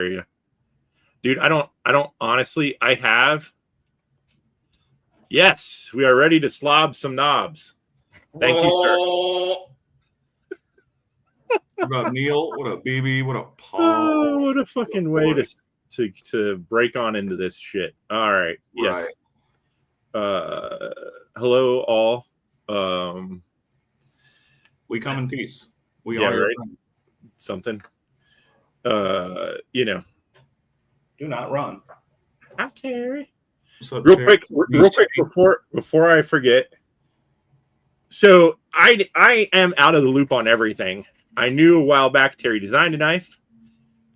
area. Dude, I don't honestly, I have. Yes, we are ready to slob some knobs. Thank you, sir. What up, Neil? What up, BB? What up, Paul? Oh, what a fucking way to break on into this shit. All right. Yes. Right. Hello, all. We come in peace. We yeah, are your right. friend. Something. Do not run. Hi, Terry. What's up, Real Terry? quick before I forget. So I am out of the loop on everything. I knew a while back Terry designed a knife.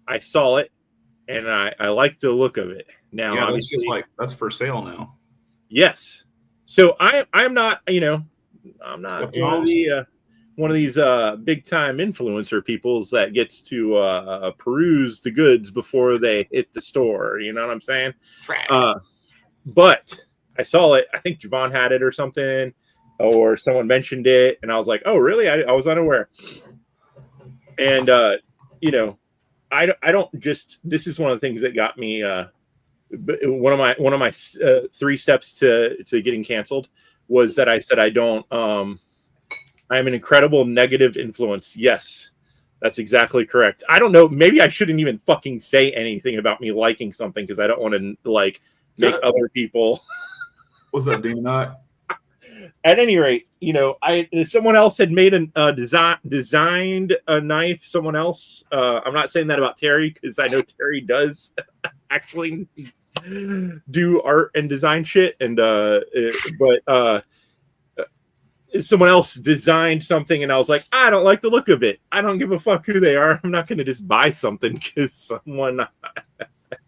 I saw it, and I like the look of it. Now, yeah, that's just like that's for sale now. Yes. So I'm not, I'm not one of these big time influencer peoples that gets to peruse the goods before they hit the store. You know what I'm saying? But I saw it. I think Javon had it or something, or someone mentioned it, and I was like, oh, really? I was unaware. And I don't just. This is one of the things that got me. One of my 3 steps to getting canceled was that I said I don't. I'm an incredible negative influence. Yes, that's exactly correct. I don't know. Maybe I shouldn't even fucking say anything about me liking something because I don't want to like make other people. What's up, Demon Knot? At any rate, someone else had made a designed a knife. Someone else. I'm not saying that about Terry because I know Terry does actually do art and design shit, and but someone else designed something, and I was like, I don't like the look of it. I don't give a fuck who they are. I'm not going to just buy something because someone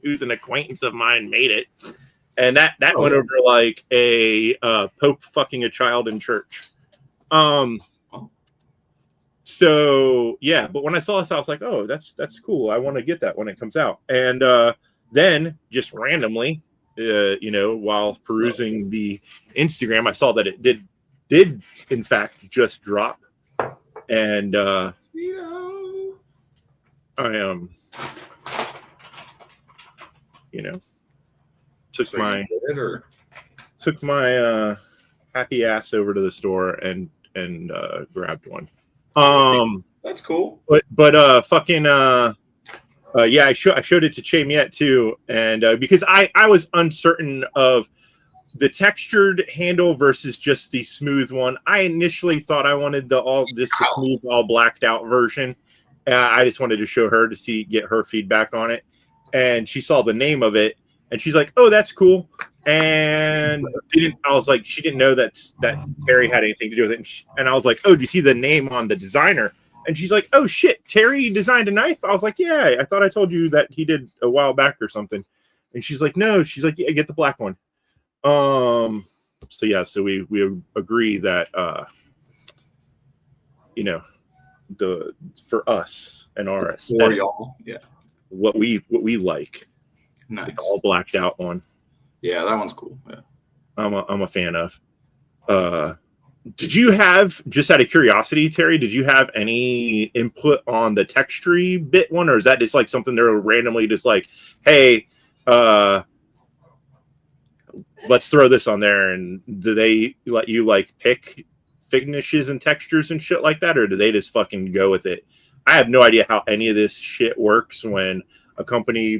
who's an acquaintance of mine made it. And that went over like a Pope fucking a child in church. So yeah, but when I saw this, I was like, oh, that's cool. I want to get that when it comes out. And then just randomly, while perusing the Instagram, I saw that it did in fact just drop. And I took my happy ass over to the store and grabbed one. That's cool. But fucking I showed it to Chamiette too, and because I was uncertain of the textured handle versus just the smooth one. I initially thought I wanted the smooth, all blacked out version. I just wanted to show her to get her feedback on it, and she saw the name of it, and she's like, "Oh, that's cool." And I was like, she didn't know that Terry had anything to do with it, and I was like, "Oh, do you see the name on the designer?" And she's like, "Oh shit, Terry designed a knife." I was like, "Yeah, I thought I told you that he did a while back or something." And she's like, "No." She's like, "Yeah, get the black one." So we agree that for us and our aesthetic, for y'all, yeah, what we like, nice, all blacked out one. Yeah, that one's cool. Yeah, I'm a fan of. Did you have, just out of curiosity, Terry, did you have any input on the texture bit one, or is that just like something they're randomly just like, hey, let's throw this on there, and do they let you like pick finishes and textures and shit like that, or do they just fucking go with it? I have no idea how any of this shit works when a company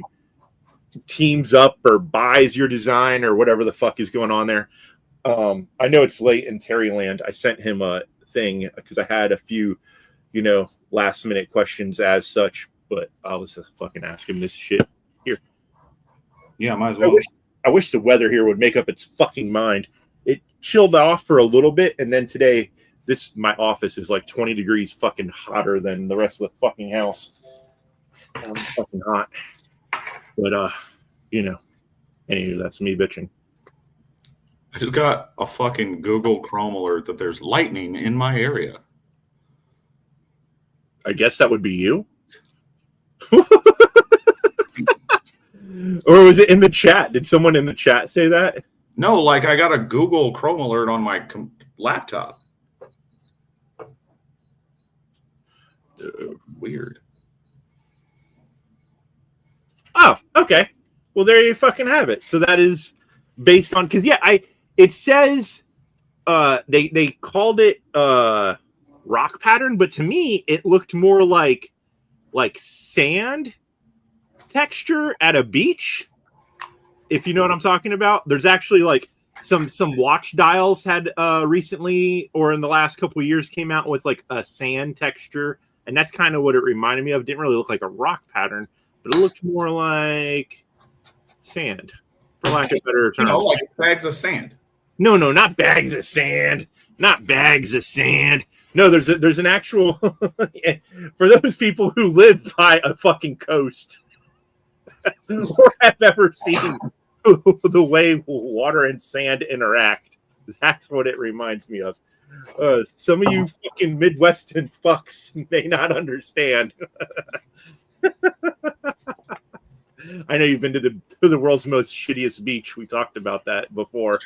teams up or buys your design or whatever the fuck is going on there. I know it's late in Terryland. I sent him a thing because I had a few, last minute questions as such, but I was just fucking asking this shit here. Yeah, might as well. I wish the weather here would make up its fucking mind. It chilled off for a little bit, and then today, my office is like 20 degrees fucking hotter than the rest of the fucking house. I'm fucking hot. But, anyway, that's me bitching. I just got a fucking Google Chrome alert that there's lightning in my area. I guess that would be you. Or was it in the chat? Did someone in the chat say that? No, like I got a Google Chrome alert on my laptop. Weird. Oh, okay. Well, there you fucking have it. So that is based on because it says they called it rock pattern, but to me it looked more like sand texture at a beach. If you know what I'm talking about, there's actually like some watch dials had recently or in the last couple of years came out with like a sand texture, and that's kind of what it reminded me of. It didn't really look like a rock pattern, but it looked more like sand, for lack of better terms. Like bags of sand. No, not bags of sand. Not bags of sand. No, there's an actual for those people who live by a fucking coast or have ever seen the way water and sand interact. That's what it reminds me of. Some of you fucking Midwestern fucks may not understand. I know you've been to the world's most shittiest beach. We talked about that before.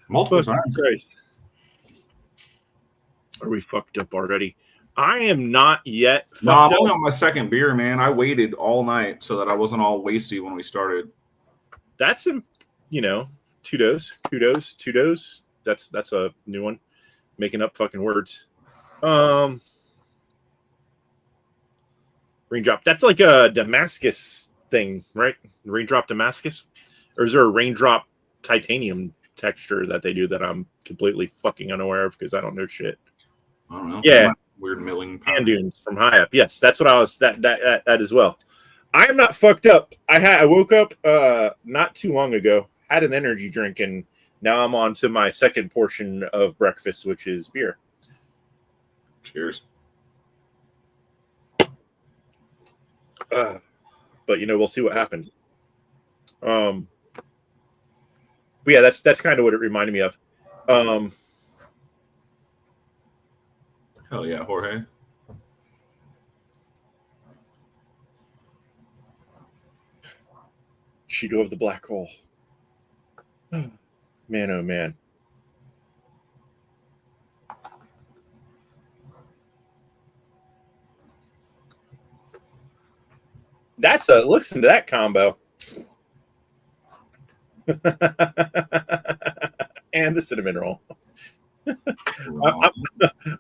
Multiple times. Christ. Are we fucked up already? I am not yet. No, I'm only on my second beer, man. I waited all night so that I wasn't all wasty when we started. That's kudos. That's a new one. Making up fucking words. Raindrop. That's like a Damascus thing, right? Raindrop Damascus? Or is there a raindrop titanium texture that they do that I'm completely fucking unaware of because I don't know shit? I don't know. Yeah. Weird milling. Sand dunes from high up. Yes, that's what I was that as well. I am not fucked up. I woke up not too long ago, had an energy drink, and now I'm on to my second portion of breakfast, which is beer. Cheers. But we'll see what happens. But yeah, that's kind of what it reminded me of. Hell yeah, Jorge. Cheeto of the black hole. Man, oh man. Listen to that combo. And the cinnamon roll.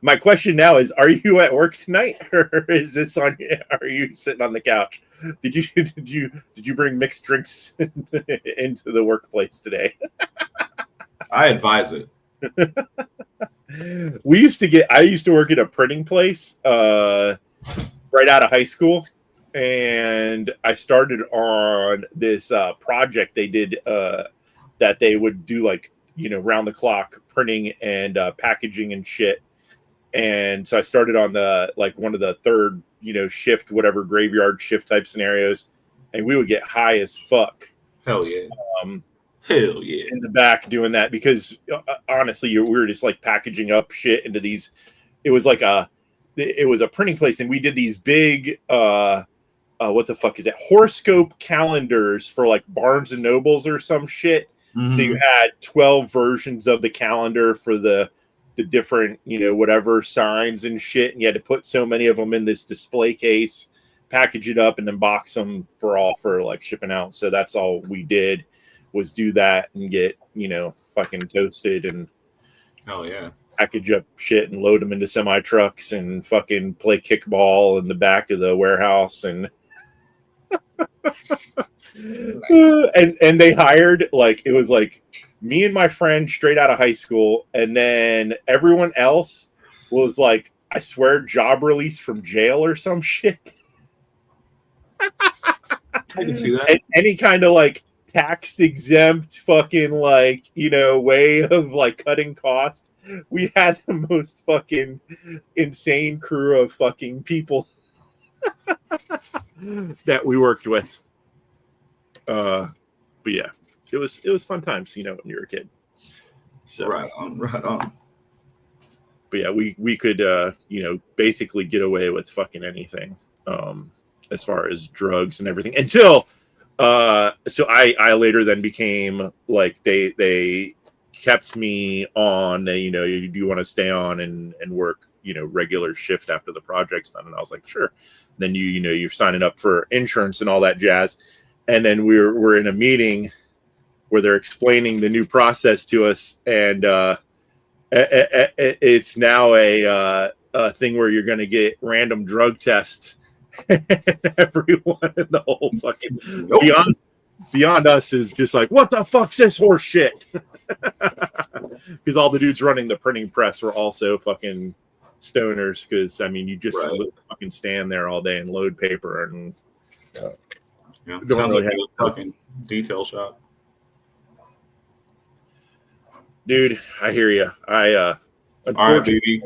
My question now is: are you at work tonight, or is this on? Are you sitting on the couch? Did you bring mixed drinks into the workplace today? I advise it. I used to work at a printing place right out of high school, and I started on this project they did that they would do like round the clock printing and packaging and shit. And so I started on the one of the third shift, whatever graveyard shift type scenarios, and we would get high as fuck. Hell yeah. Hell yeah. In the back doing that because honestly, we were just like packaging up shit into these. It was a printing place, and we did these big what the fuck is it? Horoscope calendars for like Barnes and Nobles or some shit. Mm-hmm. So you had 12 versions of the calendar for the different, whatever signs and shit. And you had to put so many of them in this display case, package it up, and then box them for like shipping out. So that's all we did was do that and get, fucking toasted and hell yeah, package up shit and load them into semi trucks and fucking play kickball in the back of the warehouse and and they hired it was like me and my friend straight out of high school, and then everyone else was like, I swear, job release from jail or some shit. I can see that. Any kind of tax exempt fucking way of cutting costs. We had the most fucking insane crew of fucking people that we worked with. But yeah, it was fun times, when you were a kid. So right on. But yeah, we could basically get away with fucking anything as far as drugs and everything until so I later then became they kept me on. Do you want to stay on and work regular shift after the project's done. And I was like, sure. Then you're signing up for insurance and all that jazz. And then we're in a meeting where they're explaining the new process to us, and it's now a thing where you're going to get random drug tests. And everyone in the whole fucking beyond us is just like, what the fuck's this horse shit? Because all the dudes running the printing press were also fucking stoners. Because you just fucking stand there all day and load paper and sounds like a fucking detail shop. Dude, I hear you. All right, baby.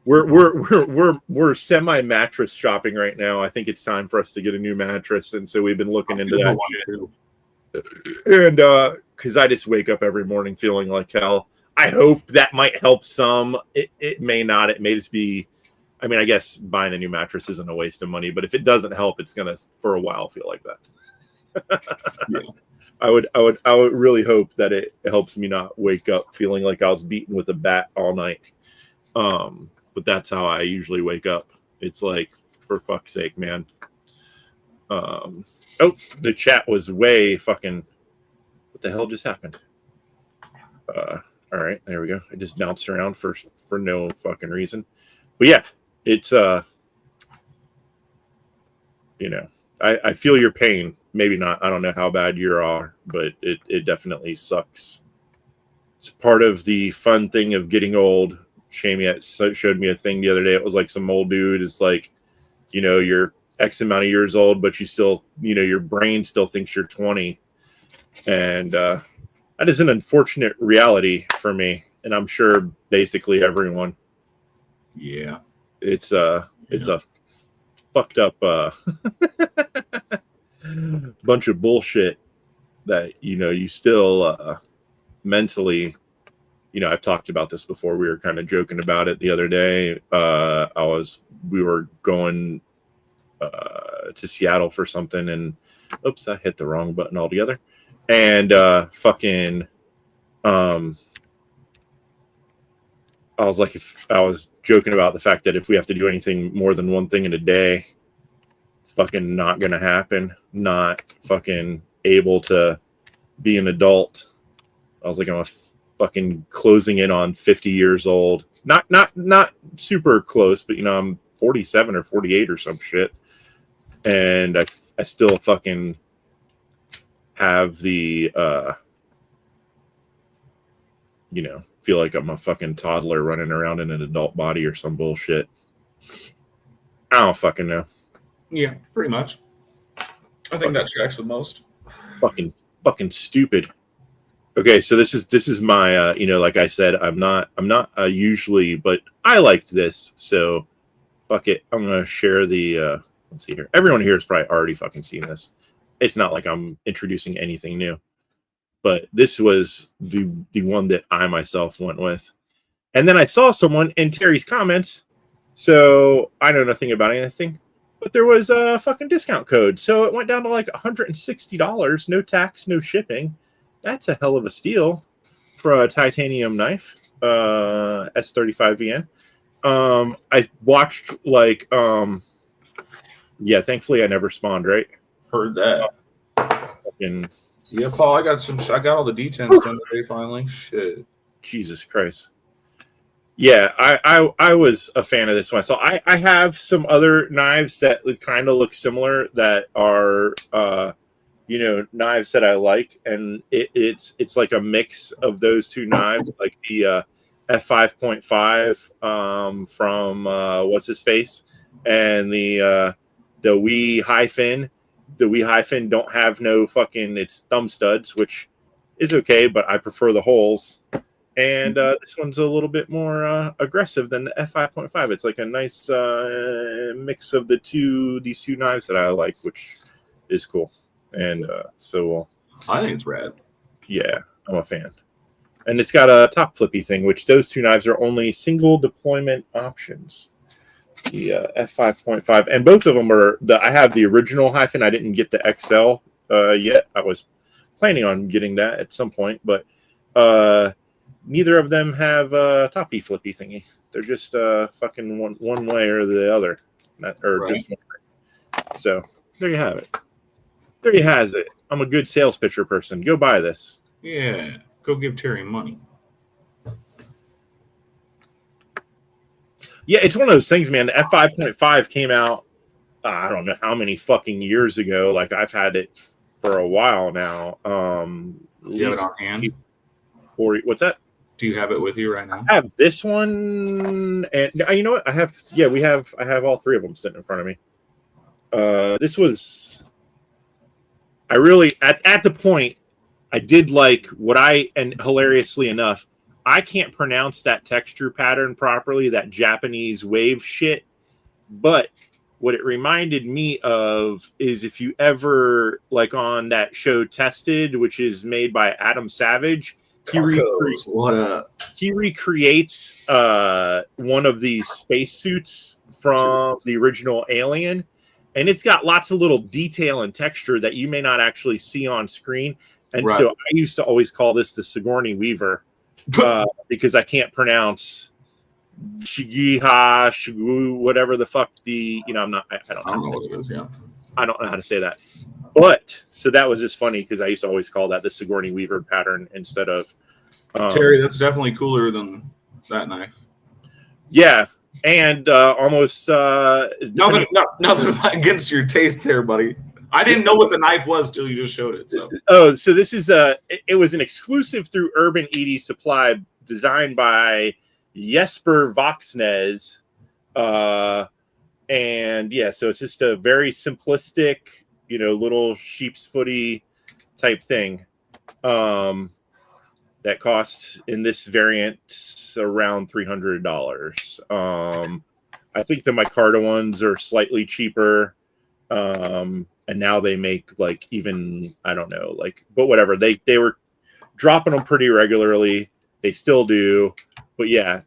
We're semi mattress shopping right now. I think it's time for us to get a new mattress, and so we've been looking into that shit. And because I just wake up every morning feeling like hell. I hope that might help some. It may not. It may just be. I guess buying a new mattress isn't a waste of money, but if it doesn't help, it's gonna for a while feel like that. Yeah. I would really hope that it helps me not wake up feeling like I was beaten with a bat all night. But that's how I usually wake up. It's like, for fuck's sake, man. The chat was way fucking. What the hell just happened? All right, there we go. I just bounced around for no fucking reason. But yeah, it's I feel your pain. Maybe not. I don't know how bad you are, but it definitely sucks. It's part of the fun thing of getting old. Shamie showed me a thing the other day. It was like some old dude. It's like, you're X amount of years old, but you still, your brain still thinks you're 20. And that is an unfortunate reality for me. And I'm sure basically everyone. Yeah. It's a fucked up bunch of bullshit that you still mentally, I've talked about this before. We were kind of joking about it the other day. We were going to Seattle for something, and oops, I hit the wrong button altogether. And I was like, I was joking about the fact that if we have to do anything more than one thing in a day, it's fucking not gonna happen. Not fucking able to be an adult. I was like, I'm fucking closing in on 50 years old. Not super close, but I'm 47 or 48 or some shit. And I still fucking have the feel like I'm a fucking toddler running around in an adult body or some bullshit. I don't fucking know. Yeah, pretty much. I think that tracks with most. Fucking stupid. Okay, so this is my like I said, I'm not usually, but I liked this, so fuck it. I'm gonna share the let's see here. Everyone here has probably already fucking seen this. It's not like I'm introducing anything new. But this was the one that I myself went with. And then I saw someone in Terry's comments, so I know nothing about anything, but there was a fucking discount code. So it went down to like $160, no tax, no shipping. That's a hell of a steal for a titanium knife, S35VN. I watched thankfully I never spawned, right? Heard that. Fucking... Yeah, Paul, I got all the D10s done today finally. Shit. Jesus Christ. Yeah, I was a fan of this one. So I have some other knives that kind of look similar that are knives that I like, and it's like a mix of those two knives, like the F5.5 from what's his face, and the Wee Hi-Fin. The Wee Hi-Fin don't have no fucking, it's thumb studs, which is okay, but I prefer the holes. And this one's a little bit more aggressive than the F5.5. It's like a nice mix of these two knives that I like, which is cool. And I think it's rad. Yeah, I'm a fan. And it's got a top flippy thing, which those two knives are only single deployment options. The F5.5, and both of them are I have the original Hi-Fin. I didn't get the XL yet. I was planning on getting that at some point, but neither of them have a toppy flippy thingy. They're just fucking one way or the other, just one way. So there you have it. There you has it. I'm a good sales pitcher person. Go buy this. Yeah, go give Terry money. Yeah, it's one of those things, man. The F5.5 came out, I don't know how many fucking years ago. Like, I've had it for a while now. Do you have it on hand? What's that? Do you have it with you right now? I have this one, and you know what? I have all three of them sitting in front of me. This was, I really, at the point, I did like and hilariously enough, I can't pronounce that texture pattern properly, that Japanese wave shit. But what it reminded me of is if you ever, like on that show Tested, which is made by Adam Savage, he recreates one of these spacesuits from the original Alien. And it's got lots of little detail and texture that you may not actually see on screen. And so I used to always call this the Sigourney Weaver. Because I can't pronounce Shigu, whatever the fuck I don't know what it is. Yeah, I don't know how to say that. But so that was just funny because I used to always call that the Sigourney Weaver pattern instead of Terry. That's definitely cooler than that knife. Yeah, and almost nothing against your taste there, buddy. I didn't know what the knife was till you just showed it. So this is it was an exclusive through Urban ED Supply, designed by Jesper Voxnes, and yeah, so it's just a very simplistic, little sheep's footy type thing, that costs in this variant around $300. I think the micarta ones are slightly cheaper. And now they make like even, I don't know, like, but whatever. They were dropping them pretty regularly. They still do. But yeah,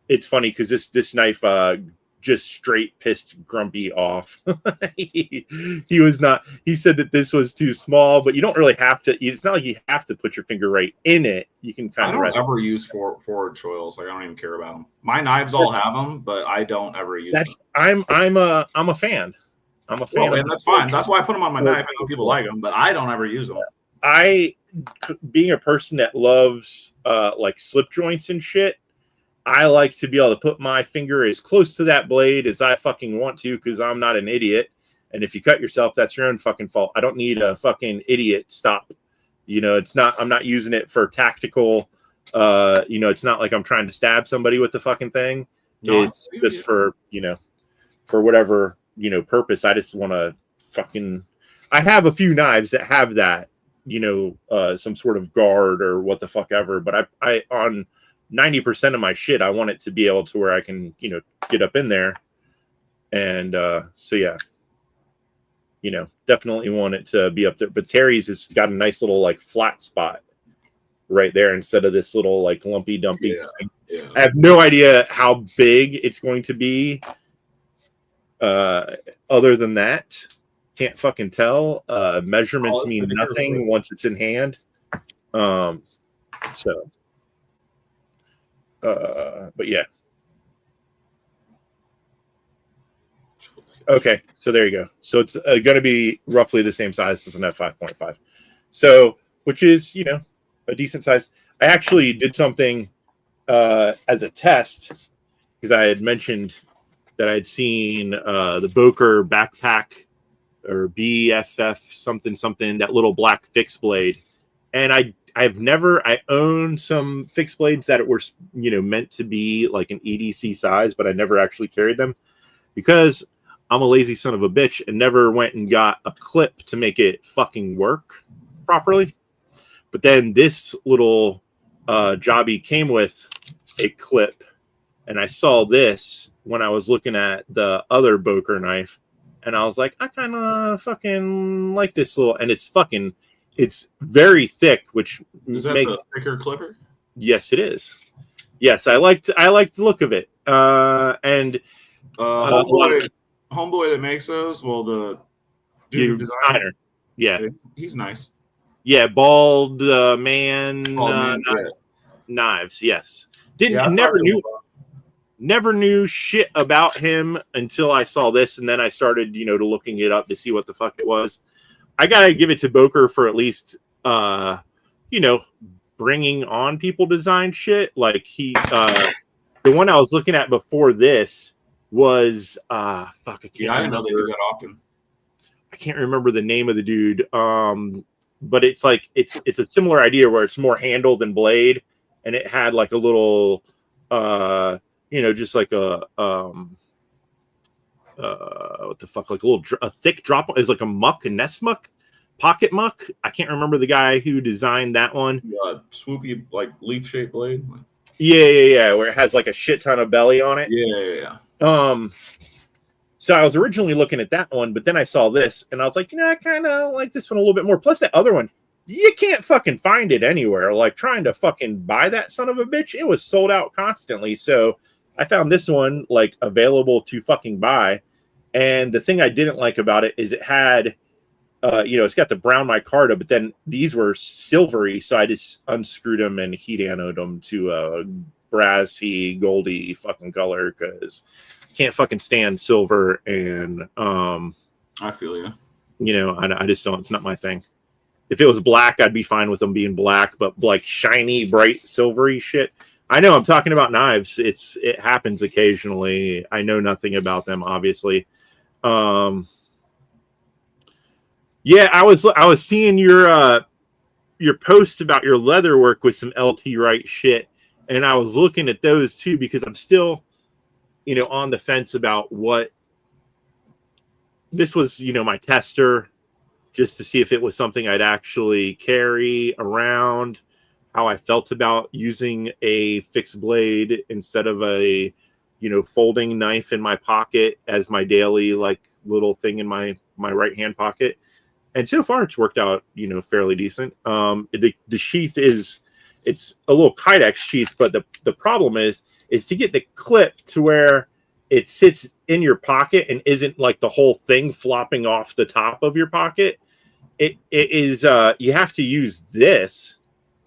it's funny because this knife just straight pissed Grumpy off. He was not. He said that this was too small, but you don't really have to. It's not like you have to put your finger right in it. You can kind of. I don't ever use forward choils. Like I don't even care about them. My knives all have them, but I don't ever use them. I'm a fan. I'm a fan. And that's fine. That's why I put them on my knife. I know people like them, but I don't ever use them. Being a person that loves like slip joints and shit, I like to be able to put my finger as close to that blade as I fucking want to because I'm not an idiot. And if you cut yourself, that's your own fucking fault. I don't need a fucking idiot stop. It's not. I'm not using it for tactical. It's not like I'm trying to stab somebody with the fucking thing. No, it's just for for whatever. Purpose. I just want to I have a few knives that have that, some sort of guard or what the fuck ever. But I on 90% of my shit, I want it to be able to where I can, get up in there. And so, yeah, definitely want it to be up there. But Terry's has got a nice little like flat spot right there instead of this little like lumpy dumpy thing. Yeah. I have no idea how big it's going to be. Other than that, can't fucking tell. Measurements mean nothing once it's in hand. But yeah. Okay, so there you go. So it's going to be roughly the same size as an F5.5. So, which is, a decent size. I actually did something as a test because I had mentioned that I'd seen the Boker backpack or BFF something, that little black fixed blade. And I owned some fixed blades that were, meant to be like an EDC size, but I never actually carried them because I'm a lazy son of a bitch and never went and got a clip to make it fucking work properly. But then this little jobby came with a clip. And I saw this when I was looking at the other Boker knife. And I was like, I kind of fucking like this little. And it's very thick, which makes the thicker clipper? Yes, it is. Yes, I like the look of it. And homeboy that makes those, well, the dude designer. Yeah. He's nice. Yeah, bald man, knives, yes. Never knew never knew shit about him until I saw this, and then I started, to looking it up to see what the fuck it was. I gotta give it to Boker for at least, bringing on people design shit. Like the one I was looking at before this was I didn't know they do that often. I can't remember the name of the dude. But it's like it's a similar idea where it's more handle than blade, and it had like a little just like a what the fuck, like a thick drop is like a muck, a nest muck, pocket muck. I can't remember the guy who designed that one. Swoopy, like leaf shaped blade. Yeah, where it has like a shit ton of belly on it. Yeah. So I was originally looking at that one, but then I saw this and I was like, I kind of like this one a little bit more. Plus that other one, you can't fucking find it anywhere. Like trying to fucking buy that son of a bitch, it was sold out constantly. So I found this one like available to fucking buy. And the thing I didn't like about it is it had, it's got the brown micarta, but then these were silvery. So I just unscrewed them and heat anoded them to a brassy, goldy fucking color because can't fucking stand silver. And I feel you. I just don't. It's not my thing. If it was black, I'd be fine with them being black, but like shiny, bright, silvery shit. I know I'm talking about knives. It happens occasionally. I know nothing about them, obviously. Yeah, I was seeing your post about your leather work with some LT Wright shit, and I was looking at those too because I'm still, on the fence about what this was. My tester, just to see if it was something I'd actually carry around, how I felt about using a fixed blade instead of a, folding knife in my pocket as my daily like little thing in my right hand pocket. And so far it's worked out, fairly decent. The sheath it's a little Kydex sheath, but the problem is to get the clip to where it sits in your pocket and isn't like the whole thing flopping off the top of your pocket. It is you have to use this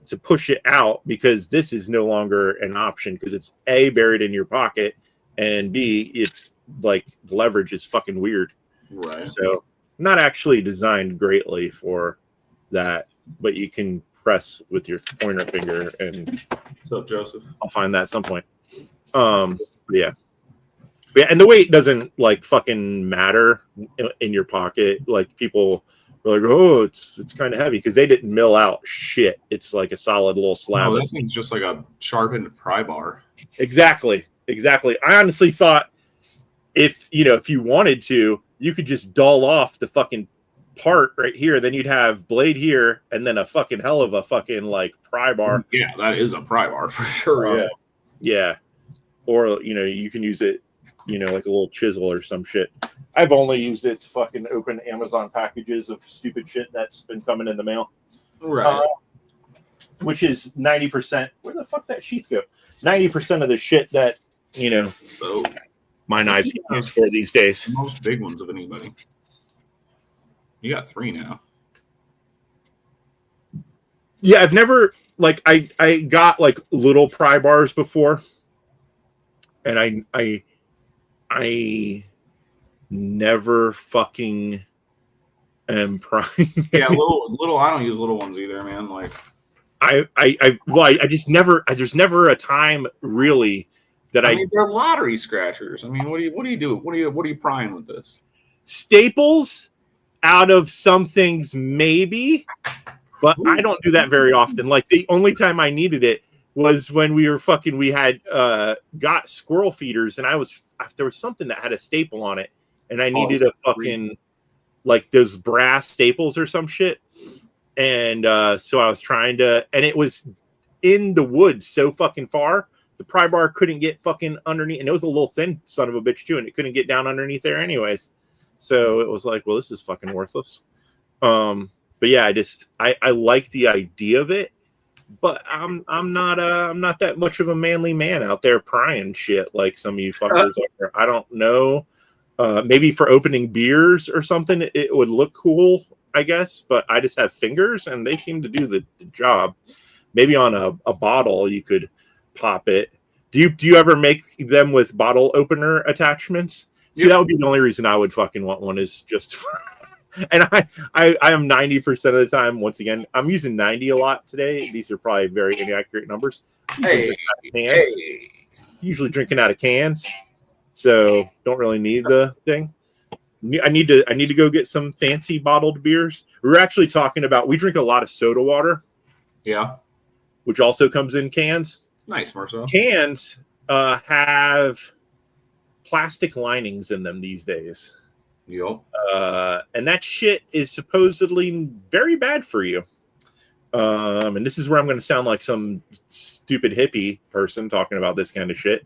to push it out because this is no longer an option because it's A, buried in your pocket, and B, it's like leverage is fucking weird. Right. So not actually designed greatly for that, but you can press with your pointer finger. And what's up, Joseph? I'll find that at some point. Yeah, and the weight doesn't like fucking matter in your pocket. Like people are like, oh, it's kind of heavy because they didn't mill out shit. It's like a solid little slab. Oh, that thing's just like a sharpened pry bar. Exactly. I honestly thought if you wanted to, you could just dull off the fucking part right here. Then you'd have blade here and then a fucking hell of a fucking like pry bar. Yeah, that is a pry bar for sure. Yeah. Or, you can use it, like a little chisel or some shit. I've only used it to fucking open Amazon packages of stupid shit that's been coming in the mail. Right. Which is 90%. Where the fuck that sheath go? 90% of the shit that, so my knives get used for these days. The most big ones of anybody. You got 3 now. Yeah, I've never like I got like little pry bars before, and I nenever fucking am prying. Yeah, little. I don't use little ones either, man. Like I just never. There's never a time really that I mean, they're lottery scratchers. I mean, what do you do? What are you prying with this? Staples out of some things there but I don't do that very often. Like the only time I needed it was when we had got squirrel feeders, and there was something that had a staple on it, and I needed a fucking like those brass staples or some shit. And so I was trying to, and it was in the woods so fucking far, the pry bar couldn't get fucking underneath, and it was a little thin son of a bitch too, and it couldn't get down underneath there anyways. So it was like, well, this is fucking worthless. But yeah, I like the idea of it, but I'm not that much of a manly man out there prying shit like some of you fuckers are. I don't know. Maybe for opening beers or something, it would look cool, I guess. But I just have fingers, and they seem to do the job. Maybe on a bottle, you could pop it. Do you ever make them with bottle opener attachments? See, Yep. that would be the only reason I would fucking want one is just. And I am 90% of the time. Once again, I'm using 90 a lot today. These are probably very inaccurate numbers. Hey, Usually drinking out of cans, so don't really need the thing. I need to go get some fancy bottled beers. We were actually talking about, we drink a lot of soda water. Yeah. Which also comes in cans. Nice, Marcel. Cans have plastic linings in them these days. Yep. And that shit is supposedly very bad for you. And this is where I'm going to sound like some stupid hippie person talking about this kind of shit.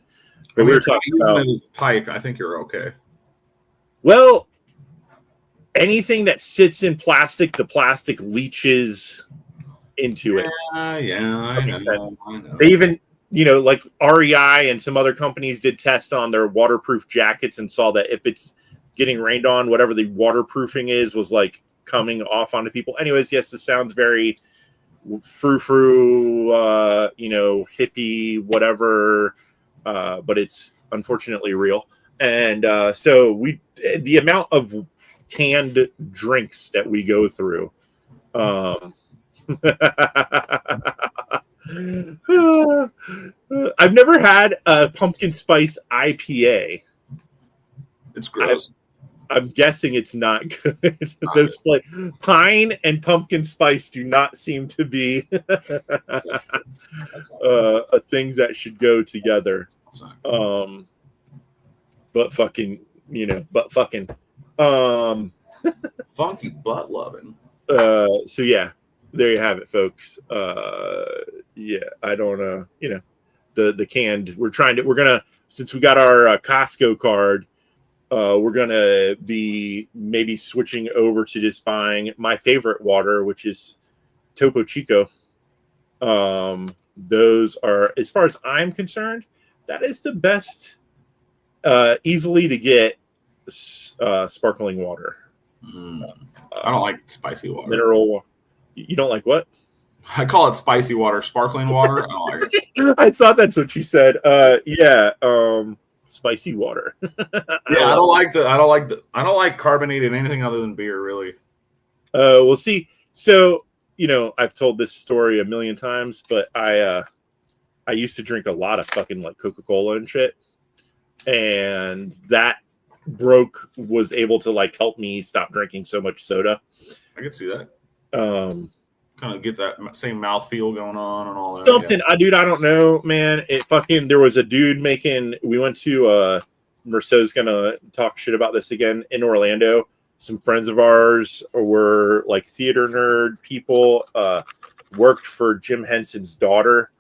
But we were talking about it as a pipe. I think you're okay. Well, anything that sits in plastic, the plastic leaches into it. Yeah, I know. They even, like REI and some other companies did tests on their waterproof jackets and saw that if it's getting rained on, whatever the waterproofing is was like coming off onto people. Anyways, yes, this sounds very frou-frou, hippie, whatever, but it's unfortunately real. And so the amount of canned drinks that we go through. I've never had a pumpkin spice IPA. It's gross. I'm guessing it's not good. Those pine and pumpkin spice do not seem to be things that should go together. But fucking. Funky butt loving. So yeah, there you have it, folks. Yeah, I don't the canned. We're gonna, since we got our Costco card, we're gonna be maybe switching over to just buying my favorite water, which is Topo Chico. Those are, as far as I'm concerned, that is the best easily to get sparkling water. I don't like spicy water. Mineral water. You don't like what? I call it spicy water, sparkling water. I don't like it. I thought that's what you said. Spicy water. I don't like carbonated anything other than beer, really. We'll see. So, I've told this story a million times, but I used to drink a lot of fucking like Coca-Cola and shit. And that was able to like help me stop drinking so much soda. I can see that. Kind of get that same mouthfeel going on and all that. Something, dude, I don't know, man. There was a dude we went to, Merceau's gonna talk shit about this again in Orlando. Some friends of ours were like theater nerd people, worked for Jim Henson's daughter,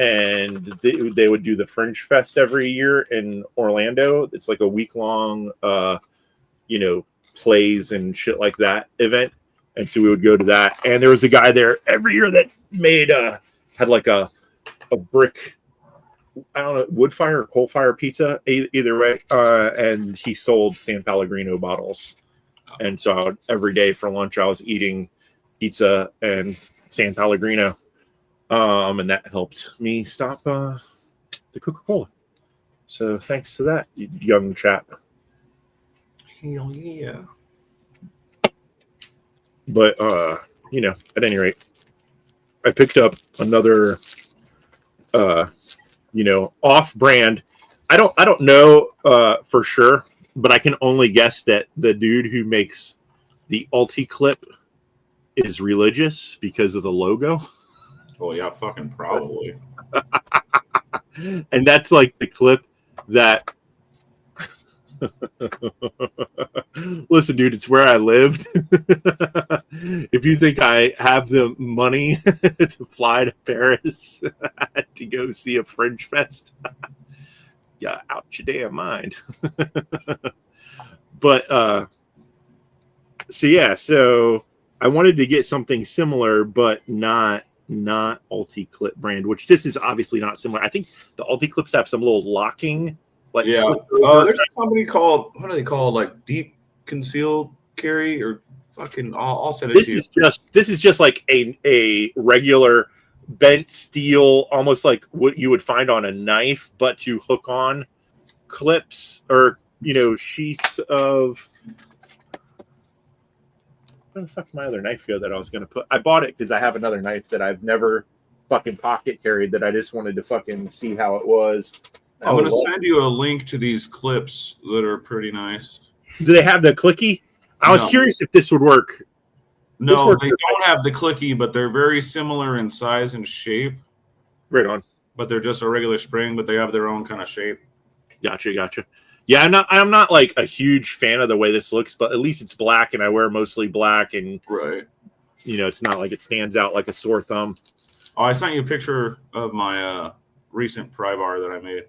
and they would do the Fringe Fest every year in Orlando. It's like a week-long, plays and shit like that event. And so we would go to that. And there was a guy there every year that had like a brick, I don't know, wood fire or coal fire pizza, either way. And he sold San Pellegrino bottles. And so every day for lunch, I was eating pizza and San Pellegrino. And that helped me stop the Coca-Cola. So thanks to that, young chap. Hell yeah. But at any rate, I picked up another off-brand. I don't know for sure, but I can only guess that the dude who makes the Ulti-Clip is religious because of the logo. Oh yeah, fucking probably. And that's like the clip that listen, dude, it's where I lived. If you think I have the money to fly to Paris to go see a Fringe Fest, yeah, out your damn mind. But so I wanted to get something similar, but not Ulti-Clip brand, which this is obviously not similar. I think the Ulti-Clips have some little locking. There's a company called, what are they called? Like Deep Concealed Carry or fucking. I'll send it to you. This is just like a regular bent steel, almost like what you would find on a knife, but to hook on clips or sheaths of. Where the fuck did my other knife go that I was gonna put? I bought it because I have another knife that I've never fucking pocket carried that I just wanted to fucking see how it was. I'm gonna send you a link to these clips that are pretty nice. Do they have the clicky? I was curious if this would work. No, they don't have the clicky, but they're very similar in size and shape. Right on. But they're just a regular spring, but they have their own kind of shape. Gotcha. Yeah, I'm not like a huge fan of the way this looks, but at least it's black and I wear mostly black and right. It's not like it stands out like a sore thumb. Oh, I sent you a picture of my recent pry bar that I made.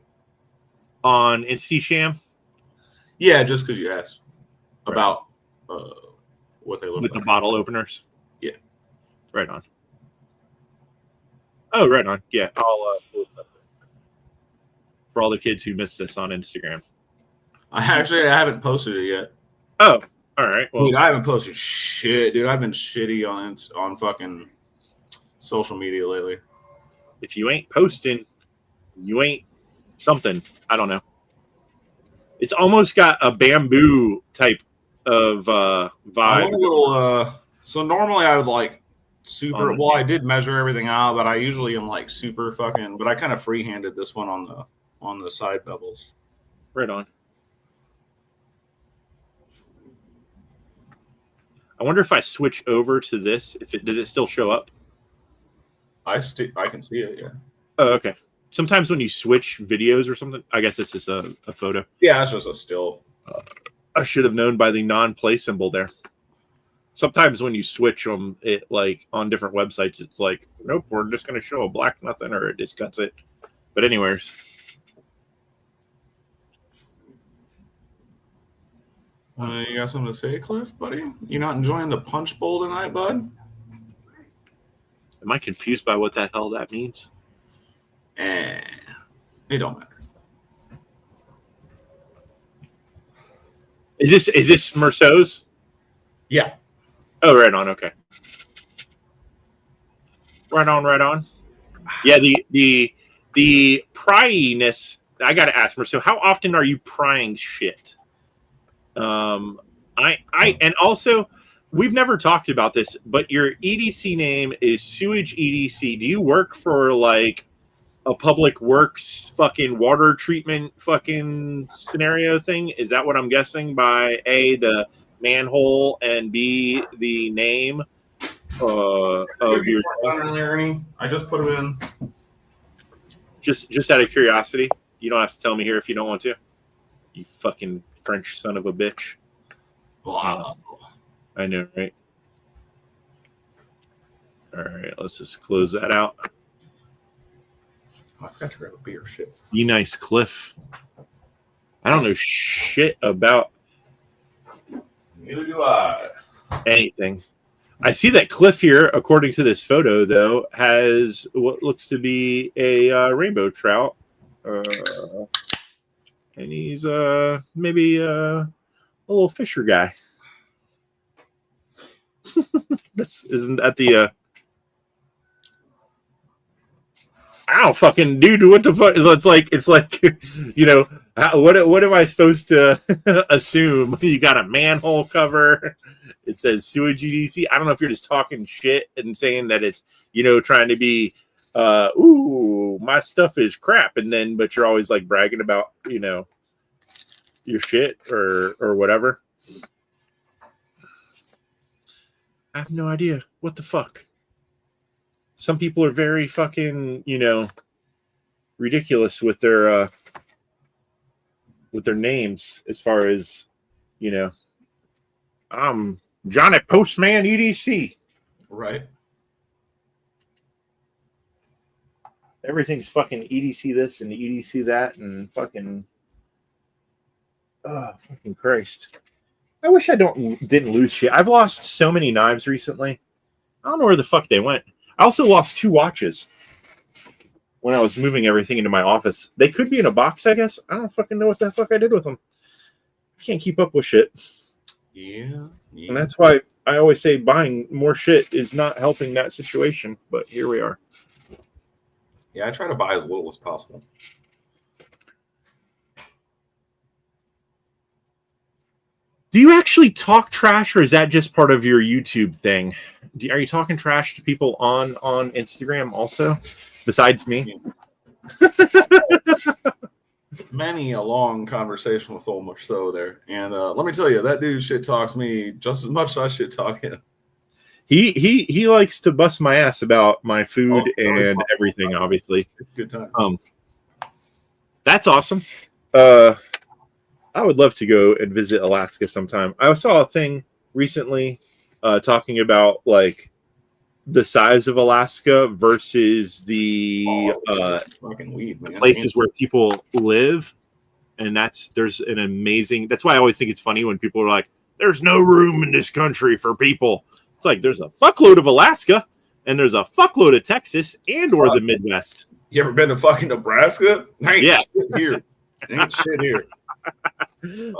On InstaSham? Yeah, just because you asked about what they look with like. The bottle openers. Yeah, right on. Oh, right on. Yeah, I'll post up for all the kids who missed this on Instagram. I haven't posted it yet. Oh, all right. Well, dude, I haven't posted shit, dude. I've been shitty on fucking social media lately. If you ain't posting, you ain't something. I don't know. It's almost got a bamboo type of vibe. So normally I would like super. Well, I did measure everything out, but I usually am like super fucking. But I kind of freehanded this one on the side bevels. Right on. I wonder if I switch over to this, does it still show up? I can see it. Yeah. Oh, okay. Sometimes when you switch videos or something, I guess it's just a photo. Yeah, it's just a still. I should have known by the non-play symbol there. Sometimes when you switch them, it like on different websites, it's like, nope, we're just going to show a black nothing, or it just cuts it. But anyways. You got something to say, Cliff, buddy? You not enjoying the punch bowl tonight, bud? Am I confused by what the hell that means? It don't matter. Is this Merceau's? Yeah. Oh, right on. Okay. Right on. Yeah, the pryiness. I got to ask Merceau, how often are you prying shit? And also, we've never talked about this, but your EDC name is Sewage EDC. Do you work for like a public works fucking water treatment fucking scenario thing? Is that what I'm guessing by A, the manhole, and B, the name of your... I just put them in. Just out of curiosity. You don't have to tell me here if you don't want to. You fucking French son of a bitch. Wow. I know, right? All right, let's just close that out. I forgot to grab a beer. Shit. Be nice, Cliff. I don't know shit about Neither do I. anything. I see that Cliff here, according to this photo, though, has what looks to be a rainbow trout. And he's maybe a little fisher guy. Isn't that the I don't fucking dude, what the fuck? It's like what am I supposed to assume? You got a manhole cover. It says sewage EDC. I don't know if you're just talking shit and saying that it's trying to be ooh, my stuff is crap, but you're always like bragging about your shit or whatever. I have no idea. What the fuck? Some people are very fucking, ridiculous with their names as far as, I'm Johnny Postman EDC. Right. Everything's fucking EDC this and EDC that and fucking fucking Christ. I wish I didn't lose shit. I've lost so many knives recently. I don't know where the fuck they went. I also lost 2 watches when I was moving everything into my office. They could be in a box, I guess. I don't fucking know what the fuck I did with them. I can't keep up with shit. Yeah. And that's why I always say buying more shit is not helping that situation. But here we are. Yeah, I try to buy as little as possible. Do you actually talk trash, or is that just part of your YouTube thing? Are you talking trash to people on Instagram also, besides me? Many a long conversation with old Marceau there, and let me tell you, that dude shit talks me just as much as I shit talk him. He likes to bust my ass about my food and everything. Obviously, it's good time. That's awesome. I would love to go and visit Alaska sometime. I saw a thing recently talking about like the size of Alaska versus the fucking weed, man. places where people live, and there's an amazing. That's why I always think it's funny when people are like, "There's no room in this country for people." It's like there's a fuckload of Alaska, and there's a fuckload of Texas and or the Midwest. You ever been to fucking Nebraska? Ain't Yeah. shit here. Ain't shit here.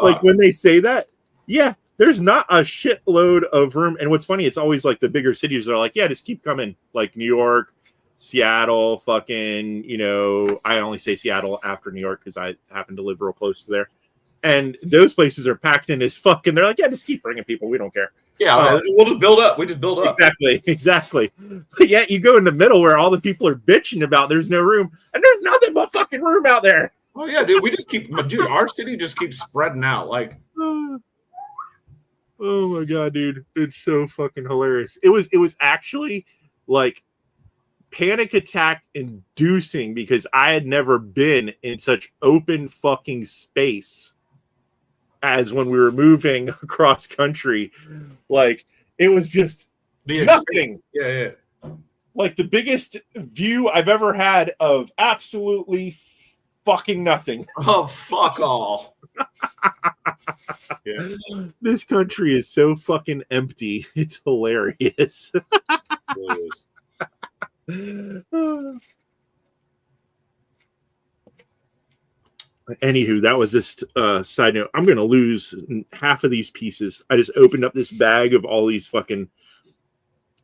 Like when they say that, yeah, there's not a shitload of room. And what's funny, it's always like the bigger cities are like, yeah, just keep coming. Like New York, Seattle, fucking, I only say Seattle after New York because I happen to live real close to there. And those places are packed in as fucking. They're like, yeah, just keep bringing people. We don't care. Yeah, we'll just build up. We just build up. Exactly. But yet you go in the middle where all the people are bitching about there's no room, and there's nothing but fucking room out there. Oh yeah, dude. We just keep, our city just keeps spreading out. Like, oh my god, dude, it's so fucking hilarious. It was actually like panic attack inducing because I had never been in such open fucking space as when we were moving across country. Like it was just nothing. Yeah. Like the biggest view I've ever had of absolutely fucking nothing. Oh, fuck all. Yeah. This country is so fucking empty. It's hilarious. It is. Anywho, that was just side note. I'm gonna lose half of these pieces. I just opened up this bag of all these fucking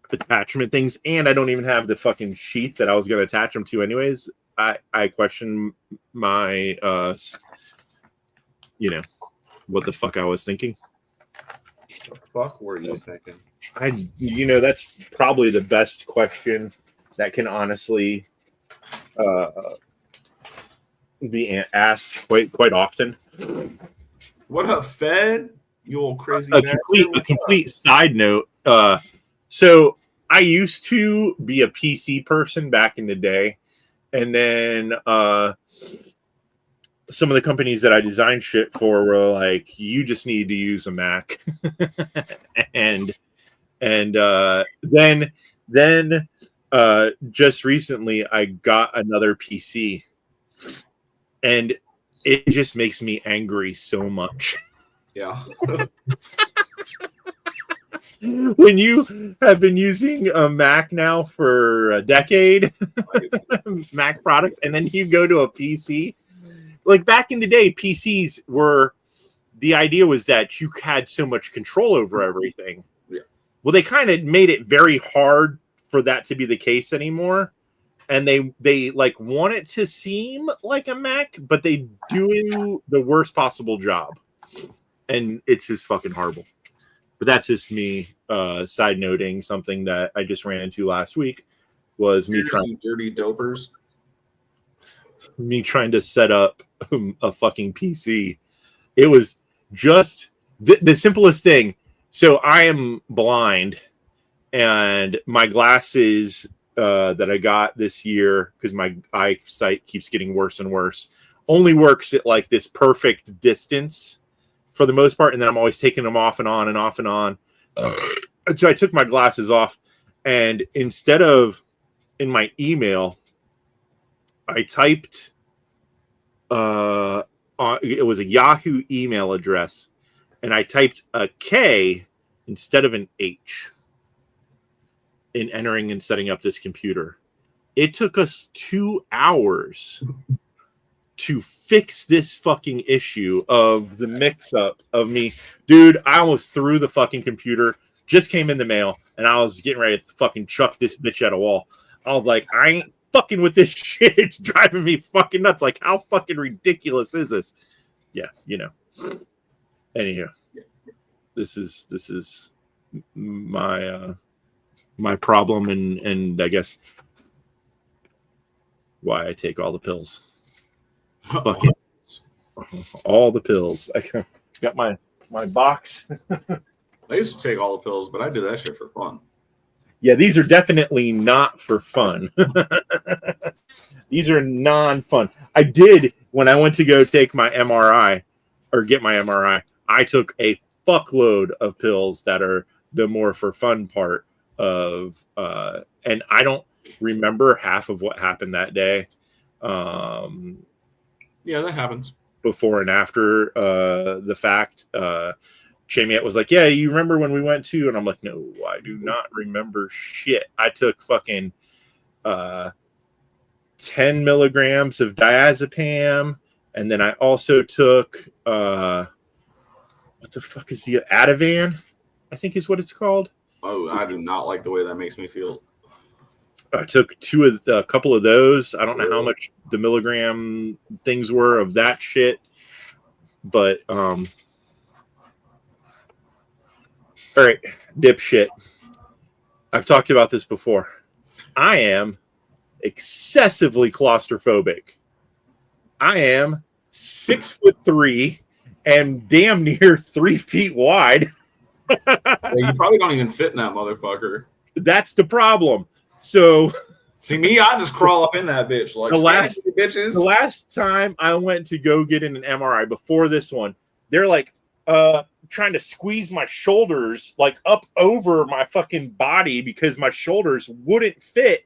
attachment things, and I don't even have the fucking sheath that I was gonna attach them to anyways. I question my what the fuck I was thinking. What the fuck were you thinking? That's probably the best question that can honestly be asked quite often. What up, Fed? You old crazy. A complete side note. So I used to be a PC person back in the day, and then some of the companies that I designed shit for were like, "You just need to use a Mac," and then just recently I got another PC. And it just makes me angry so much. Yeah. When you have been using a Mac now for a decade, Mac products, and then you go to a PC. Like back in the day, PCs the idea was that you had so much control over everything. Yeah. Well, they kind of made it very hard for that to be the case anymore. And they like want it to seem like a Mac, but they do the worst possible job. And it's just fucking horrible. But that's just me side noting something that I just ran into last week was me trying dirty dopers. Me trying to set up a fucking PC. It was just the simplest thing. So I am blind, and my glasses that I got this year, because my eyesight keeps getting worse and worse, only works at like this perfect distance for the most part, and then I'm always taking them off and on and off and on. So I took my glasses off, and instead of in my email, I typed it was a Yahoo email address, and I typed a K instead of an H in entering and setting up this computer. It took us 2 hours to fix this fucking issue of the mix-up of me. Dude, I almost threw the fucking computer. Just came in the mail, and I was getting ready to fucking chuck this bitch at a wall. I was like, I ain't fucking with this shit. It's driving me fucking nuts. Like, how fucking ridiculous is this? Yeah, you know. Anywho, this is my my problem, and I guess why I take all the pills. Fucking all the pills. I got my box. I used to take all the pills, but I did that shit for fun. Yeah, these are definitely not for fun. These are non-fun. I did, when I went to go take my MRI or get my MRI, I took a fuckload of pills that are the more for fun part of, and I don't remember half of what happened that day. Yeah, that happens. Before and after the fact. Chamiette was like, yeah, you remember when we went to? And I'm like, no, I do not remember shit. I took fucking 10 milligrams of diazepam. And then I also took, what the fuck is the Ativan? I think is what it's called. Oh, I do not like the way that makes me feel. I took a couple of those. I don't know how much the milligram things were of that shit. But, all right, dipshit. I've talked about this before. I am excessively claustrophobic. I am 6'3" and damn near 3 feet wide. Yeah, you probably don't even fit in that motherfucker. That's the problem. So, see me, I just crawl up in that bitch like the last time I went to go get in an MRI before this one, they're like, trying to squeeze my shoulders like up over my fucking body because my shoulders wouldn't fit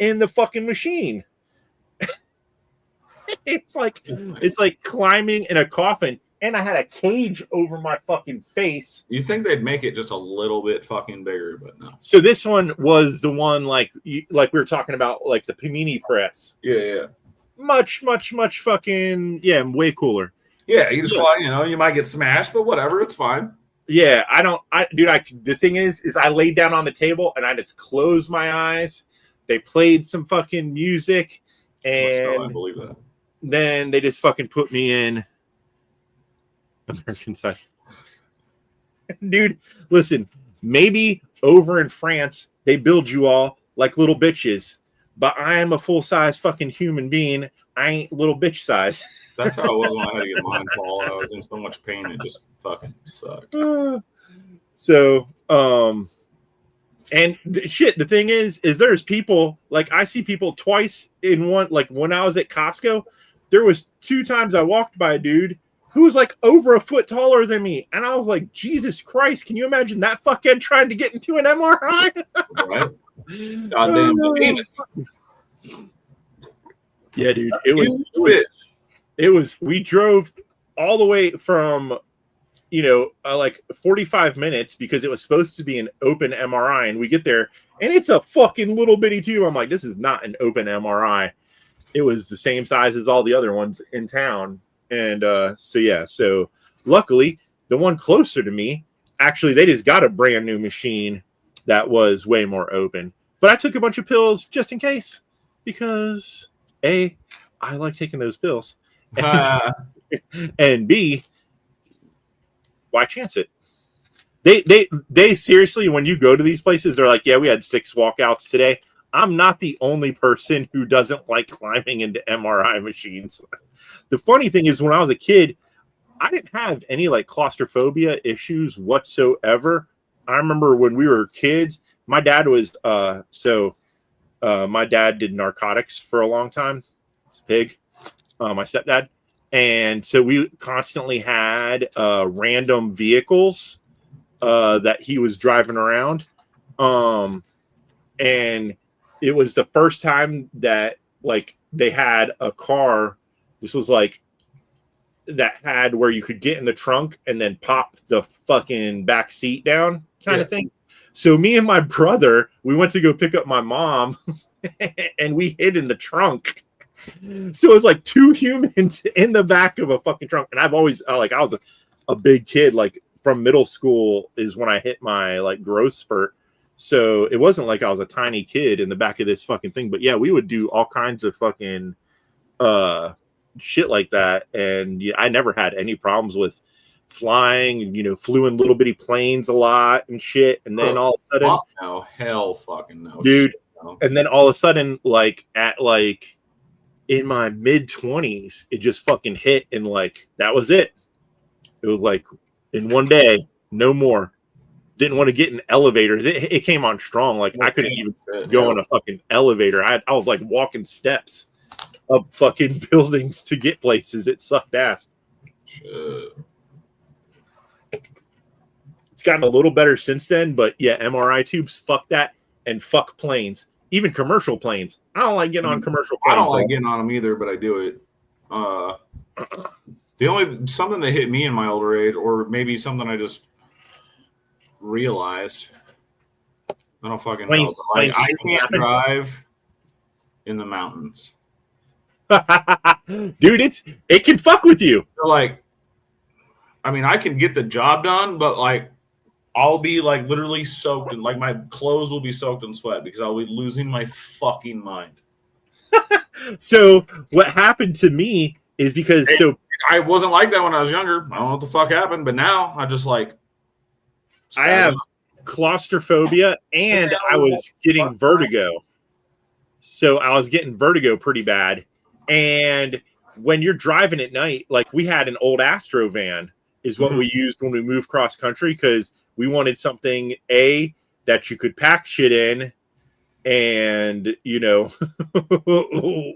in the fucking machine. It's like climbing in a coffin, and I had a cage over my fucking face. You'd think they'd make it just a little bit fucking bigger, but no. So this one was the one like we were talking about, like the Panini press. Yeah. Much fucking way cooler. Yeah, you just fly, you might get smashed, but whatever, it's fine. Yeah, the thing is I laid down on the table and I just closed my eyes. They played some fucking music, and I believe that. Then they just fucking put me in American size. Dude, listen, maybe over in France they build you all like little bitches, but I am a full-size fucking human being. I ain't little bitch size. That's how I was when I had to get mine fall. I was in so much pain, it just fucking sucked. And shit, the thing is there's people, like I see people twice in one, like when I was at Costco, there was 2 times I walked by a dude who was like over a foot taller than me. And I was like, Jesus Christ, can you imagine that fuckhead trying to get into an MRI? Right? Goddamn behemoth. Yeah, dude. It was, we drove all the way from, like 45 minutes because it was supposed to be an open MRI. And we get there and it's a fucking little bitty tube. I'm like, this is not an open MRI. It was the same size as all the other ones in town. And so luckily the one closer to me, actually, they just got a brand new machine that was way more open. But I took a bunch of pills just in case because A, I like taking those pills. And B, why chance it? They seriously, when you go to these places, they're like, yeah, we had 6 walkouts today. I'm not the only person who doesn't like climbing into MRI machines. The funny thing is, when I was a kid, I didn't have any like claustrophobia issues whatsoever. I remember when we were kids, my dad was my dad did narcotics for a long time. It's a pig. My stepdad. And so we constantly had random vehicles that he was driving around. And it was the first time that like they had a car. This was like that had where you could get in the trunk and then pop the fucking back seat down kind of thing. So me and my brother, we went to go pick up my mom and we hid in the trunk. So it was like 2 humans in the back of a fucking trunk. And I've always I was a big kid, like from middle school is when I hit my like growth spurt. So it wasn't like I was a tiny kid in the back of this fucking thing. But yeah, we would do all kinds of fucking shit like that. And yeah, I never had any problems with flying and, you know, flew in little bitty planes a lot and shit. And then all of a sudden, no, hell fucking no. Dude. Shit, no. And then all of a sudden, like at like in my mid-20s, it just fucking hit. And like, that was it. It was like in one day, no more. Didn't want to get in elevators. It came on strong. Like I couldn't even go in a fucking elevator. I was like walking steps up fucking buildings to get places. It sucked ass. Shit. It's gotten a little better since then, but yeah, MRI tubes, fuck that, and fuck planes. Even commercial planes. I don't like getting on commercial planes. I don't like getting on them either, but I do it. The only something that hit me in my older age, or maybe something I just realized, I don't fucking know. Like, I can't drive in the mountains. Dude, it can fuck with you. So, like, I mean, I can get the job done, but like, I'll be like literally soaked and like my clothes will be soaked in sweat because I'll be losing my fucking mind. So what happened to me is because I wasn't like that when I was younger. I don't know what the fuck happened, but now I just like I have claustrophobia and I was getting vertigo. So I was getting vertigo pretty bad. And when you're driving at night, like we had an old Astro van is what we used when we moved cross country because we wanted something that you could pack shit in and, you know,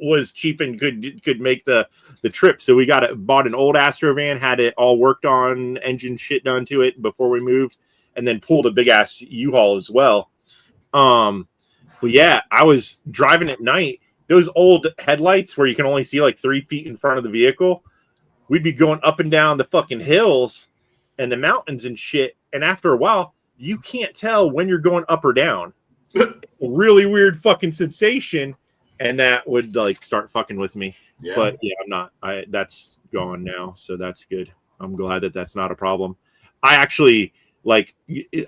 was cheap and could make the trip. So we bought an old Astro van, had it all worked on, engine shit done to it before we moved, and then pulled a big ass U-Haul as well. But yeah, I was driving at night. Those old headlights where you can only see like 3 feet in front of the vehicle, we'd be going up and down the fucking hills and the mountains and shit. And after a while, you can't tell when you're going up or down. It's a really weird fucking sensation. And that would like start fucking with me. Yeah. But yeah, I'm not. That's gone now. So that's good. I'm glad that that's not a problem. I actually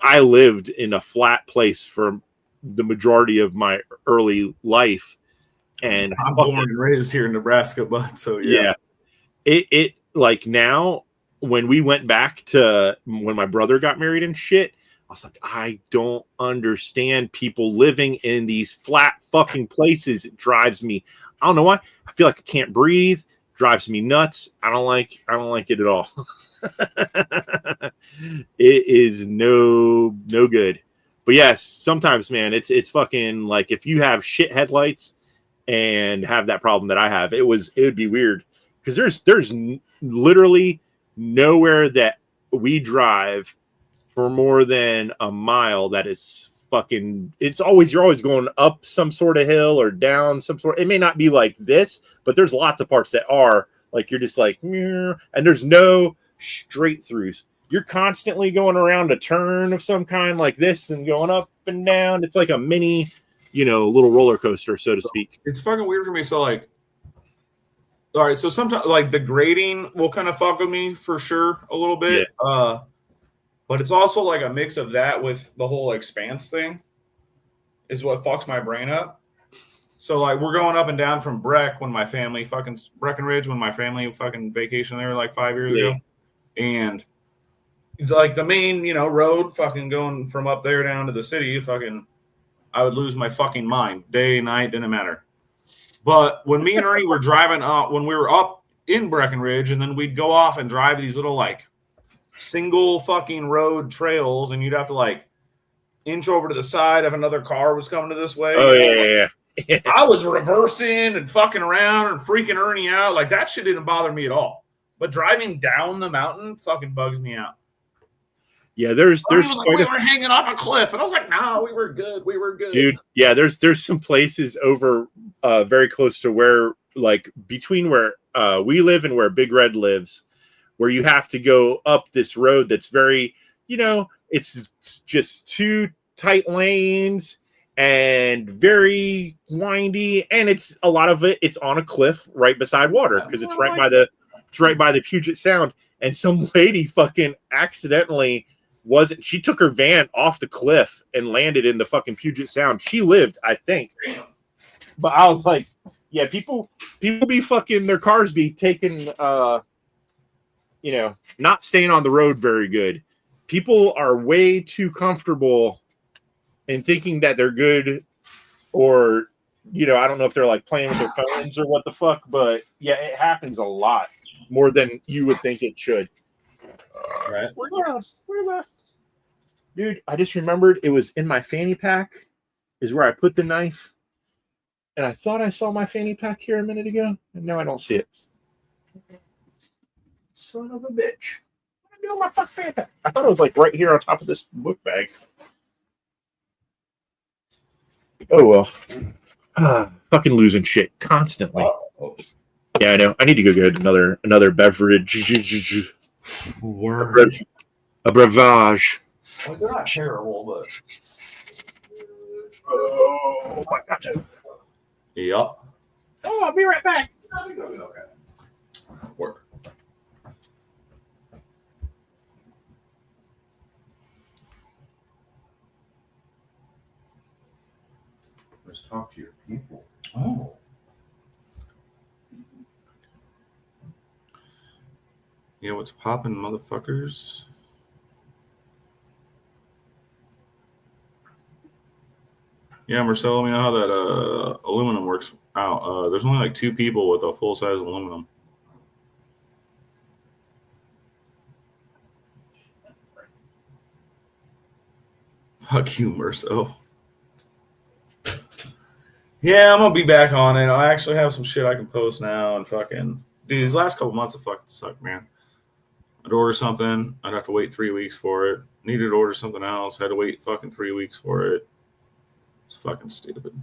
I lived in a flat place for the majority of my early life. And I'm born and raised here in Nebraska, but so yeah. It like now when we went back to when my brother got married and shit, I was like, I don't understand people living in these flat fucking places. It drives me. I don't know why. I feel like I can't breathe. Drives me nuts. I don't like it at all. It is no good. But yes, sometimes, man, it's fucking like if you have shit headlights and have that problem that I have, it would be weird because there's literally nowhere that we drive for more than a mile that is fucking. You're always going up some sort of hill or down some sort. It may not be like this, but there's lots of parts that are like you're just like, and there's no straight throughs. You're constantly going around a turn of some kind like this and going up and down. It's like a mini, little roller coaster, so to speak. It's fucking weird for me. So like, all right. So sometimes like the grading will kind of fuck with me for sure a little bit. Yeah. But it's also like a mix of that with the whole expanse thing is what fucks my brain up. So like we're going up and down from Breckenridge when my family fucking vacation there like 5 years ago. And like the main, road fucking going from up there down to the city, I would lose my fucking mind. Day, night, didn't matter. But when me and Ernie were driving up, when we were up in Breckenridge, and then we'd go off and drive these little like single fucking road trails, and you'd have to like inch over to the side if another car was coming to this way. Oh, yeah. I was reversing and fucking around and freaking Ernie out. Like that shit didn't bother me at all. But driving down the mountain fucking bugs me out. Yeah, there's we were hanging off a cliff, and I was like, no, we were good, dude. Yeah, there's some places over very close to where like between where we live and where Big Red lives, where you have to go up this road that's very, it's just 2 tight lanes and very windy, and it's a lot of it's on a cliff right beside water because it's right by the Puget Sound, and some lady fucking accidentally wasn't. She took her van off the cliff and landed in the fucking Puget Sound. She lived, I think. But I was like, yeah, people be fucking, their cars be taking, not staying on the road very good. People are way too comfortable in thinking that they're good, or, I don't know if they're like playing with their phones or what the fuck, but yeah, it happens a lot more than you would think it should. Right. Where left? Dude, I just remembered it was in my fanny pack is where I put the knife. And I thought I saw my fanny pack here a minute ago, and now I don't see it. Son of a bitch. What am I doing with my fucking fanny pack? I thought it was like right here on top of this book bag. Oh, well. Fucking losing shit constantly. Oh. Yeah, I know. I need to go get another beverage. A breuvage. Well, they're not terrible, but... Oh, my God. Yep. Oh, I'll be right back. Okay. Work. Let's talk to your people. Oh. Yeah, what's poppin', motherfuckers? Yeah, Marcel, let me know how that aluminum works out. There's only like 2 people with a full-size aluminum. Fuck you, Marcel. Yeah, I'm gonna be back on it. I actually have some shit I can post now, and fucking dude, these last couple months have fucking sucked, man. I'd order something, I'd have to wait 3 weeks for it. Needed to order something else, had to wait fucking 3 weeks for it. It's fucking stupid.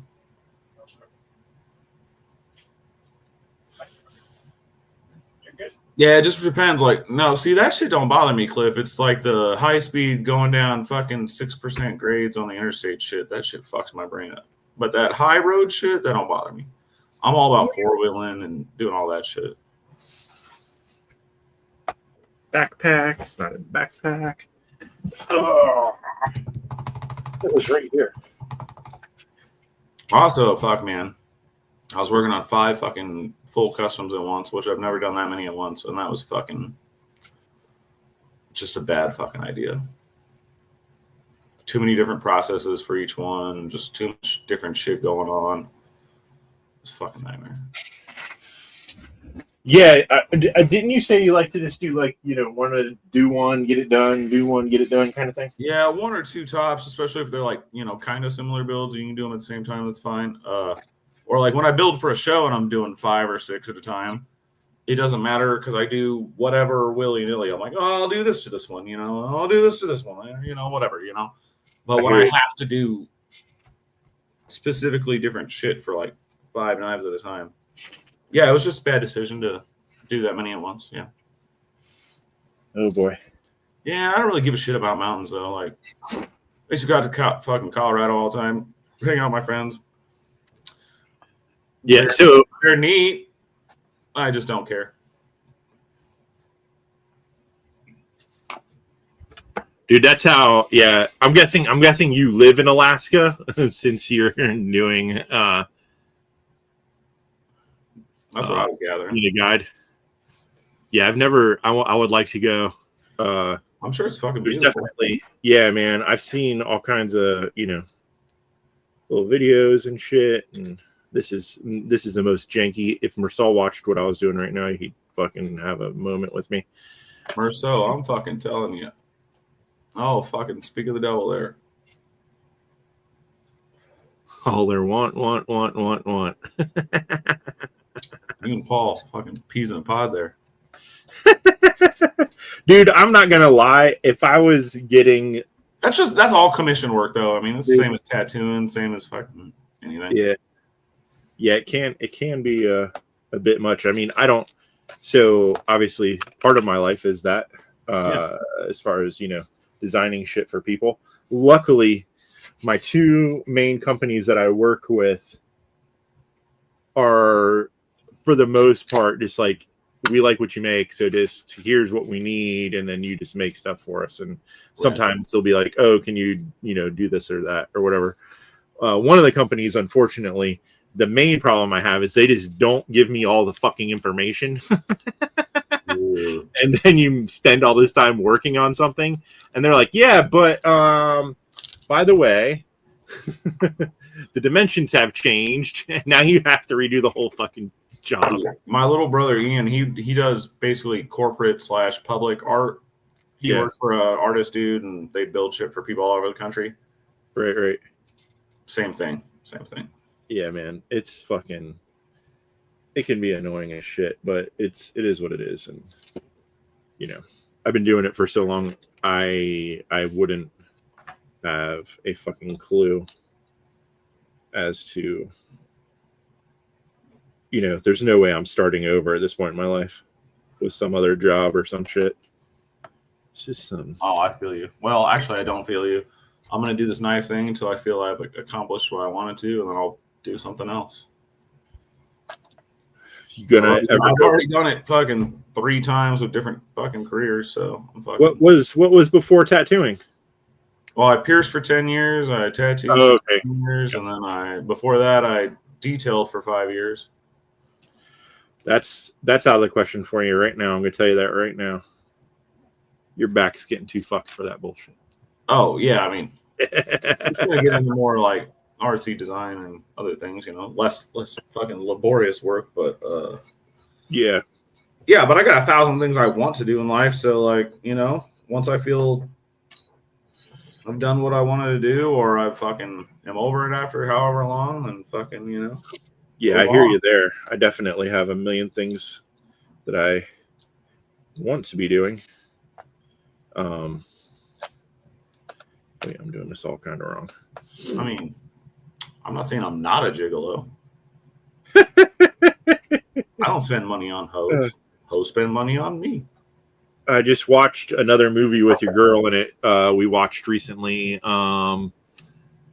Yeah, it just depends. Like, no, see, that shit don't bother me, Cliff. It's like the high speed going down fucking 6% grades on the interstate shit. That shit fucks my brain up. But that high road shit, that don't bother me. I'm all about four-wheeling and doing all that shit. Backpack. It's not a backpack. Oh, it was right here. Also, fuck, man. I was working on 5 fucking full customs at once, which I've never done that many at once, and that was fucking just a bad fucking idea. Too many different processes for each one, just too much different shit going on. It's a fucking nightmare. Yeah, didn't you say you like to just do like, want to do one, get it done, do one, get it done kind of thing? Yeah, 1 or 2 tops, especially if they're like, kind of similar builds, and you can do them at the same time, that's fine. Or like when I build for a show and I'm doing 5 or 6 at a time, it doesn't matter because I do whatever willy-nilly. I'm like, oh, I'll do this to this one, I'll do this to this one, whatever, But when I have to do specifically different shit for like 5 knives at a time, yeah, it was just a bad decision to do that many at once. Yeah. Oh boy. Yeah, I don't really give a shit about mountains though. Like, I used to go out to fucking Colorado all the time, hang out with my friends. Yeah, so they're neat. I just don't care. Dude, that's how. Yeah, I'm guessing you live in Alaska since you're doing. That's what I was gathering. Need a guide. Yeah, I've never. I would like to go. I'm sure it's fucking beautiful. Definitely. Yeah, man. I've seen all kinds of little videos and shit, and this is the most janky. If Marcel watched what I was doing right now, he'd fucking have a moment with me. Marcel, I'm fucking telling you. Oh, fucking speak of the devil there. All there want. You and Paul, fucking peas in a pod there. Dude, I'm not gonna lie. If I was getting, that's all commission work though. I mean, it's the same as tattooing, same as fucking anything. Yeah. It can be a bit much. I mean, I don't. So obviously, part of my life is that as far as designing shit for people. Luckily, my 2 main companies that I work with are, for the most part, just like we like what you make, so just here's what we need, and then you just make stuff for us. And sometimes they'll be like, oh, can you do this or that or whatever. One of the companies, unfortunately, the main problem I have is they just don't give me all the fucking information. And then you spend all this time working on something, and they're like, yeah, but by the way, the dimensions have changed, and now you have to redo the whole fucking job. My little brother Ian, he does basically corporate / public art. He works for an artist dude, and they build shit for people all over the country. Right. Same thing. Yeah, man, it's fucking. It can be annoying as shit, but it is what it is, and I've been doing it for so long. I wouldn't have a fucking clue as to. There's no way I'm starting over at this point in my life with some other job or some shit. It's just some. Oh, I feel you. Well, actually, I don't feel you. I'm going to do this knife thing until I feel I've accomplished what I wanted to, and then I'll do something else. You gonna? I've already done it fucking 3 times with different fucking careers, so I'm fucking. What was before tattooing? Well, I pierced for 10 years. I tattooed for 10 years, and then before that I detailed for 5 years. That's out of the question for you right now. I'm going to tell you that right now. Your back's getting too fucked for that bullshit. Oh, yeah. I mean, it's going to get into more like artsy design and other things, less fucking laborious work. But yeah. Yeah, but I got 1,000 things I want to do in life. So, once I feel I've done what I wanted to do, or I fucking am over it after however long, then fucking, Yeah, I hear you there. I definitely have a million things that I want to be doing. Wait, I'm doing this all kind of wrong. I mean, I'm not saying I'm not a gigolo. I don't spend money on hoes. Hoes spend money on me. I just watched another movie with your girl in it. We watched recently. It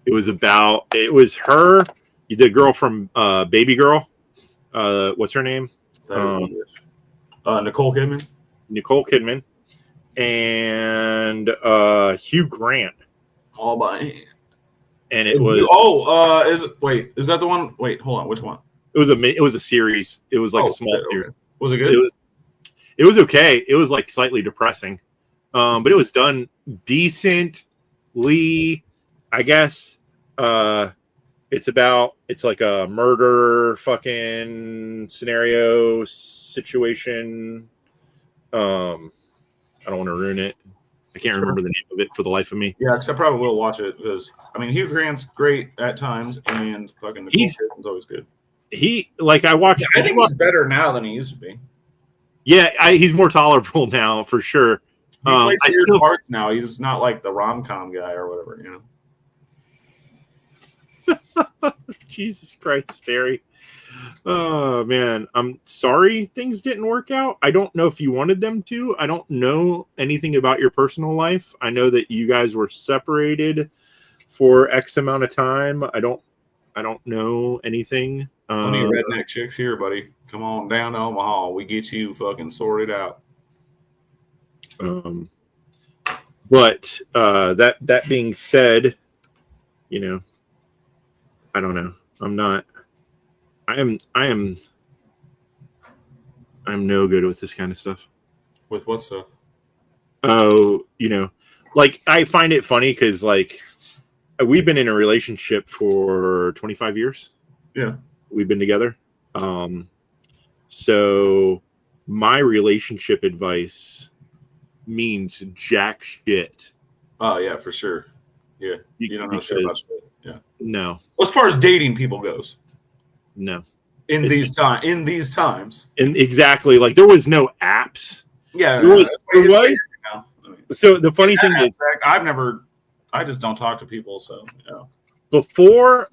was her. You did girl from Baby Girl. What's her name? Nicole Kidman. Nicole Kidman. And Hugh Grant. All by hand. And it was. Is that the one? Wait, hold on. Which one? It was a series. It was like a small series. Okay. Was it good? It was okay. It was like slightly depressing, but it was done decently, I guess. It's like a murder fucking scenario situation. I don't want to ruin it. I can't remember the name of it for the life of me. Yeah, because I probably will watch it because Hugh Grant's great at times, and fucking Nicole Kidman's always good. I watched. I think he's better now than he used to be. Yeah, he's more tolerable now for sure. He plays weird parts now. He's not like the rom-com guy or whatever, Jesus Christ, Terry. Oh, man. I'm sorry things didn't work out. I don't know if you wanted them to. I don't know anything about your personal life. I know that you guys were separated for X amount of time. I don't know anything. Plenty of redneck chicks here, buddy. Come on down to Omaha. We get you fucking sorted out. But that being said, I don't know. I'm no good with this kind of stuff. With what stuff? Oh, I find it funny because we've been in a relationship for 25 years. Yeah. We've been together. So my relationship advice means jack shit. Oh yeah, for sure. Yeah. You don't know shit about shit. Yeah. No. Well, as far as dating people goes. No. In these times. And exactly, there was no apps. Yeah. There was. So the funny thing is, I just don't talk to people, so Before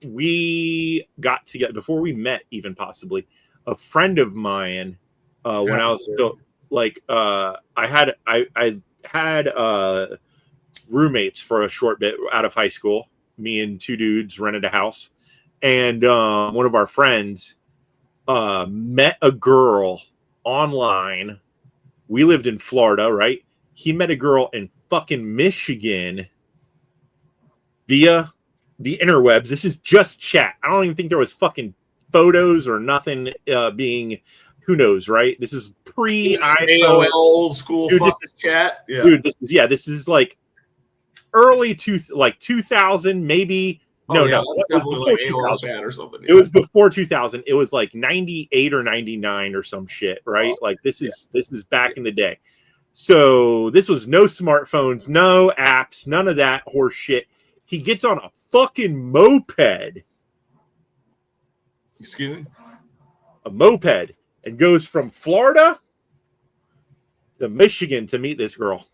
we got together, before we met, even possibly, a friend of mine, when I was still I had roommates for a short bit out of high school. Me and 2 dudes rented a house, and one of our friends met a girl online. We lived in Florida, right? He met a girl in fucking Michigan via the interwebs. This is just chat. I don't even think there was fucking photos or nothing being, who knows, right? This is pre-iPhone. AOL old school fucking chat. Yeah. Dude, this is like early 2000, maybe. No, it was before like 2000 chat or something. It was before 2000. It was like 98 or 99 or some shit, right? Like this is back in the day. So this was no smartphones, no apps, none of that horse shit. He gets on a fucking moped. Excuse me? A moped, and goes from Florida to Michigan to meet this girl.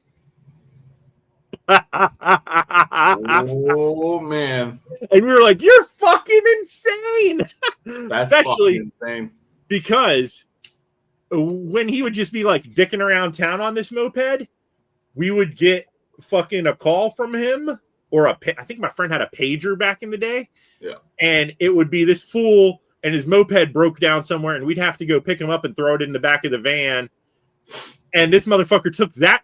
Oh man. And we were like, you're fucking insane. That's especially fucking insane. Because when he would just be like dicking around town on this moped, we would get fucking a call from him, or I think my friend had a pager back in the day. Yeah. And it would be this fool, and his moped broke down somewhere, and we'd have to go pick him up and throw it in the back of the van. And this motherfucker took that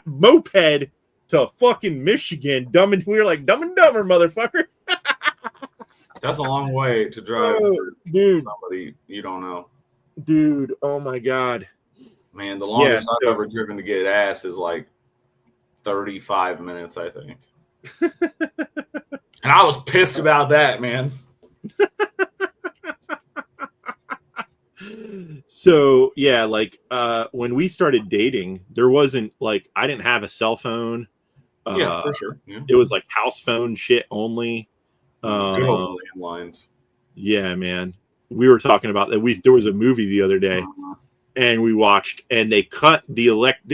moped to fucking Michigan. We were like, Dumb and Dumber, motherfucker. That's a long way to drive for somebody you don't know. Dude, oh my God. Man, the longest I've ever driven to get ass is like 35 minutes, I think. And I was pissed about that, man. So, yeah, like when we started dating, there wasn't like, I didn't have a cell phone. Yeah, for sure. Yeah. It was like house phone shit only. Good old landlines. Yeah, man. We were talking about that. There was a movie the other day, and we watched, and they cut the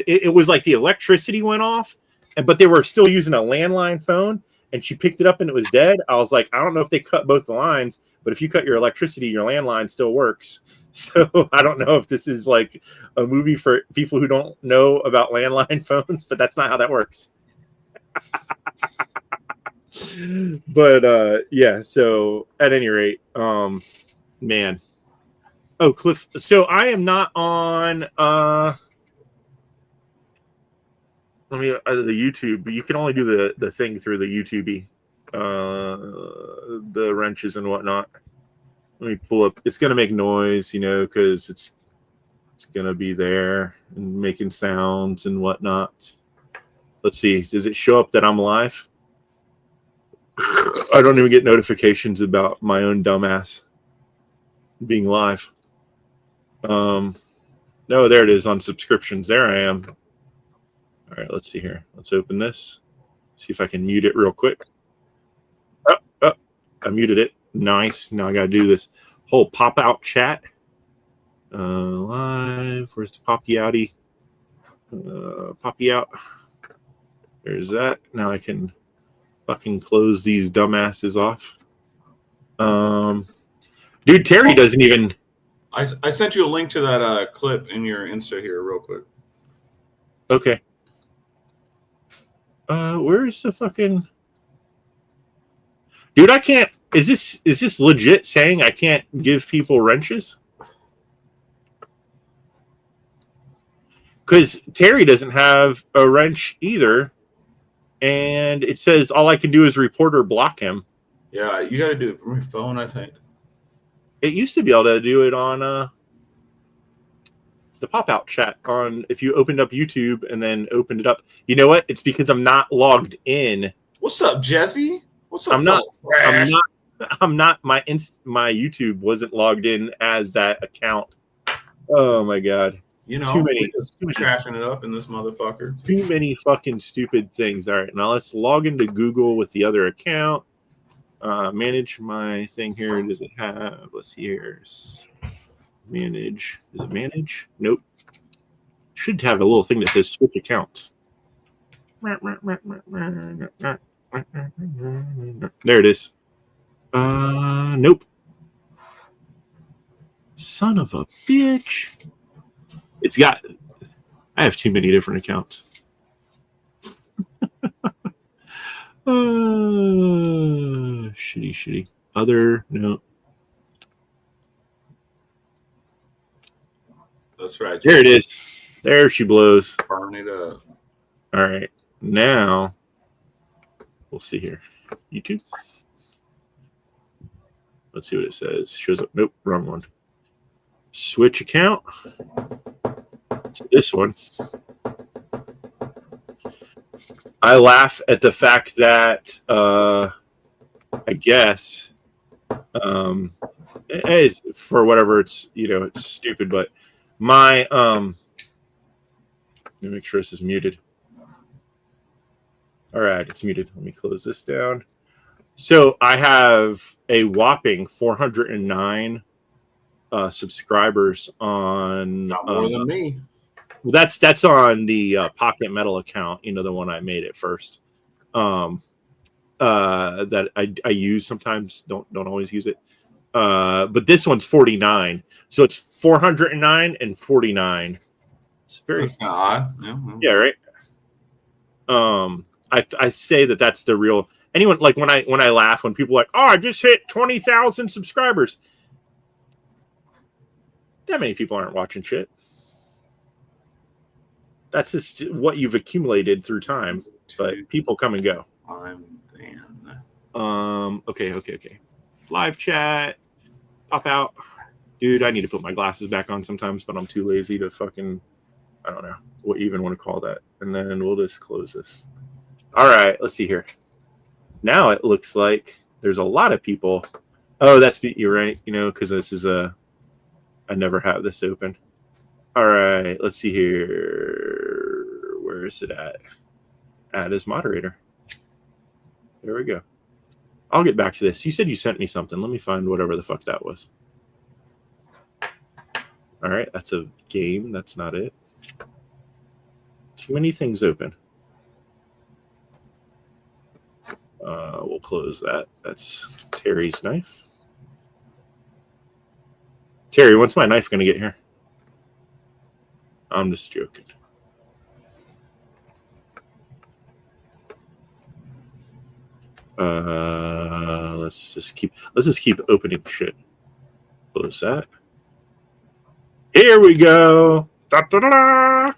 it was like the electricity went off, but they were still using a landline phone, and she picked it up and it was dead. I was like, I don't know if they cut both the lines, but if you cut your electricity, your landline still works. So I don't know if this is like a movie for people who don't know about landline phones, but that's not how that works. But yeah, so at any rate, man. Oh, Cliff. So I am not on let me the YouTube, but you can only do the thing through the YouTube, the wrenches and whatnot. Let me pull up. It's gonna make noise, because it's gonna be there and making sounds and whatnot. Let's see. Does it show up that I'm live? I don't even get notifications about my own dumbass being live. No, there it is on subscriptions. There I am. All right, let's see here. Let's open this. See if I can mute it real quick. Oh, I muted it. Nice. Now I got to do this whole pop out chat. Live. Where's the poppy outie? Poppy out. There's that. Now I can fucking close these dumbasses off. Dude, Terry doesn't even. I sent you a link to that clip in your Insta here, real quick. Okay. Where is the fucking? Dude, I can't. Is this legit saying I can't give people wrenches? Because Terry doesn't have a wrench either, and it says all I can do is report or block him. Yeah, you got to do it from your phone, I think. It used to be able to do it on the pop-out chat on if you opened up YouTube and then opened it up. You know what? It's because I'm not logged in. What's up, Jesse? What's up? I'm not. My YouTube wasn't logged in as that account. Oh my God. Too many. Just trashing it up in this motherfucker. Too many fucking stupid things. All right, now let's log into Google with the other account. Manage my thing here. Does it have? Let's see here. Manage. Does it manage? Nope. Should have a little thing that says switch accounts. There it is. Nope. Son of a bitch. I have too many different accounts. Shitty. Other, no. That's right. There it is. There she blows. Burn it up. All right. Now, we'll see here. YouTube. Let's see what it says. Shows up. Nope, wrong one. Switch account to this one. I laugh at the fact that I guess it is, for whatever it's it's stupid, but my let me make sure this is muted. All right, it's muted. Let me close this down. So I have a whopping 409 subscribers on. Not more than me. Well, that's on the Pocket Metal account. The one I made at first. That I use sometimes. Don't always use it. But this one's 49. So it's 409 and 49. It's very That's kind of odd. Yeah, right. I say that's the real. Anyone, like when I laugh when people are like, oh, I just hit 20,000 subscribers. That many people aren't watching shit. That's just what you've accumulated through time. But people come and go. I'm Dan. Okay. Live chat. Pop out. Dude, I need to put my glasses back on sometimes, but I'm too lazy to fucking, I don't know what you even want to call that. And then we'll just close this. All right, let's see here. Now it looks like there's a lot of people. Oh, you're right, because this is I never have this open. All right, let's see here. Where is it at? Add as moderator. There we go. I'll get back to this. You said you sent me something. Let me find whatever the fuck that was. All right, that's a game. That's not it. Too many things open. We'll close that. That's Terry's knife. Terry, when's my knife going to get here? I'm just joking. Let's just keep opening shit. Close that. Here we go. Da, da, da, da.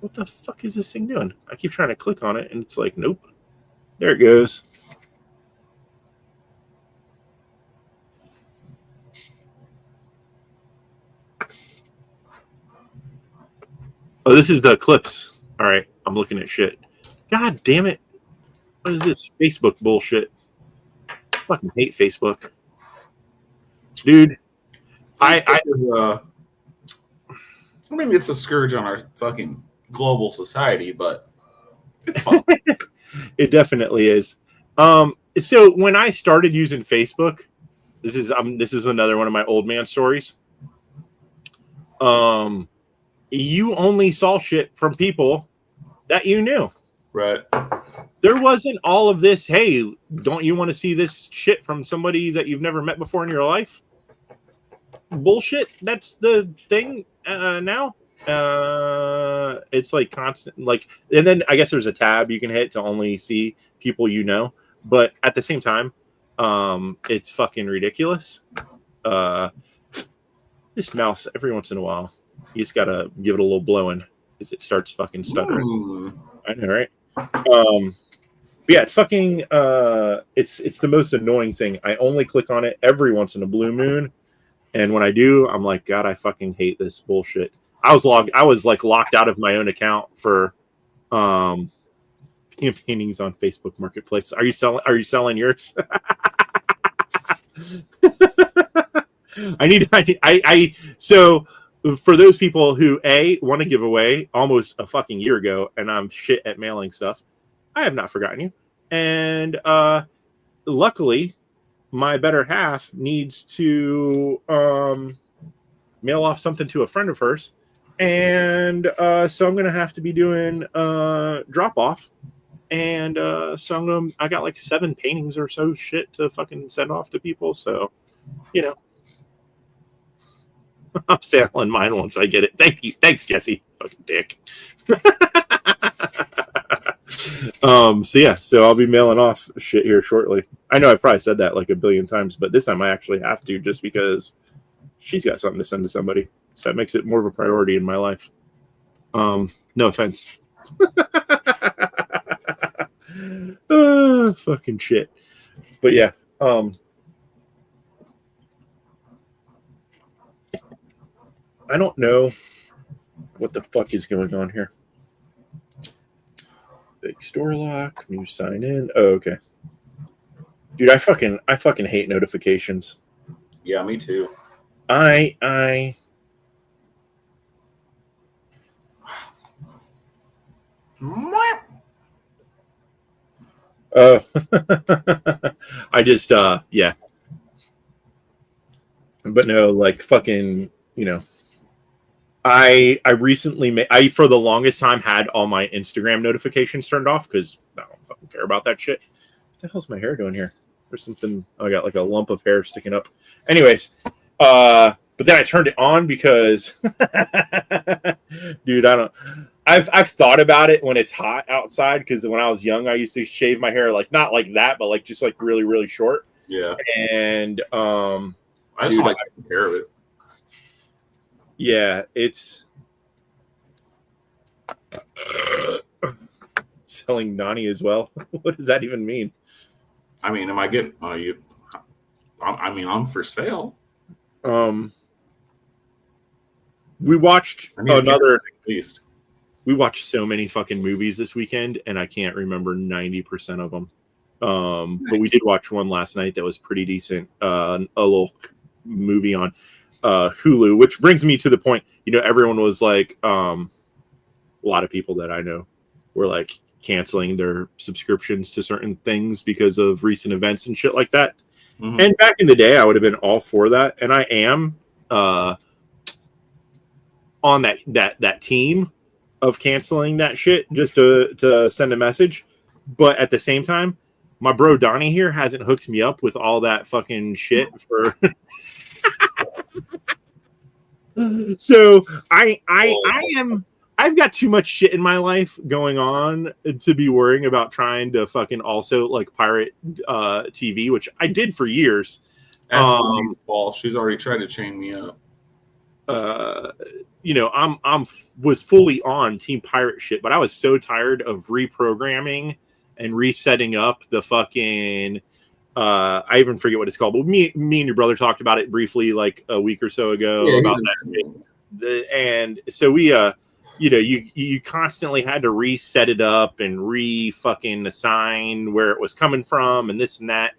What the fuck is this thing doing? I keep trying to click on it and it's like, nope. There it goes. Oh, this is the clips. All right, I'm looking at shit. God damn it. What is this Facebook bullshit? I fucking hate Facebook. Dude, maybe it's a scourge on our fucking global society, but it's fun. It definitely is. So when I started using Facebook, this is another one of my old man stories. You only saw shit from people that you knew. Right. There wasn't all of this, hey, don't you want to see this shit from somebody that you've never met before in your life? Bullshit. That's the thing now. It's like constant, like, and then I guess there's a tab you can hit to only see people you know. But at the same time, it's fucking ridiculous. This mouse, every once in a while, you just gotta give it a little blowing as it starts fucking stuttering. Ooh. I know, right? But yeah, it's fucking it's the most annoying thing. I only click on it every once in a blue moon, and when I do, I'm like, God, I fucking hate this bullshit. I was like locked out of my own account for paintings on Facebook Marketplace. Are you selling yours? So for those people who want to give away almost a fucking year ago, and I'm shit at mailing stuff, I have not forgotten you. And luckily, my better half needs to mail off something to a friend of hers, and so I'm gonna have to be doing drop off. And so I got like 7 paintings or so shit to fucking send off to people. So, I'm selling mine once I get it. Thank you. Thanks, Jesse. Fucking dick. So I'll be mailing off shit here shortly. I know I probably said that like a billion times, but this time I actually have to, just because she's got something to send to somebody, so that makes it more of a priority in my life. No offense. Fucking shit. But yeah, I don't know what the fuck is going on here. Big store lock, new sign in. Oh, okay. Dude, I fucking hate notifications. Yeah, me too. I Oh, I just yeah. But no, like fucking, I recently for the longest time had all my Instagram notifications turned off because I don't fucking care about that shit. What the hell's my hair doing here? There's something. I got like a lump of hair sticking up. Anyways, but then I turned it on because, dude, I've thought about it when it's hot outside because when I was young, I used to shave my hair like not like that, but like just like really really short. Yeah. And I just like taking care of it. Yeah, it's selling Donnie as well. What does that even mean? I mean, am I getting you? I mean, I'm for sale. We watched another. At least we watched so many fucking movies this weekend, and I can't remember 90% of them. But we did watch one last night that was pretty decent. A little movie on Hulu, which brings me to the point. Everyone was like, a lot of people that I know were like canceling their subscriptions to certain things because of recent events and shit like that. Mm-hmm. And back in the day, I would have been all for that, and I am on that team of canceling that shit just to send a message. But at the same time, my bro Donnie here hasn't hooked me up with all that fucking shit for. So I've got too much shit in my life going on to be worrying about trying to fucking also like pirate TV, which I did for years. That's Monique's fault. She's already tried to chain me up. I'm was fully on Team Pirate shit, but I was so tired of reprogramming and resetting up the fucking. I even forget what it's called, but me and your brother talked about it briefly like a week or so ago about that. And so we, you constantly had to reset it up and fucking assign where it was coming from and this and that.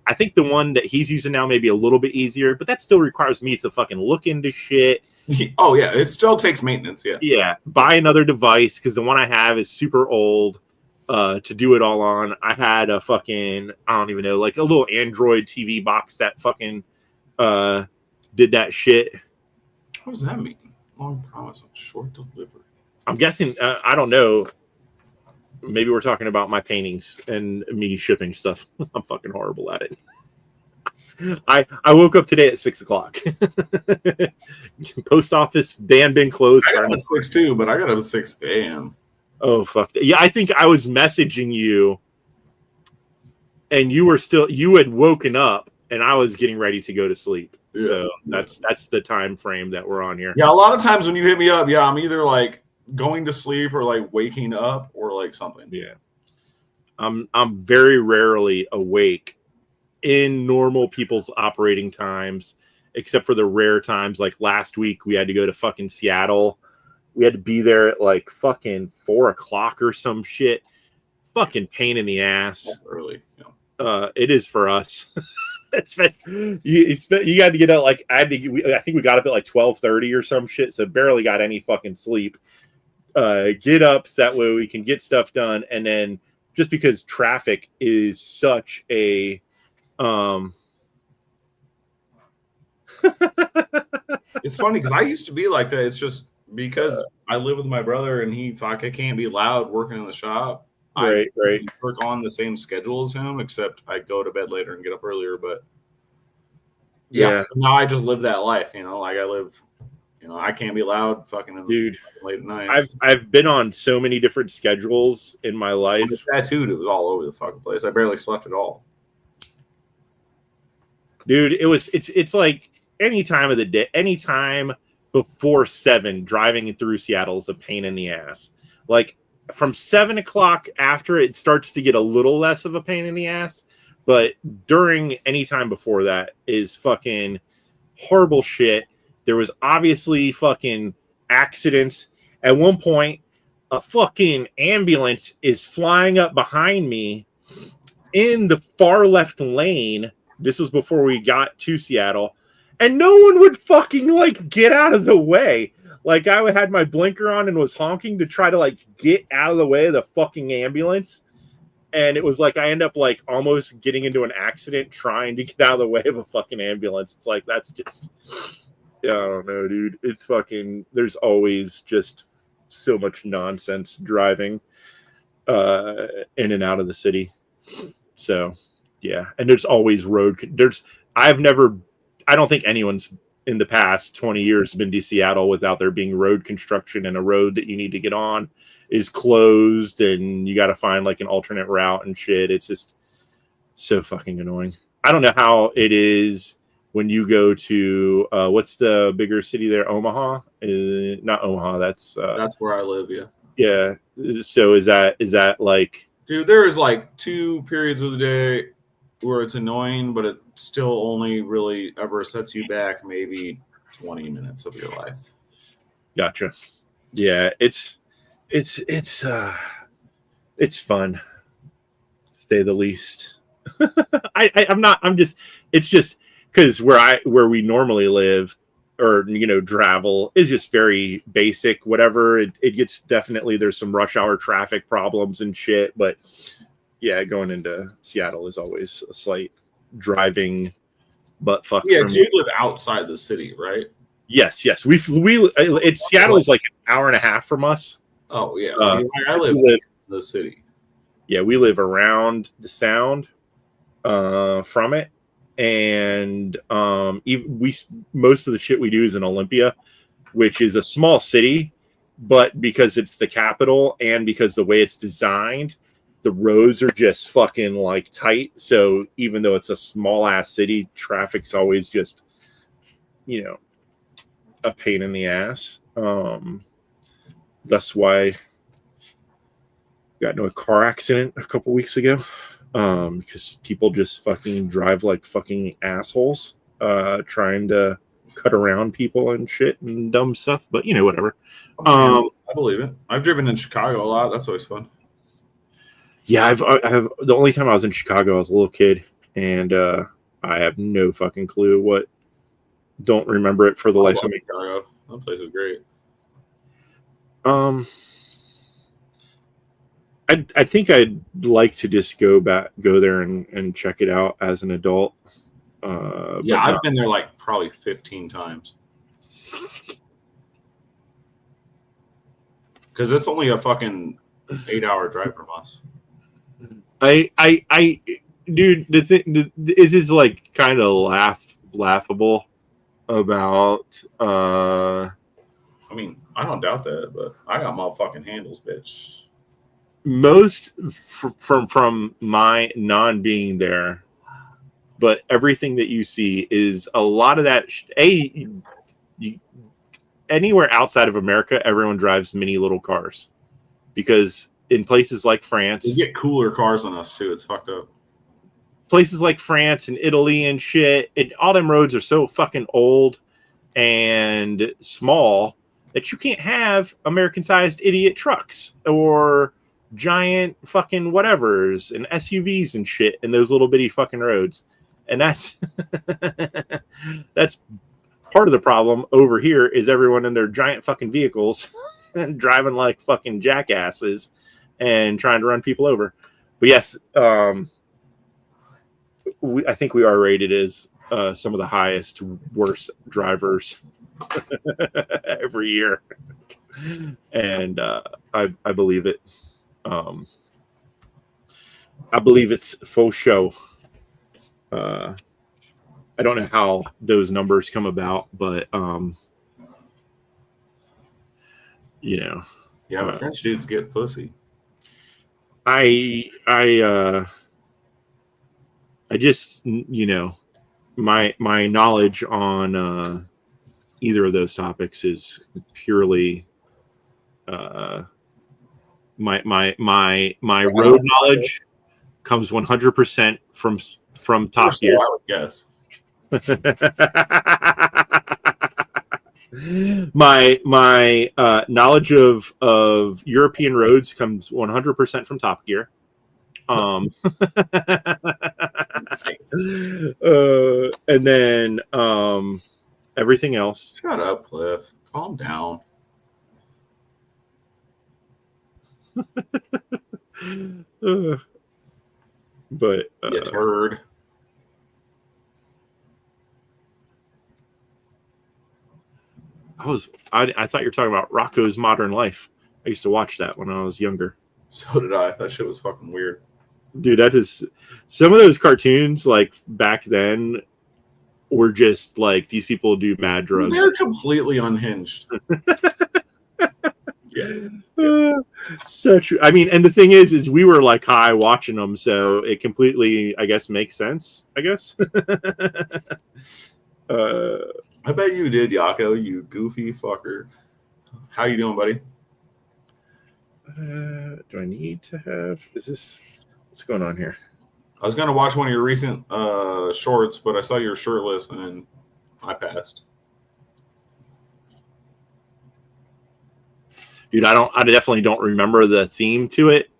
I think the one that he's using now may be a little bit easier, but that still requires me to fucking look into shit. Oh yeah, it still takes maintenance. Yeah. Buy another device because the one I have is super old. To do it all on, I had a fucking, I don't even know, like a little Android TV box that fucking did that shit. What does that mean? Long promise of short delivery. I'm guessing, I don't know. Maybe we're talking about my paintings and me shipping stuff. I'm fucking horrible at it. I woke up today at 6:00. Post office Dan been closed. I got up at 6 too, but I got up at 6 a.m. Oh fuck! Yeah, I think I was messaging you, and you had woken up, and I was getting ready to go to sleep. Yeah. So that's the time frame that we're on here. Yeah, a lot of times when you hit me up, I'm either like going to sleep or like waking up or like something. Yeah, I'm very rarely awake in normal people's operating times, except for the rare times like last week we had to go to fucking Seattle. We had to be there at like fucking 4:00 or some shit. Fucking pain in the ass. That's early. Yeah. It is for us. You got to get out like I think we got up at like 12:30 or some shit. So barely got any fucking sleep. Get up so that way we can get stuff done. And then just because traffic is such a It's funny because I used to be like that. It's just because I live with my brother and I can't be loud working in the shop. Right. I work on the same schedule as him, except I go to bed later and get up earlier. But so now I just live that life, like I live, I can't be loud fucking late at night. I've been on so many different schedules in my life. Tattooed, it was all over the fucking place. I barely slept at all. Dude, it's like any time of the day, any time before 7, driving through Seattle is a pain in the ass. Like from 7 o'clock after, it starts to get a little less of a pain in the ass, but during any time before that is fucking horrible shit. There was obviously fucking accidents. At one point, a fucking ambulance is flying up behind me in the far left lane. This was before we got to Seattle, and no one would fucking like get out of the way. Like I had my blinker on and was honking to try to like get out of the way of the fucking ambulance. And it was like I end up like almost getting into an accident trying to get out of the way of a fucking ambulance. It's like that's just, yeah, I don't know, dude. It's fucking, there's always just so much nonsense driving in and out of the city. So yeah, and there's always I don't think anyone's in the past 20 years been to Seattle without there being road construction, and a road that you need to get on is closed and you got to find like an alternate route and shit. It's just so fucking annoying. I don't know how it is when you go to what's the bigger city there? Omaha? Not Omaha. That's where I live. Yeah. Yeah. So is that like, dude, there is like 2 periods of the day where it's annoying, but it still only really ever sets you back maybe 20 minutes of your life. Gotcha. Yeah, it's fun, to say the least. It's just because where we normally live or travel is just very basic, whatever. It gets, definitely there's some rush hour traffic problems and shit, but yeah, going into Seattle is always a slight driving butt fuck. Yeah, you live outside the city, right? Yes. Seattle is like an hour and a half from us. Oh yeah, I live in the city. Yeah, we live around the Sound from it, and most of the shit we do is in Olympia, which is a small city, but because it's the capital and because the way it's designed, the roads are just fucking like tight. So even though it's a small ass city, traffic's always just, a pain in the ass. That's why I got into a car accident a couple weeks ago. Because people just fucking drive like fucking assholes, trying to cut around people and shit and dumb stuff. But whatever. I believe it. I've driven in Chicago a lot. That's always fun. Yeah, I've the only time I was in Chicago, I was a little kid, and I have no fucking clue don't remember it for the life of me. Chicago. That place is great. I think I'd like to just go there and check it out as an adult. Yeah, I've been there like probably 15 times. Because it's only a fucking 8-hour drive from us. Dude, the thing is just like kind of laughable about. I mean, I don't doubt that, but I got motherfucking handles, bitch. Most from my non-being there, but everything that you see is a lot of that. Anywhere outside of America, everyone drives mini little cars, because in places like France, they get cooler cars than us too. It's fucked up. Places like France and Italy and shit, and all them roads are so fucking old and small that you can't have American-sized idiot trucks or giant fucking whatevers and SUVs and shit in those little bitty fucking roads. And that's part of the problem over here, is everyone in their giant fucking vehicles and driving like fucking jackasses and trying to run people over. But yes, I think we are rated as some of the highest worst drivers every year, and I believe it. I believe it's faux show. I don't know how those numbers come about, but yeah, but French dudes get pussy. I just my knowledge on either of those topics is purely my road knowledge comes 100% from Top Gear. I would guess. my knowledge of European roads comes 100% from Top Gear. Nice. And then everything else. Shut up, Cliff. Calm down. But You turd. I thought you were talking about Rocco's Modern Life. I used to watch that when I was younger. So did I. That shit was fucking weird. Dude, that is some of those cartoons like back then were just like these people do mad drugs. They're completely unhinged. So true. I mean, and the thing is we were like high watching them, so it completely, I guess, makes sense. I guess. I bet you did, Yako. You goofy fucker. How you doing, buddy? Do I need to have? Is this what's going on here? I was gonna watch one of your recent shorts, but I saw you were shirtless, and then I passed. Dude, I definitely don't remember the theme to it,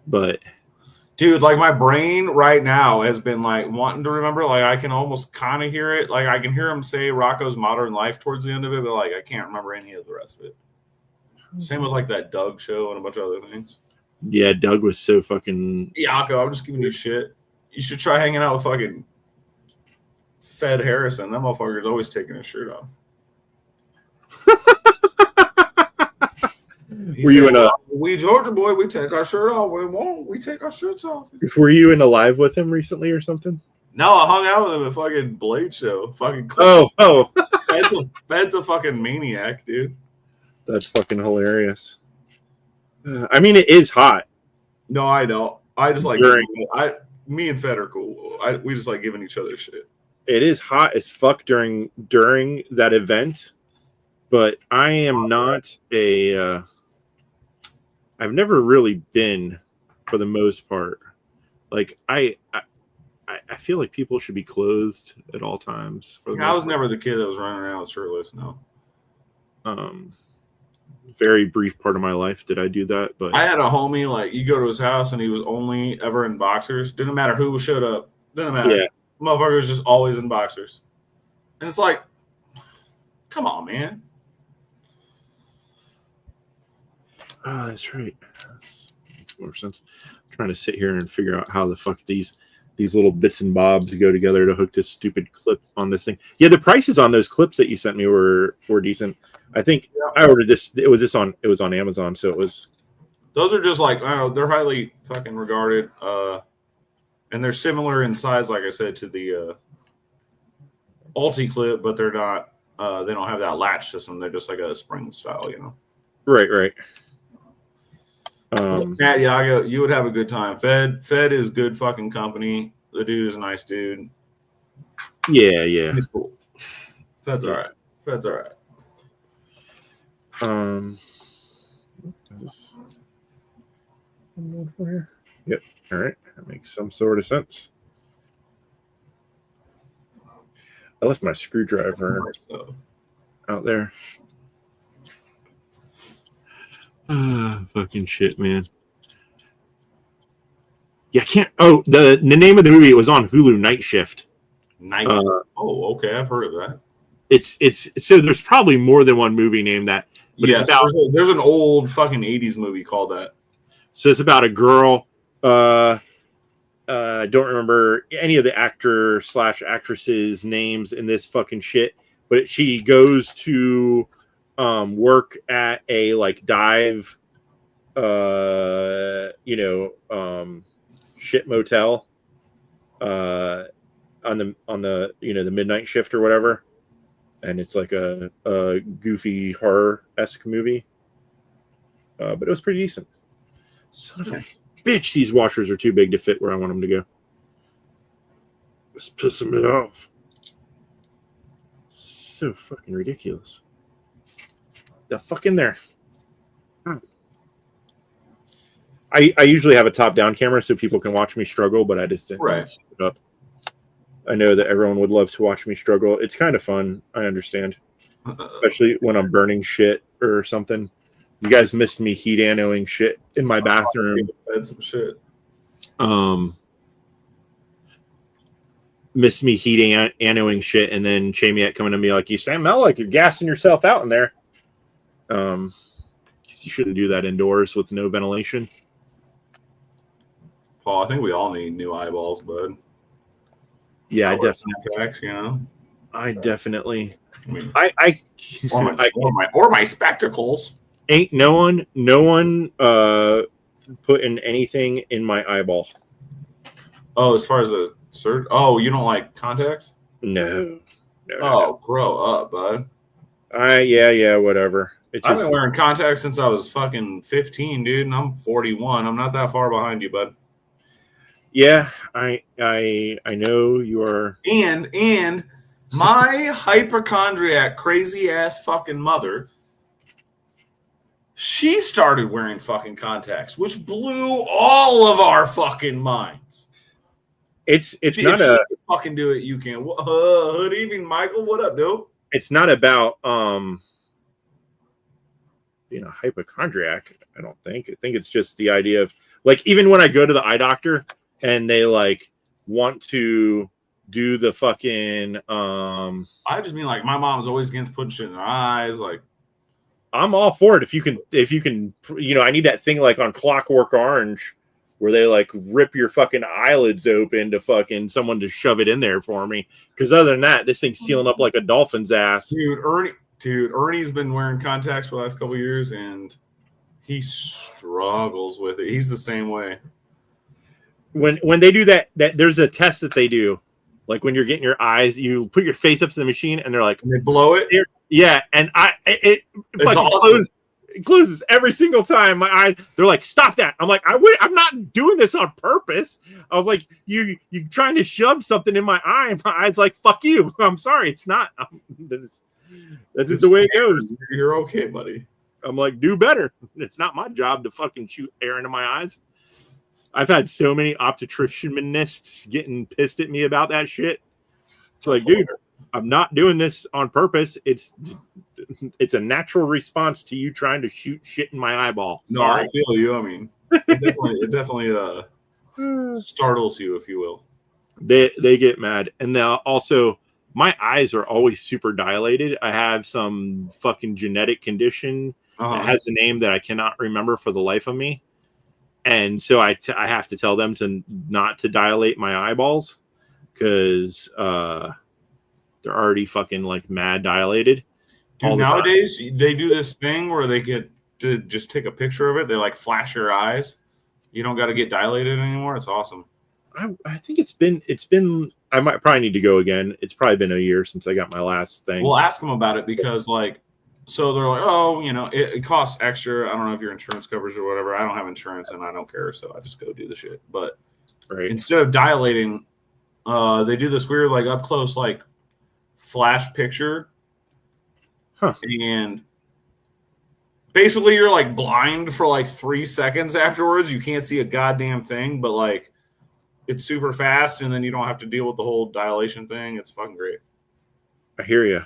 but dude, like my brain right now has been like wanting to remember. Like I can almost kind of hear it. Like I can hear him say Rocco's Modern Life towards the end of it, but like I can't remember any of the rest of it. Same with like that Doug show and a bunch of other things. Yeah, Doug was so fucking. Yako, I'm just giving you shit. You should try hanging out with fucking Fed Harrison. That motherfucker's always taking his shirt off. Were you in a? We Georgia boy, we take our shirt off when we want. We take our shirts off. Were you in a live with him recently or something? No, I hung out with him at fucking Blade Show. Fucking oh. Fed's a fucking maniac, dude. That's fucking hilarious. I mean, it is hot. No, I don't. I just like me and Fed are cool. We just like giving each other shit. It is hot as fuck during that event, but I am not a. I've never really been, for the most part. Like I feel like people should be clothed at all times. I was never the kid that was running around with shirtless. No. Very brief part of my life did I do that, but I had a homie, like you go to his house and he was only ever in boxers. Didn't matter who showed up. Didn't matter. Yeah. Motherfucker was just always in boxers. And it's like, come on, man. Ah, that's right. That makes more sense. I'm trying to sit here and figure out how the fuck these little bits and bobs go together to hook this stupid clip on this thing. Yeah, the prices on those clips that you sent me were decent. I think I ordered this. It was on Amazon, so it was. Those are just like, I don't know, they're highly fucking regarded, and they're similar in size, like I said, to the Ulti clip, but they're not. They don't have that latch system. They're just like a spring style, you know. Right. Matt Yago, you would have a good time. Fed is good fucking company. The dude is a nice dude. Yeah. He's cool. Fed's all right. Yep. All right. That makes some sort of sense. I left my screwdriver out there. Fucking shit, man. Yeah, I can't. Oh, the name of the movie, it was on Hulu, Night Shift. Okay, I've heard of that. It's so there's probably more than one movie named that. But yes, there's an old fucking 80s movie called that. So it's about a girl. I don't remember any of the actor/actresses' names in this fucking shit, but she goes to work at a like dive, shit motel, on the the midnight shift or whatever, and it's like a goofy horror-esque movie, but it was pretty decent. Son of a bitch, these washers are too big to fit where I want them to go. It's pissing me off. so fucking ridiculous. The fuck in there. I usually have a top-down camera so people can watch me struggle, but I just didn't set it up. I know that everyone would love to watch me struggle. It's kind of fun. I understand, especially when I'm burning shit or something. You guys missed me heat anoing shit in my bathroom. Had some shit. Missed me heating anoing shit, and then Chamiette coming to me like, "You smell like you're gassing yourself out in there." You shouldn't do that indoors with no ventilation. Paul, I think we all need new eyeballs, bud. Yeah, I definitely. Contacts, I definitely. I mean, I or my spectacles. Ain't no one putting anything in my eyeball. Oh, as far as a surgery? Oh, you don't like contacts? No. Grow up, bud. Yeah, whatever. I've been wearing contacts since I was fucking 15, dude, and I'm 41. I'm not that far behind you, bud. Yeah, I know you are. And my hypochondriac, crazy ass fucking mother, she started wearing fucking contacts, which blew all of our fucking minds. It's if not she a can fucking do it. You can. Good evening, Michael. What up, dude? It's not about being a hypochondriac. I don't think. I think it's just the idea of like even when I go to the eye doctor and they like want to do the fucking I just mean like my mom's always against putting shit in her eyes. Like I'm all for it if you can I need that thing like on Clockwork Orange where they like rip your fucking eyelids open to fucking someone to shove it in there for me. Because other than that, this thing's sealing up like a dolphin's ass. Ernie's been wearing contacts for the last couple of years and he struggles with it. He's the same way. When they do that there's a test that they do. Like when you're getting your eyes, you put your face up to the machine and they're like, and they blow it. Yeah, and it fucking awesome. closes every single time. My eyes, they're like, stop that. I'm like, I'm not doing this on purpose. I was like, you trying to shove something in my eye. And my eye's like, fuck you. I'm sorry, it's not. That's just the way it goes. You're okay, buddy. I'm like, do better. It's not my job to fucking shoot air into my eyes. I've had so many optometrists getting pissed at me about that shit. It's like, dude, I'm not doing this on purpose. It's a natural response to you trying to shoot shit in my eyeball. No, I feel you. I mean, it definitely startles you, if you will. They get mad, and also my eyes are always super dilated. I have some fucking genetic condition that has a name that I cannot remember for the life of me. And so I have to tell them to not to dilate my eyeballs because they're already fucking like mad dilated. Dude, nowadays they do this thing where they get to just take a picture of it. They like flash your eyes. You don't got to get dilated anymore. It's awesome. I think it's been. I might probably need to go again. It's probably been a year since I got my last thing. We'll ask them about it because like. So they're like, oh, it costs extra. I don't know if your insurance covers or whatever. I don't have insurance and I don't care, so I just go do the shit. But instead of dilating, they do this weird, like up close, like flash picture, and basically you're like blind for like 3 seconds afterwards. You can't see a goddamn thing, but like it's super fast, and then you don't have to deal with the whole dilation thing. It's fucking great. I hear you.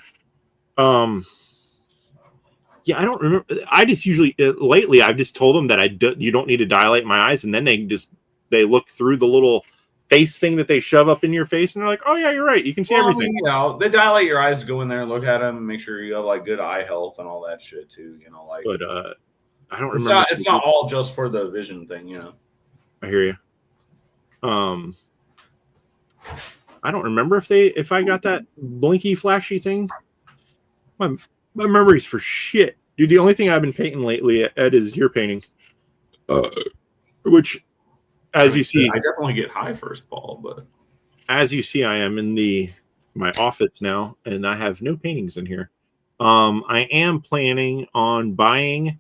Yeah, I don't remember. I just usually lately I've just told them that you don't need to dilate my eyes, and then they look through the little face thing that they shove up in your face, and they're like, "Oh yeah, you're right. You can see everything." They dilate your eyes to go in there and look at them and make sure you have like good eye health and all that shit too. But I don't remember. It's not all just for the vision thing, I hear you. I don't remember if I got that blinky flashy thing. My memory's for shit. Dude, the only thing I've been painting lately, Ed, is your painting. Which, as you see... I definitely get high first, Paul, but... As you see, I am in my office now, and I have no paintings in here. I am planning on buying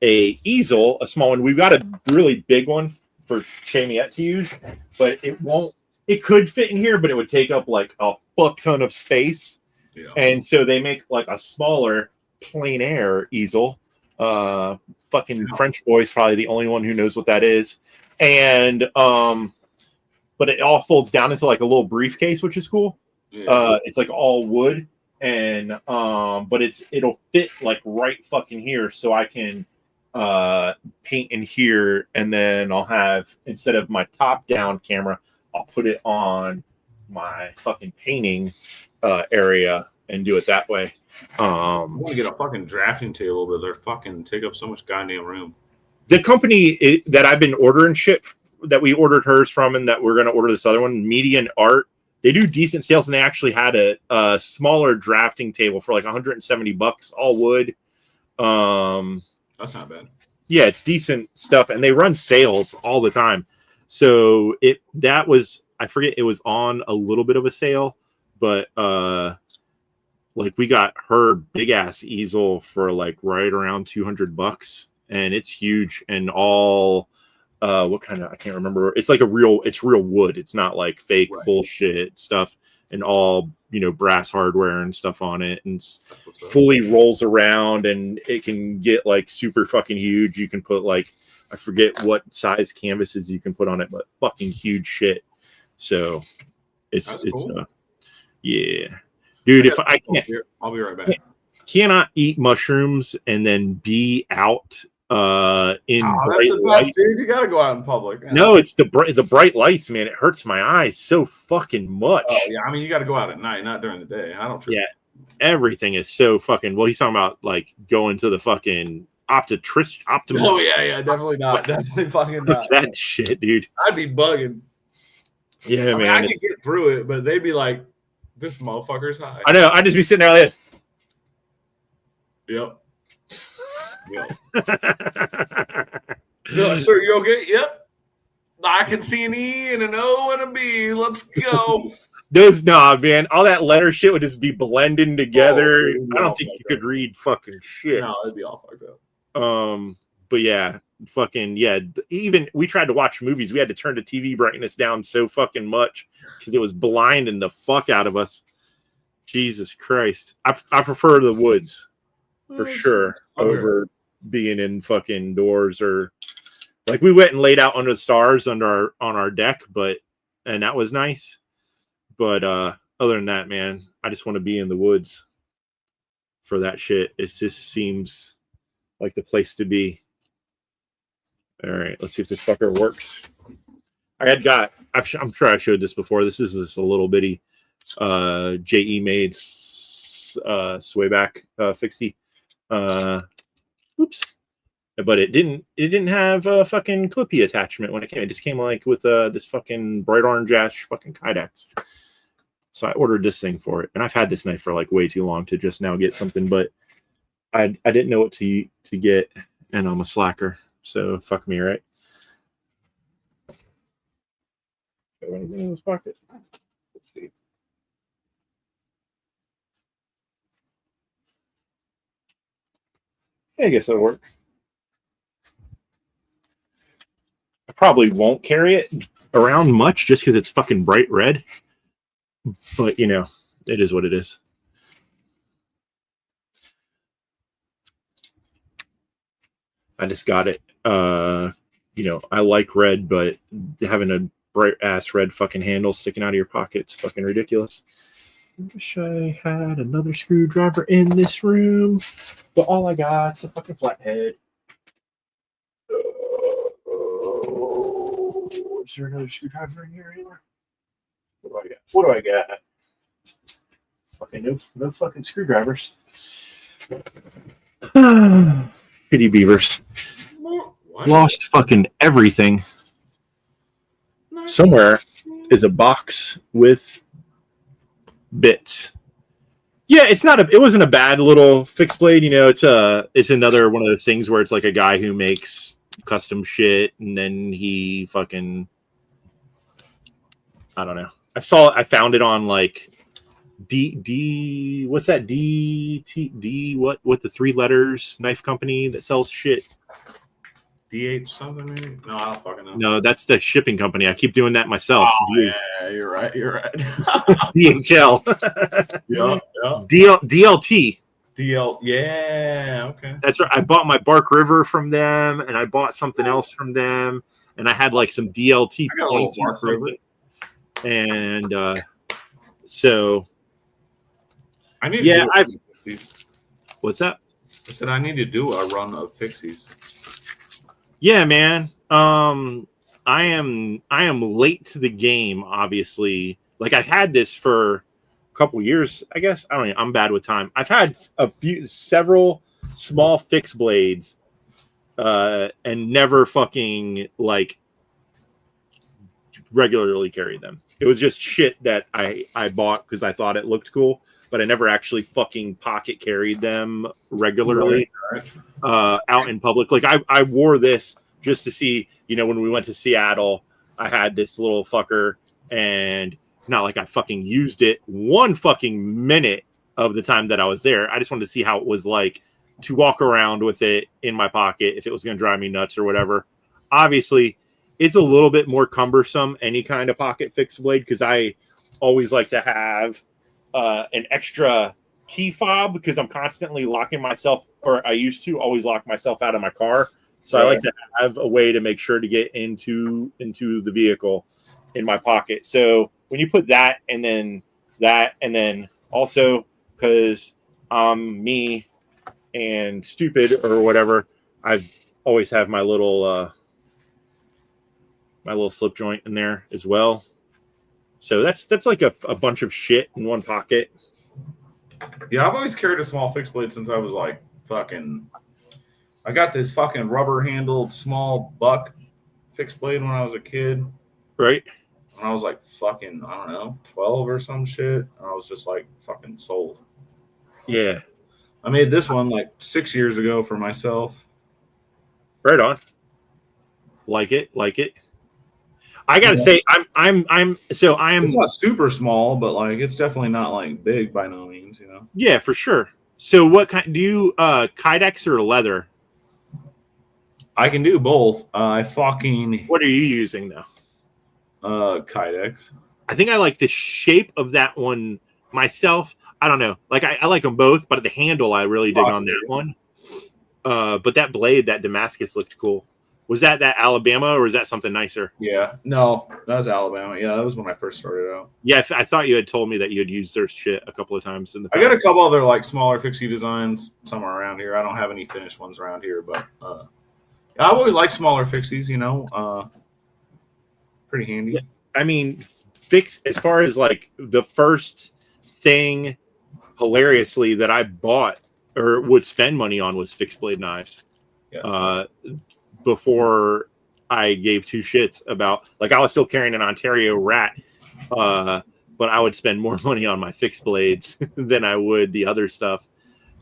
a easel, a small one. We've got a really big one for Chamiette to use, but it won't... It could fit in here, but it would take up like a fuck ton of space. Yeah. And so they make like a smaller plein air easel. Fucking French boy's probably the only one who knows what that is. And but it all folds down into like a little briefcase, which is cool. Yeah. It's like all wood, and but it'll fit like right fucking here, so I can paint in here, and then I'll have, instead of my top down camera, I'll put it on my fucking painting area and do it that way. I want to get a fucking drafting table, but they're fucking take up so much goddamn room. The company that I've been ordering shit, that we ordered hers from, and that we're going to order this other one, Median Art, they do decent sales, and they actually had a smaller drafting table for like $170, all wood. That's not bad. Yeah, it's decent stuff, and they run sales all the time. So that was, I forget, it was on a little bit of a sale, but like we got her big ass easel for like right around $200, and it's huge, and all what kind of, I can't remember. It's like it's real wood. It's not like fake bullshit stuff, and all, you know, brass hardware and stuff on it, and fully rolls around, and it can get like super fucking huge. You can put like, I forget what size canvases you can put on it, but fucking huge shit. So it's cool. Yeah, dude. If I can't, I'll be right back. Cannot eat mushrooms and then be out in bright that's the light. best, dude. You gotta go out in public. Man. No, it's the bright lights, man. It hurts my eyes so fucking much. Oh yeah, I mean, you got to go out at night, not during the day. I don't trip. Yeah, everything is so fucking. Well, he's talking about like going to the fucking optometrist. Oh yeah, definitely not. Definitely fucking not. That shit, dude. I'd be bugging. Yeah, I mean, man. I could get through it, but they'd be like, "This motherfucker's high." I know. I'd just be sitting there like this. Yep. No, sir, you okay? Yep. I can see an E and an O and a B. Let's go. Man. All that letter shit would just be blending together. I don't think you could read fucking shit. No, it'd be all fucked up. But yeah, fucking yeah. Even we tried to watch movies. We had to turn the TV brightness down so fucking much because it was blinding the fuck out of us. Jesus Christ. I prefer the woods for sure over being in fucking doors, or like we went and laid out under the stars on our deck, and that was nice. But other than that, man, I just want to be in the woods for that shit. It just seems like the place to be. All right, let's see if this fucker works. I'm sure I showed this before. This is just a little bitty JE made swayback fixie. Oops. But it didn't have a fucking clippy attachment when it came. It just came like with this fucking bright orange ash fucking Kydex. So I ordered this thing for it, and I've had this knife for like way too long to just now get something. But I didn't know what to get, and I'm a slacker, so fuck me, right? Got anything in this pocket? Let's see. I guess that'll work. I probably won't carry it around much just because it's fucking bright red. But, you know, it is what it is. I just got it. You know, I like red, but having a bright ass red fucking handle sticking out of your pocket is fucking ridiculous. I wish I had another screwdriver in this room, but all I got is a fucking flathead. Is there another screwdriver in here anymore? What do I got? Fucking no fucking screwdrivers. Shitty beavers. What? Lost fucking everything. Somewhere is a box with bits. Yeah, it wasn't a bad little fixed blade. You know, it's another one of those things where it's like a guy who makes custom shit, and then he fucking, I don't know. I found it on like what's that what the 3 letters knife company that sells shit? DH something maybe? No, I don't fucking know. No, that's the shipping company. I keep doing that myself. Oh, yeah, you're right. You're right. DHL. Yeah. DLT. DL. Yeah. Okay. That's right. I bought my Bark River from them, and I bought something else from them, and I had like some DLT I got a little points or Bark River. something. And so, I need. yeah, to do Fixies. What's that? I said I need to do a run of Fixies. Yeah, man. I am late to the game. Obviously, like I've had this for a couple years. I guess I don't know. I'm bad with time. I've had several small fixed blades, and never fucking like regularly carried them. It was just shit that I bought because I thought it looked cool, but I never actually fucking pocket carried them regularly out in public. Like I wore this just to see, when we went to Seattle, I had this little fucker, and it's not like I fucking used it one fucking minute of the time that I was there. I just wanted to see how it was like to walk around with it in my pocket, if it was going to drive me nuts or whatever. Obviously, it's a little bit more cumbersome, any kind of pocket fixed blade, because I always like to have an extra key fob, because I'm constantly locking myself, or I used to always lock myself out of my car. So I like to have a way to make sure to get into the vehicle in my pocket. So when you put that, and then also, because I'm me and stupid or whatever, I've always have my little slip joint in there as well. So that's like a bunch of shit in one pocket. Yeah, I've always carried a small fixed blade since I was like fucking. I got this fucking rubber handled small buck fixed blade when I was a kid. Right. When I was like fucking, I don't know, 12 or some shit. And I was just like fucking sold. Yeah. I made this one like 6 years ago for myself. Right on. Like it. I gotta say, I'm. It's not super small, but like it's definitely not like big by no means, Yeah, for sure. So, what kind do you Kydex or leather? I can do both. I fucking. What are you using though? Kydex. I think I like the shape of that one myself. I don't know. Like I like them both, but the handle I really dig on that one. But that blade, that Damascus, looked cool. Was that Alabama, or is that something nicer? Yeah. No, that was Alabama. Yeah, that was when I first started out. Yeah, I thought you had told me that you had used their shit a couple of times in the past. I got a couple other like smaller fixie designs somewhere around here. I don't have any finished ones around here, but I've always liked smaller fixies, pretty handy. Yeah. I mean, as far as like the first thing hilariously that I bought or would spend money on was fixed blade knives. Yeah. Before I gave two shits about, like, I was still carrying an Ontario Rat, but I would spend more money on my fixed blades than I would the other stuff.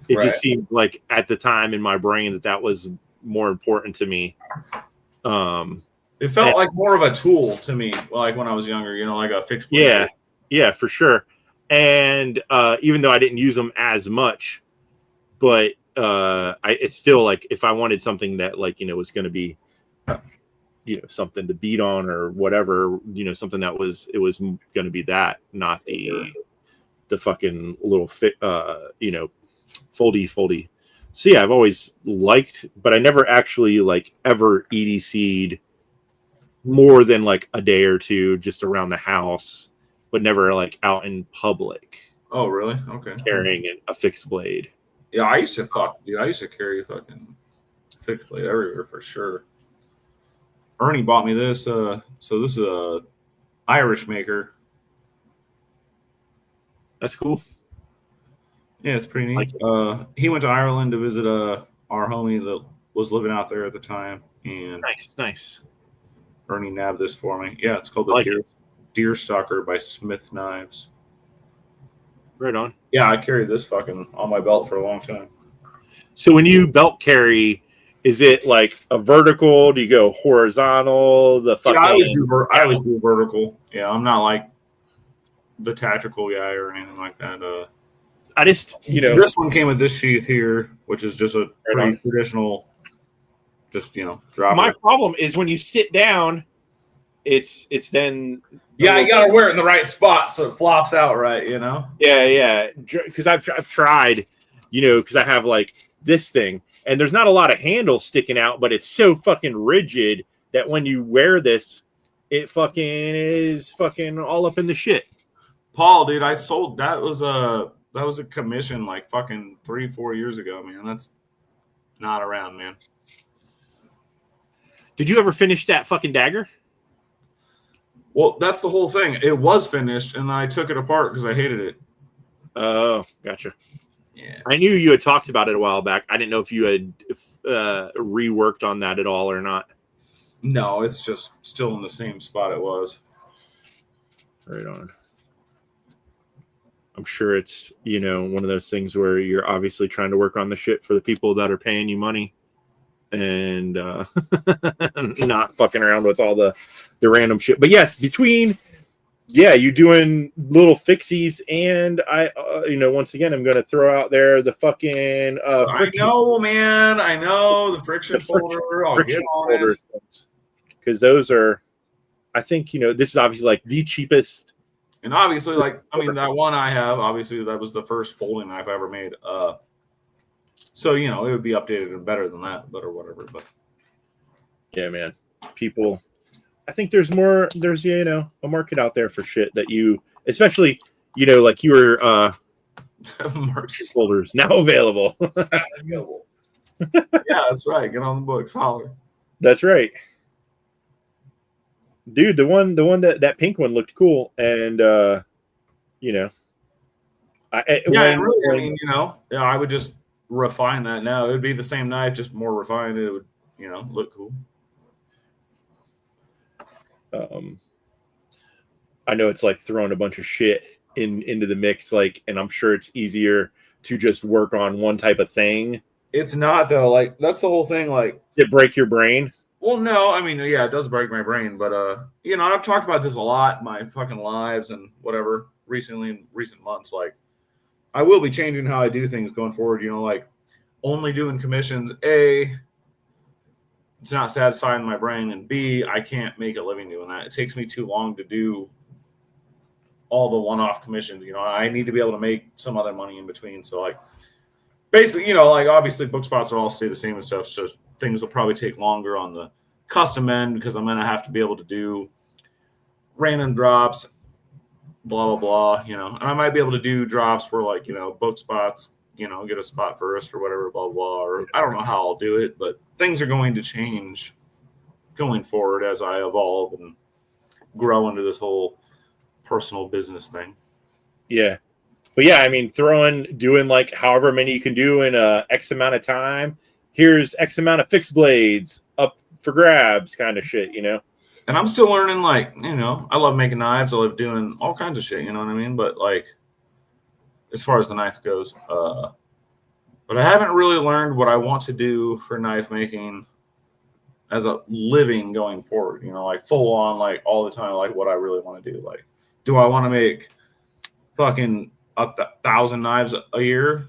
It just seemed like at the time in my brain that was more important to me. It felt like more of a tool to me, like when I was younger, like a fixed blade. Yeah, for sure. And even though I didn't use them as much, but it's still like, if I wanted something that was going to be something to beat on or whatever, something that was going to be that, not the fucking little fit foldy. So yeah, I've always liked, but I never actually ever EDC'd more than like a day or two just around the house, but never out in public. Oh really? Okay. Carrying a fixed blade. Yeah, I used to carry a fucking fixed blade everywhere for sure. Ernie bought me this. So this is a Irish maker. That's cool. Yeah, it's pretty neat. He went to Ireland to visit our homie that was living out there at the time, and nice. Ernie nabbed this for me. Yeah, it's called the Deer Stalker by Smith Knives. Right on. Yeah, I carried this fucking on my belt for a long time. So when you belt carry, is it like a vertical? Do you go horizontal? I always do vertical. Yeah, I'm not like the tactical guy or anything like that. I just, this one came with this sheath here, which is just a pretty traditional Just drop My it. problem is when you sit down, it's then. Yeah, you gotta wear it in the right spot so it flops out right. Yeah. Because I've tried, because I have like this thing, and there's not a lot of handles sticking out, but it's so fucking rigid that when you wear this, it fucking is fucking all up in the shit. Paul, dude, I sold that was a commission like fucking 3-4 years ago, man. That's not around, man. Did you ever finish that fucking dagger? Well, that's the whole thing. It was finished, and then I took it apart because I hated it. Oh, gotcha. Yeah. I knew you had talked about it a while back. I didn't know if you had reworked on that at all or not. No, it's just still in the same spot it was. Right on. I'm sure it's, one of those things where you're obviously trying to work on the shit for the people that are paying you money and not fucking around with all the random shit. But yes, between you doing little fixies and I once again I'm going to throw out there the fucking I know, man. I know the friction folder. I'll get on it because those are, I think, this is obviously like the cheapest. And obviously, that one I have, obviously that was the first folding knife I ever made. So, it would be updated and better than that, but or whatever. But yeah, man, people, I think there's a market out there for shit that you, especially, like your folders now available. Yeah, that's right. Get on the books. Holler. That's right. Dude, the one that pink one looked cool, and I would just refine that now. It would be the same knife, just more refined. It would, look cool. I know it's like throwing a bunch of shit into the mix, like, and I'm sure it's easier to just work on one type of thing. It's not though. Like that's the whole thing. Like it break your brain. Well, no, it does break my brain, but I've talked about this a lot in my fucking lives and whatever recently in recent months. Like, I will be changing how I do things going forward. Like only doing commissions. A, it's not satisfying my brain, and B, I can't make a living doing that. It takes me too long to do all the one-off commissions. I need to be able to make some other money in between. So, like, basically, obviously book spots will all stay the same and stuff. So things will probably take longer on the custom end because I'm going to have to be able to do random drops, blah, blah, blah, and I might be able to do drops where book spots, get a spot first or whatever, blah, blah, or I don't know how I'll do it, but things are going to change going forward as I evolve and grow into this whole personal business thing. Yeah. But yeah, doing like however many you can do in X amount of time. Here's X amount of fixed blades up for grabs kind of shit, And I'm still learning, I love making knives. I love doing all kinds of shit, you know what I mean? But, as far as the knife goes, but I haven't really learned what I want to do for knife making as a living going forward, full on, all the time, what I really want to do. Do I want to make fucking 1,000 knives a year?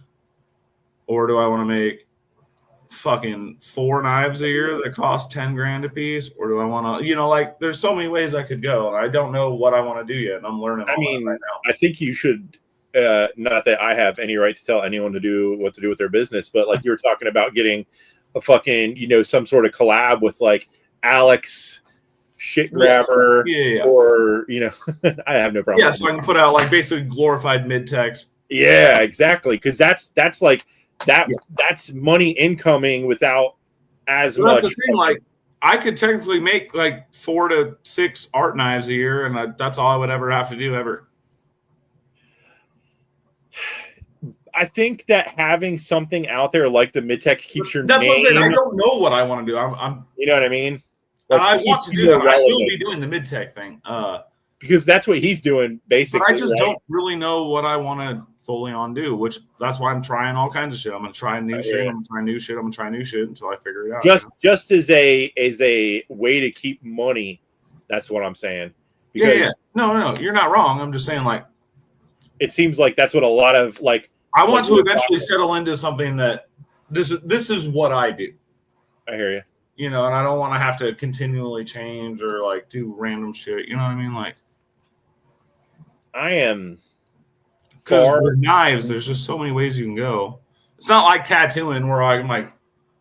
Or do I want to make fucking 4 knives a year that cost $10,000 a piece? Or do I want to, there's so many ways I could go, and I don't know what I want to do yet, and I'm learning all that right now. I think you should, not that I have any right to tell anyone to do what to do with their business, but like you were talking about getting a fucking, some sort of collab with like Alex Shit Grabber, yeah. Or, I have no problem. Yeah, so I can put out basically glorified mid-techs. Yeah, exactly. Because that's like, that's money incoming without as much. That's the thing. I could technically make 4 to 6 art knives a year, and that's all I would ever have to do ever. I think that having something out there like the mid-tech keeps your That's name. What I'm saying. I don't know what I want to do. I'm you know what I mean? I want to do that. I will be doing the mid-tech thing. Because that's what he's doing, basically. But I just don't really know what I want to fully on do, which that's why I'm trying all kinds of shit. I'm going to try new shit. I'm going to try new shit. I'm going to try new shit until I figure it out. Just as a way to keep money, that's what I'm saying. Because yeah. No, you're not wrong. I'm just saying, it seems like that's what a lot of, I want to eventually settle into something that this is what I do. I hear you. you know, and I don't want to have to continually change or like do random shit. You know what I mean? Like, I am because far. with knives, there's just so many ways you can go. It's not like tattooing where I'm like,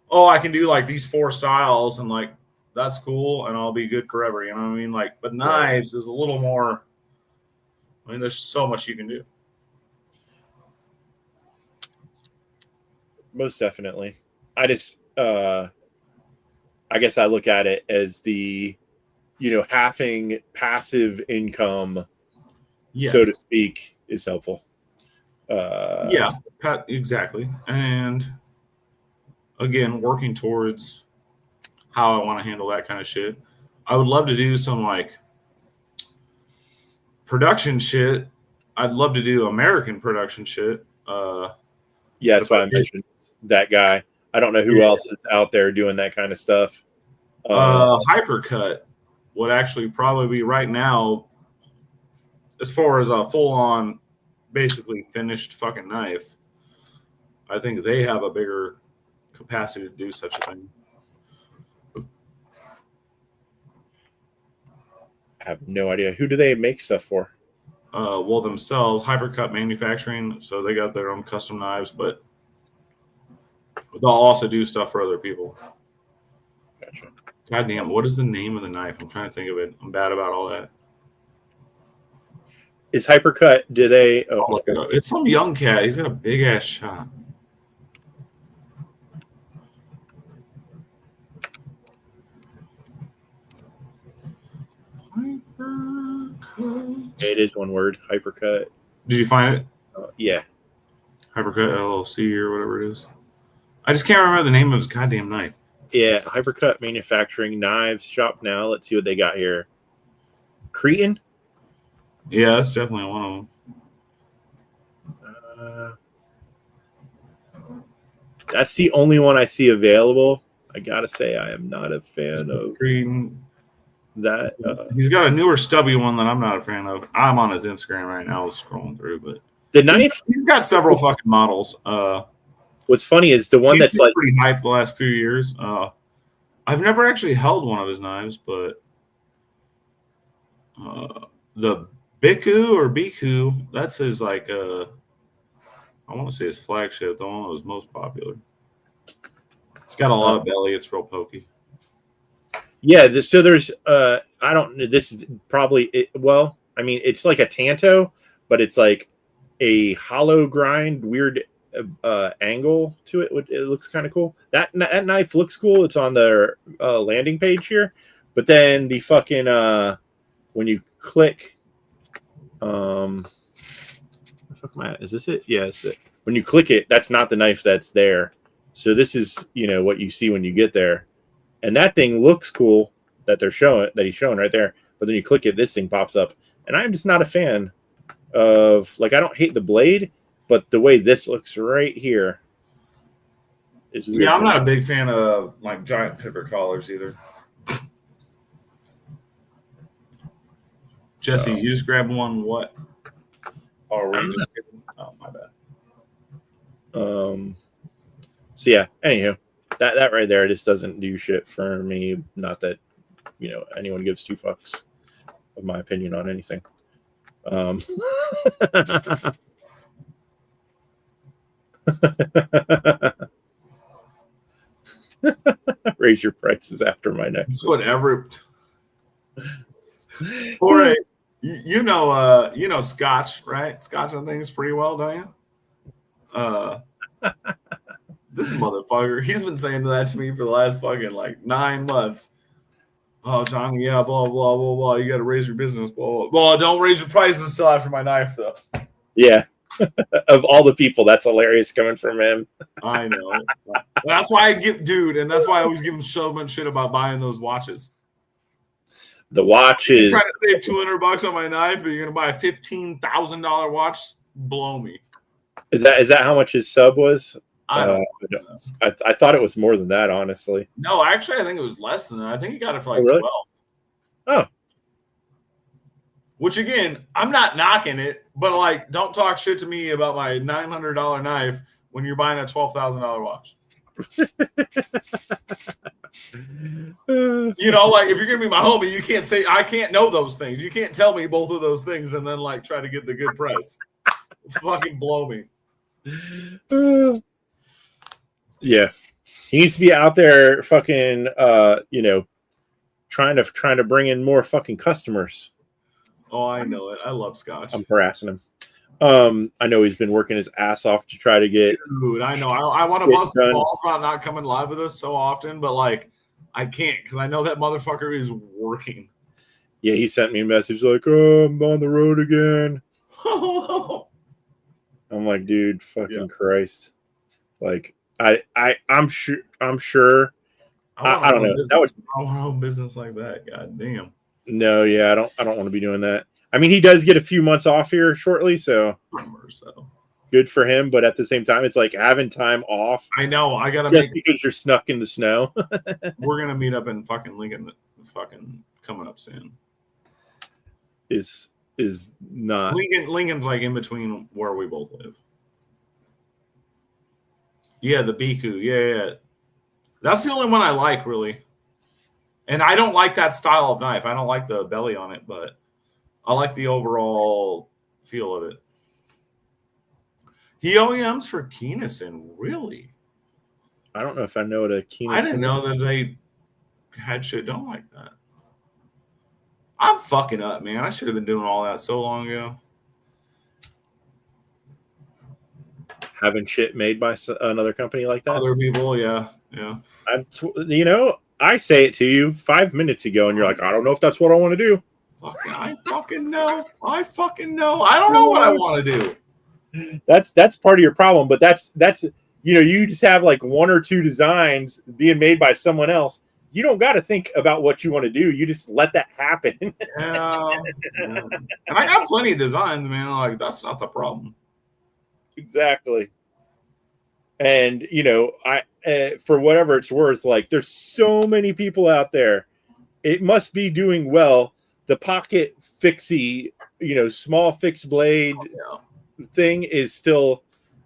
oh, I can do like these 4 styles and like that's cool and I'll be good forever. You know what I mean? Like, but knives is a little more. I mean, there's so much you can do. Most definitely. I just, I guess I look at it as the, having passive income, Yes. so to speak, is helpful. Yeah, exactly. And again, working towards how I want to handle that kind of shit. I would love to do some like production shit. I'd love to do American production shit. Yeah, that's why I mentioned that guy. I don't know who else is out there doing that kind of stuff. Hypercut would actually probably be right now, as far as a full-on, basically finished fucking knife. I think they have a bigger capacity to do such a thing. I have no idea. Who do they make stuff for? Well, themselves, Hypercut Manufacturing, so they got their own custom knives, but they'll also do stuff for other people. Gotcha. God damn, what is the name of the knife? I'm trying to think of it. I'm bad about all that. Is Hypercut, do they... Oh, I'll look it up. It's some young cat. He's got a big-ass shop. Hypercut. it is one word, Hypercut. Did you find it? Yeah. Hypercut LLC or whatever it is. I just can't remember the name of his goddamn knife. Yeah, Hypercut Manufacturing Knives Shop now. Let's see what they got here. Cretan? Yeah, that's definitely one of them. That's the only one I see available. I gotta say, I am not a fan of Cretan. that. He's got a newer stubby one that I'm not a fan of. I'm on his Instagram right now, scrolling through, but the knife. He's got several fucking models. What's funny is the one that's like pretty hyped the last few years. I've never actually held one of his knives, but the Biku or Biku, that's his like I want to say his flagship, the one that was most popular. It's got a lot of belly. It's real pokey. Yeah, so there's I don't. This is probably well. I mean, it's like a Tanto, but it's like a hollow grind, weird angle to it. It looks kind of cool. That knife looks cool. It's on their landing page here, but then the fucking when you click, is this it? Yeah, it's it. When you click it, that's not the knife that's there. So this is what you see when you get there, and that thing looks cool that he's showing right there. But then you click it, this thing pops up, and I'm just not a fan of I don't hate the blade, but the way this looks right here is weird. Yeah, I'm not a big fan of like giant pivot collars either. Jesse, you just grabbed one. What? Oh, were you just kidding? Oh, my bad. So yeah. Anywho, that right there just doesn't do shit for me. Not that anyone gives 2 fucks of my opinion on anything. Raise your prices after my next. It's whatever. Or you know Scotch, right? Scotch on things pretty well, don't you? This motherfucker, he's been saying that to me for the last fucking 9 months. Oh, John, yeah, blah blah blah blah. You got to raise your business, blah blah. Well, don't raise your prices until after my knife, though. Yeah, of all the people, that's hilarious coming from him. I know. That's why and that's why I always give him so much shit about buying those watches. The watches. Trying to save $200 on my knife, but you're gonna buy a $15,000 watch? Blow me. Is that how much his sub was? I don't know. I thought it was more than that, honestly. No, actually, I think it was less than that. I think he got it for 12. Oh. Which again, I'm not knocking it, but don't talk shit to me about my $900 knife when you're buying a $12,000 watch. You know, like if you're gonna be my homie, you can't say I can't know those things. You can't tell me both of those things and then like try to get the good price. Fucking blow me. Yeah, he needs to be out there, fucking, you know, trying to bring in more fucking customers. Oh, I know it. I love Scotch. I'm harassing him. I know he's been working his ass off to try to get. Dude, I know. I want to bust the balls about not coming live with us so often, but like I can't because I know that motherfucker is working. Yeah, he sent me a message like, "Oh, I'm on the road again." I'm like, dude, fucking Christ! Like, I'm sure. I don't know. I want to own business like that. God damn. No, yeah, I don't want to be doing that. I mean, he does get a few months off here shortly, so good for him. But at the same time, it's like having time off. I know. I gotta just because you're snuck in the snow. We're gonna meet up in fucking Lincoln, fucking coming up soon. Is not Lincoln's like in between where we both live. Yeah, the Biku. Yeah. That's the only one I like, really. And I don't like that style of knife. I don't like the belly on it, but I like the overall feel of it. He OEMs for Keennison, really? I don't know if I know what a Keennison. I didn't know that they had shit done like that. I'm fucking up, man. I should have been doing all that so long ago. Having shit made by another company like that? Other people, yeah. You know, I say it to you 5 minutes ago, and you're like, I don't know if that's what I want to do. I fucking know. I don't know what I want to do. That's part of your problem, but that's you know, you just have like one or two designs being made by someone else. You don't got to think about what you want to do. You just let that happen. Yeah. And I got plenty of designs, man. Like, that's not the problem. Exactly. And, you know, for whatever it's worth, like, there's so many people out there. It must be doing well. The pocket fixie, you know, small fixed blade thing is still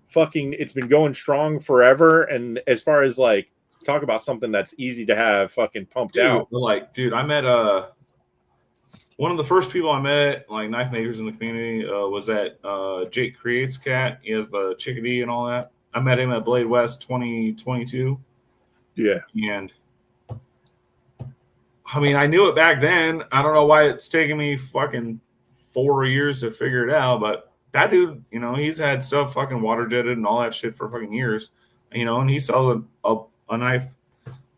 fucking, it's been going strong forever. And as far as like, talk about something that's easy to have fucking pumped out. Like, dude, I met one of the first people I met, like knife makers in the community, was that Jake Creates cat. He has the chickadee and all that. I met him at Blade West 2022. Yeah. And I mean, I knew it back then. I don't know why it's taken me fucking 4 years to figure it out, but that dude, you know, he's had stuff fucking water jetted and all that shit for fucking years, you know, and he sells a knife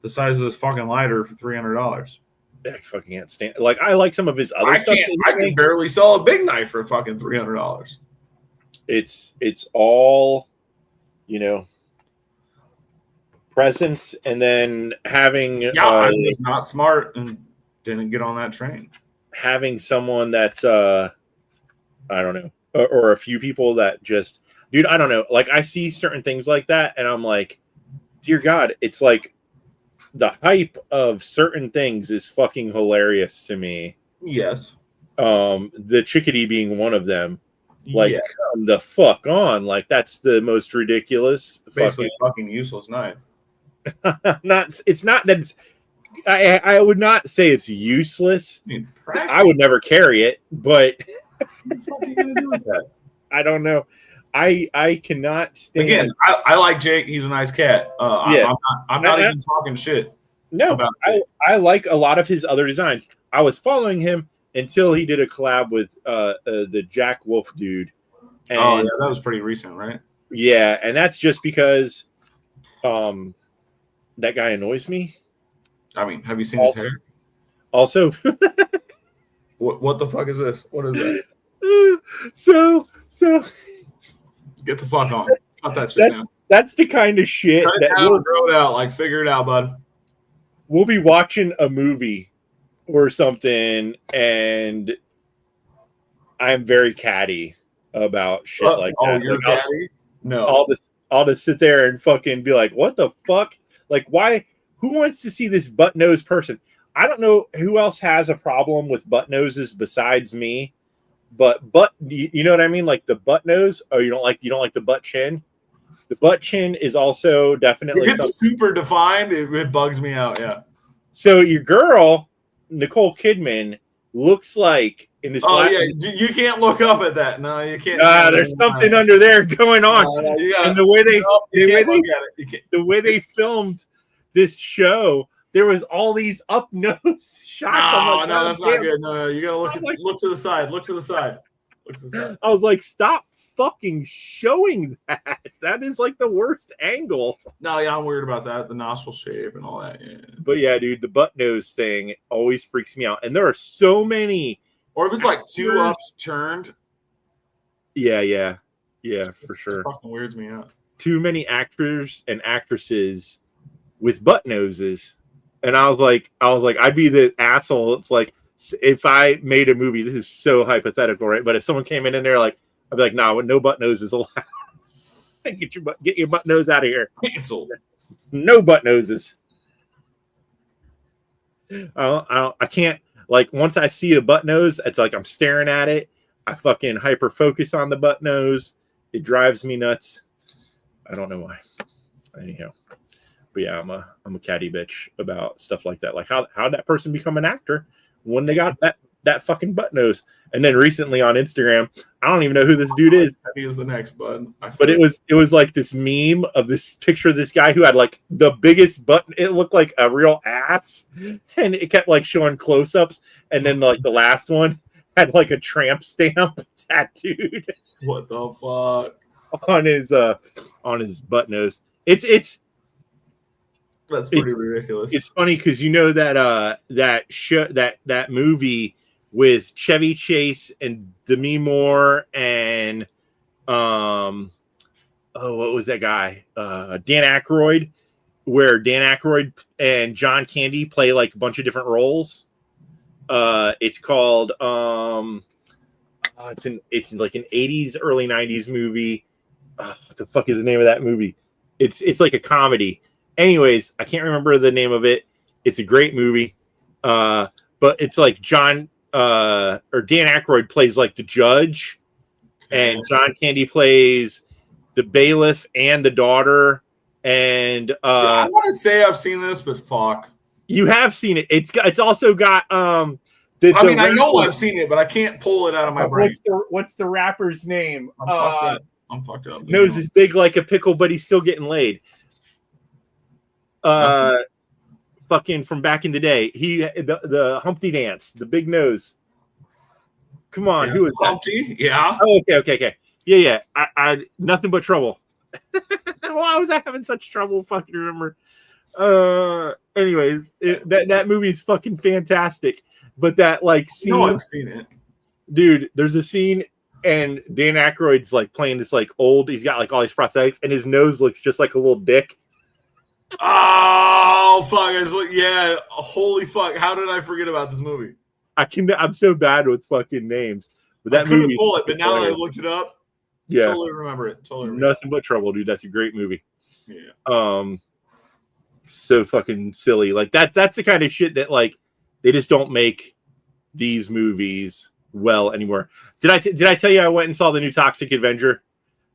the size of this fucking lighter for $300. I fucking can't stand. Like, I like some of his other stuff. I can barely sell a big knife for fucking $300. It's all, you know, presence, and then having I was not smart and didn't get on that train. Having someone that's I don't know, or a few people that just, dude, I don't know. Like, I see certain things like that, and I'm like, dear God, it's like the hype of certain things is fucking hilarious to me. Yes. The chickadee being one of them. Like, come the fuck on. Like, that's the most ridiculous. Basically fucking useless knife. It's not that I would not say it's useless. I would never carry it, but what are you gonna do with that? I don't know. I cannot stand. Again, I like Jake. He's a nice cat. I'm not even talking shit. No, about I like a lot of his other designs. I was following him until he did a collab with the Jack Wolf dude. And, that was pretty recent, right? Yeah, and that's just because that guy annoys me. I mean, have you seen his hair? Also, what the fuck is this? What is that? So get the fuck on. Cut that shit down. That's the kind of shit Cut it down, grow it out. Like, figure it out, bud. We'll be watching a movie or something, and I'm very catty about shit like that. Oh, you're catty? No. I'll just sit there and fucking be like, what the fuck? Like, why? Who wants to see this butt nose person? I don't know who else has a problem with butt noses besides me, but you know what I mean? Like the butt nose. Oh, you don't like the butt chin? The butt chin is also definitely If it's super defined, it bugs me out. Yeah. So your girl, Nicole Kidman, looks like in this. Oh yeah, you can't look up at that. No, you can't. There's something under there going on. You gotta, and the way they filmed this show, there was all these up nose shots. No, that's not good. No, you gotta look to the side. Look to the side. I was like, stop fucking showing that. That is like the worst angle. No, yeah, I'm weird about that. The nostril shape and all that. Yeah. But yeah, dude, the butt nose thing always freaks me out. And there are so many. Or if it's like two ups turned. Yeah, for sure. It fucking weirds me out. Too many actors and actresses with butt noses. And I was like, I'd be the asshole. It's like, if I made a movie, this is so hypothetical, right? But if someone came in there, like, I'd be like, nah, no butt noses allowed. Get your butt nose out of here. Canceled. No butt noses. I can't, like, once I see a butt nose, it's like I'm staring at it. I fucking hyper focus on the butt nose. It drives me nuts. I don't know why. Anyhow. But yeah, I'm a catty bitch about stuff like that. Like how'd that person become an actor when they got that fucking butt nose? And then recently on Instagram, I don't even know who this dude is. He is the next bud. But it was like this meme of this picture of this guy who had like the biggest butt. It looked like a real ass, and it kept like showing close-ups. And then like the last one had like a tramp stamp tattooed. What the fuck? On his butt nose. It's that's pretty ridiculous. It's funny because you know that that movie with Chevy Chase and Demi Moore and what was that guy? Dan Aykroyd, where Dan Aykroyd and John Candy play like a bunch of different roles. It's called it's like an 80s, early 90s movie. What the fuck is the name of that movie? It's like a comedy. Anyways, I can't remember the name of it. It's a great movie. But it's like Dan Aykroyd plays like the judge, and John Candy plays the bailiff and the daughter. And I want to say I've seen this, but fuck. You have seen it. It's also got I know I've seen it, but I can't pull it out of my brain. What's the rapper's name? I'm fucked up. Nose is big like a pickle, but he's still getting laid. Fucking from back in the day, the Humpty Dance, the big nose. Come on, who is that? Humpty? Yeah. Oh, okay. Yeah. I nothing but trouble. Why was I having such trouble? Fucking remember. Anyways, that movie is fucking fantastic. But that like scene, I've seen it, dude. There's a scene, and Dan Aykroyd's like playing this like old. He's got like all these prosthetics, and his nose looks just like a little dick. Oh fuck! Yeah, holy fuck! How did I forget about this movie? I'm so bad with fucking names. But that movie, pull it. But now that I looked it up, yeah, totally remember it. Nothing but trouble, dude. That's a great movie. Yeah. So fucking silly. Like that's the kind of shit that like they just don't make these movies well anymore. Did I tell you I went and saw the new Toxic Avenger?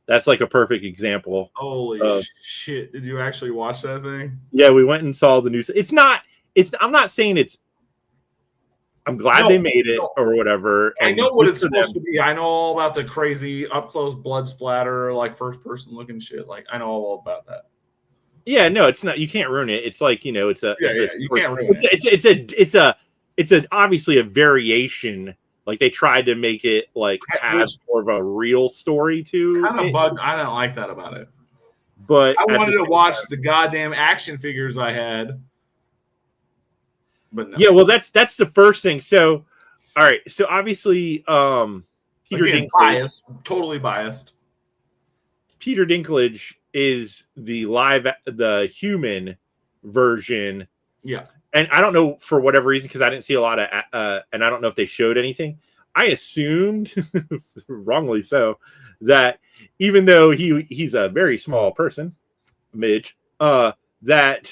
That's like a perfect example. Holy shit. Did you actually watch that thing? Yeah, we went and saw the new. I'm not saying it's. I'm glad they made it or whatever. I know what it's supposed to be. I know all about the crazy up close blood splatter, like first person looking shit. Like I know all about that. Yeah, no, it's not. You can't ruin it. It's like you can't ruin it. It's obviously a variation. Like they tried to make it like have more of a real story to kind of bug. I don't like that about it. But I wanted to watch the goddamn action figures I had. But no. Yeah, well, that's the first thing. So, all right. So obviously, Peter Dinklage, biased, totally biased. Peter Dinklage is the human version. Yeah. And I don't know for whatever reason, because I didn't see a lot of, and I don't know if they showed anything. I assumed, wrongly so, that even though he's a very small person, Midge, that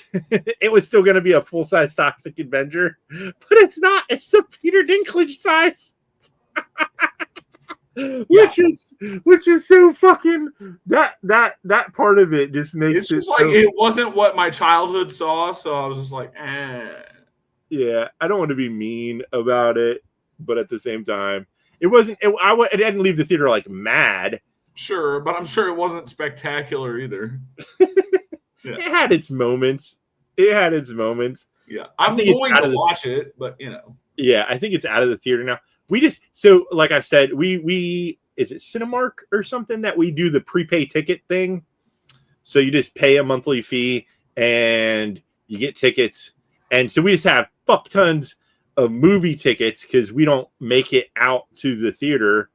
it was still going to be a full-size Toxic Avenger, but it's not. It's a Peter Dinklage size. which is so fucking that part of it just makes it's just like it wasn't what my childhood saw, so I was just like, Yeah, I don't want to be mean about it, but at the same time, it wasn't. I didn't leave the theater like mad. Sure, but I'm sure it wasn't spectacular either. Yeah. It had its moments. Yeah, I'm going to watch it, but Yeah, I think it's out of the theater now. We just like I've said, we is it Cinemark or something that we do the prepay ticket thing. So you just pay a monthly fee and you get tickets, and so we just have fuck tons of movie tickets because we don't make it out to the theater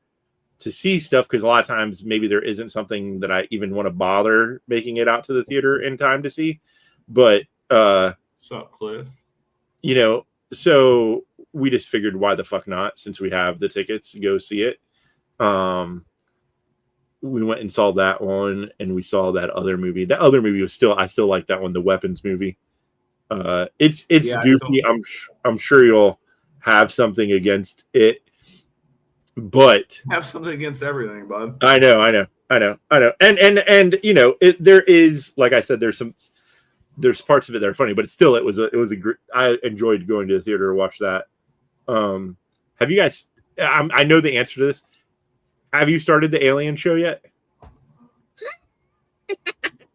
to see stuff because a lot of times maybe there isn't something that I even want to bother making it out to the theater in time to see. But sup, Cliff? So we just figured why the fuck not, since we have the tickets to go see it. We went and saw that one, and we saw that other movie. That other movie was I still like that one, the Weapons movie. It's goofy. I'm sure you'll have something against it, but have something against everything, bud. I know. And there is, like I said, there's parts of it that are funny, but still, it was a great. I enjoyed going to the theater to watch that. Have you guys? I know the answer to this. Have you started the Alien show yet?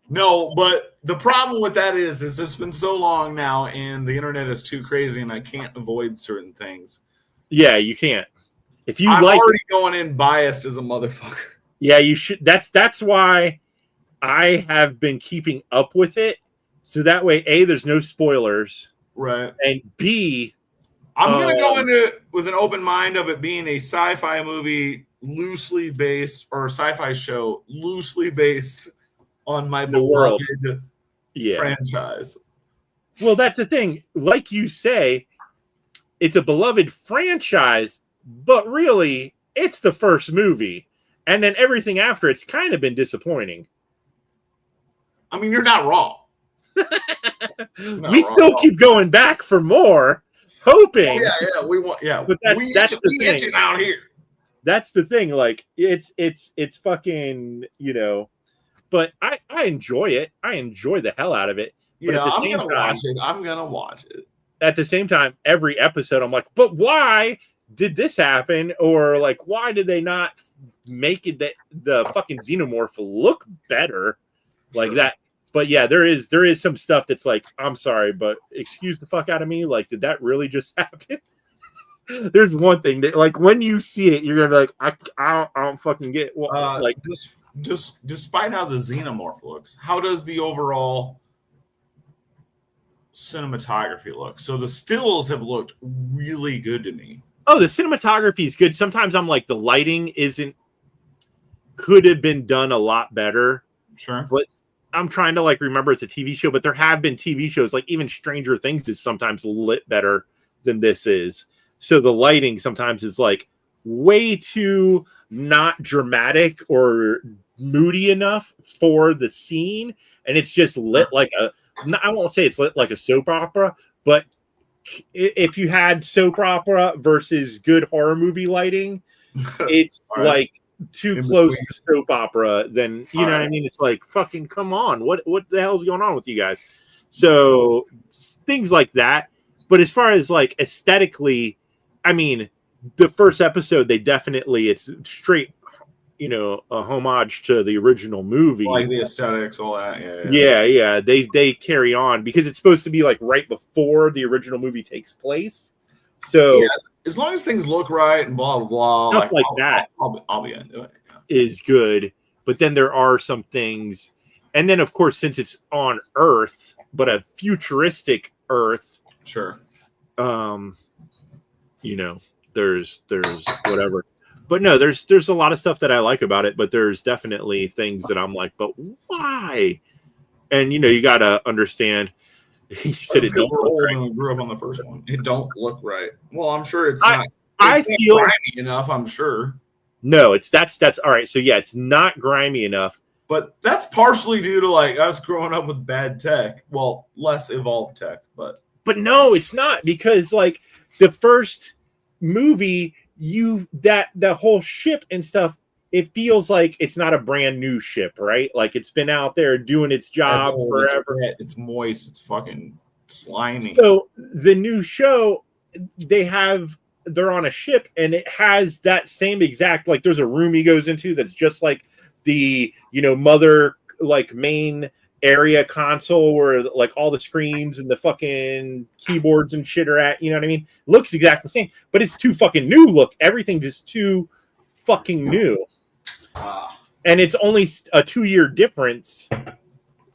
No, but the problem with that is it's been so long now, and the internet is too crazy, and I can't avoid certain things. Yeah, you can't. If you I'm already going in biased as a motherfucker. Yeah, you should. That's why I have been keeping up with it, so that way, A, there's no spoilers, right? And B, I'm gonna go into it with an open mind of it being a sci-fi movie loosely based, or a sci-fi show loosely based on my beloved franchise. Well, that's the thing. Like you say, it's a beloved franchise, but really, it's the first movie. And then everything after it's kind of been disappointing. I mean, you're not wrong. We still keep going back for more, hoping. Oh, yeah, we want, but that's the thing out here. That's the thing. Like it's fucking, But I enjoy it. I enjoy the hell out of it. But yeah, I'm gonna watch it. At the same time, every episode, I'm like, but why did this happen? Or like, why did they not make it that the fucking xenomorph look better like that? But yeah, there is some stuff that's like, I'm sorry, but excuse the fuck out of me. Like, did that really just happen? There's one thing that, like, when you see it, you're gonna be like, I don't fucking get what. Like, just despite how the xenomorph looks, how does the overall cinematography look? So the stills have looked really good to me. Oh, the cinematography is good. Sometimes I'm like, the lighting could have been done a lot better. Sure. But I'm trying to like remember it's a TV show, but there have been TV shows, like even Stranger Things is sometimes lit better than this is. So the lighting sometimes is like way too not dramatic or moody enough for the scene. And it's just lit like I won't say it's lit like a soap opera, but if you had soap opera versus good horror movie lighting, it's right. Like too close to soap opera, then you know what I mean? It's like, fucking come on. What the hell is going on with you guys? So things like that. But as far as like aesthetically, I mean, the first episode, it's straight, a homage to the original movie. Like the aesthetics, all that. Yeah. They carry on because it's supposed to be like right before the original movie takes place. So yeah, as long as things look right and blah, blah, blah. Stuff like that I'll be into it. Is good. But then there are some things. And then, of course, since it's on Earth, but a futuristic Earth. Sure. There's whatever. But no, there's a lot of stuff that I like about it, but there's definitely things that I'm like, but why? And you gotta understand. You said it don't look right. We grew up on the first one. It don't look right. Well, I'm sure it's not. I feel grimy enough. I'm sure. No, that's all right. So yeah, it's not grimy enough. But that's partially due to like us growing up with bad tech. Well, less evolved tech, but no, it's not, because like the first movie that the whole ship and stuff, it feels like it's not a brand new ship, right? Like it's been out there doing its job forever. It's moist. It's fucking slimy. So the new show, they're on a ship, and it has that same exact, like there's a room he goes into that's just like the mother like main area console where like all the screens and the fucking keyboards and shit are at. You know what I mean? Looks exactly the same, but it's too fucking new. Look, everything's just too fucking new. And it's only a 2-year difference.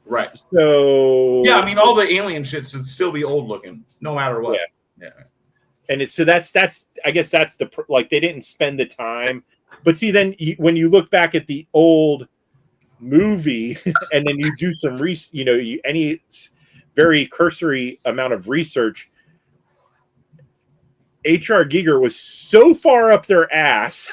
Right. So yeah, I mean, all the alien shit should still be old looking, no matter what. Yeah. And it's that's I guess that's the like they didn't spend the time. But see, then when you look back at the old movie and then you do some any very cursory amount of research, H.R. Giger was so far up their ass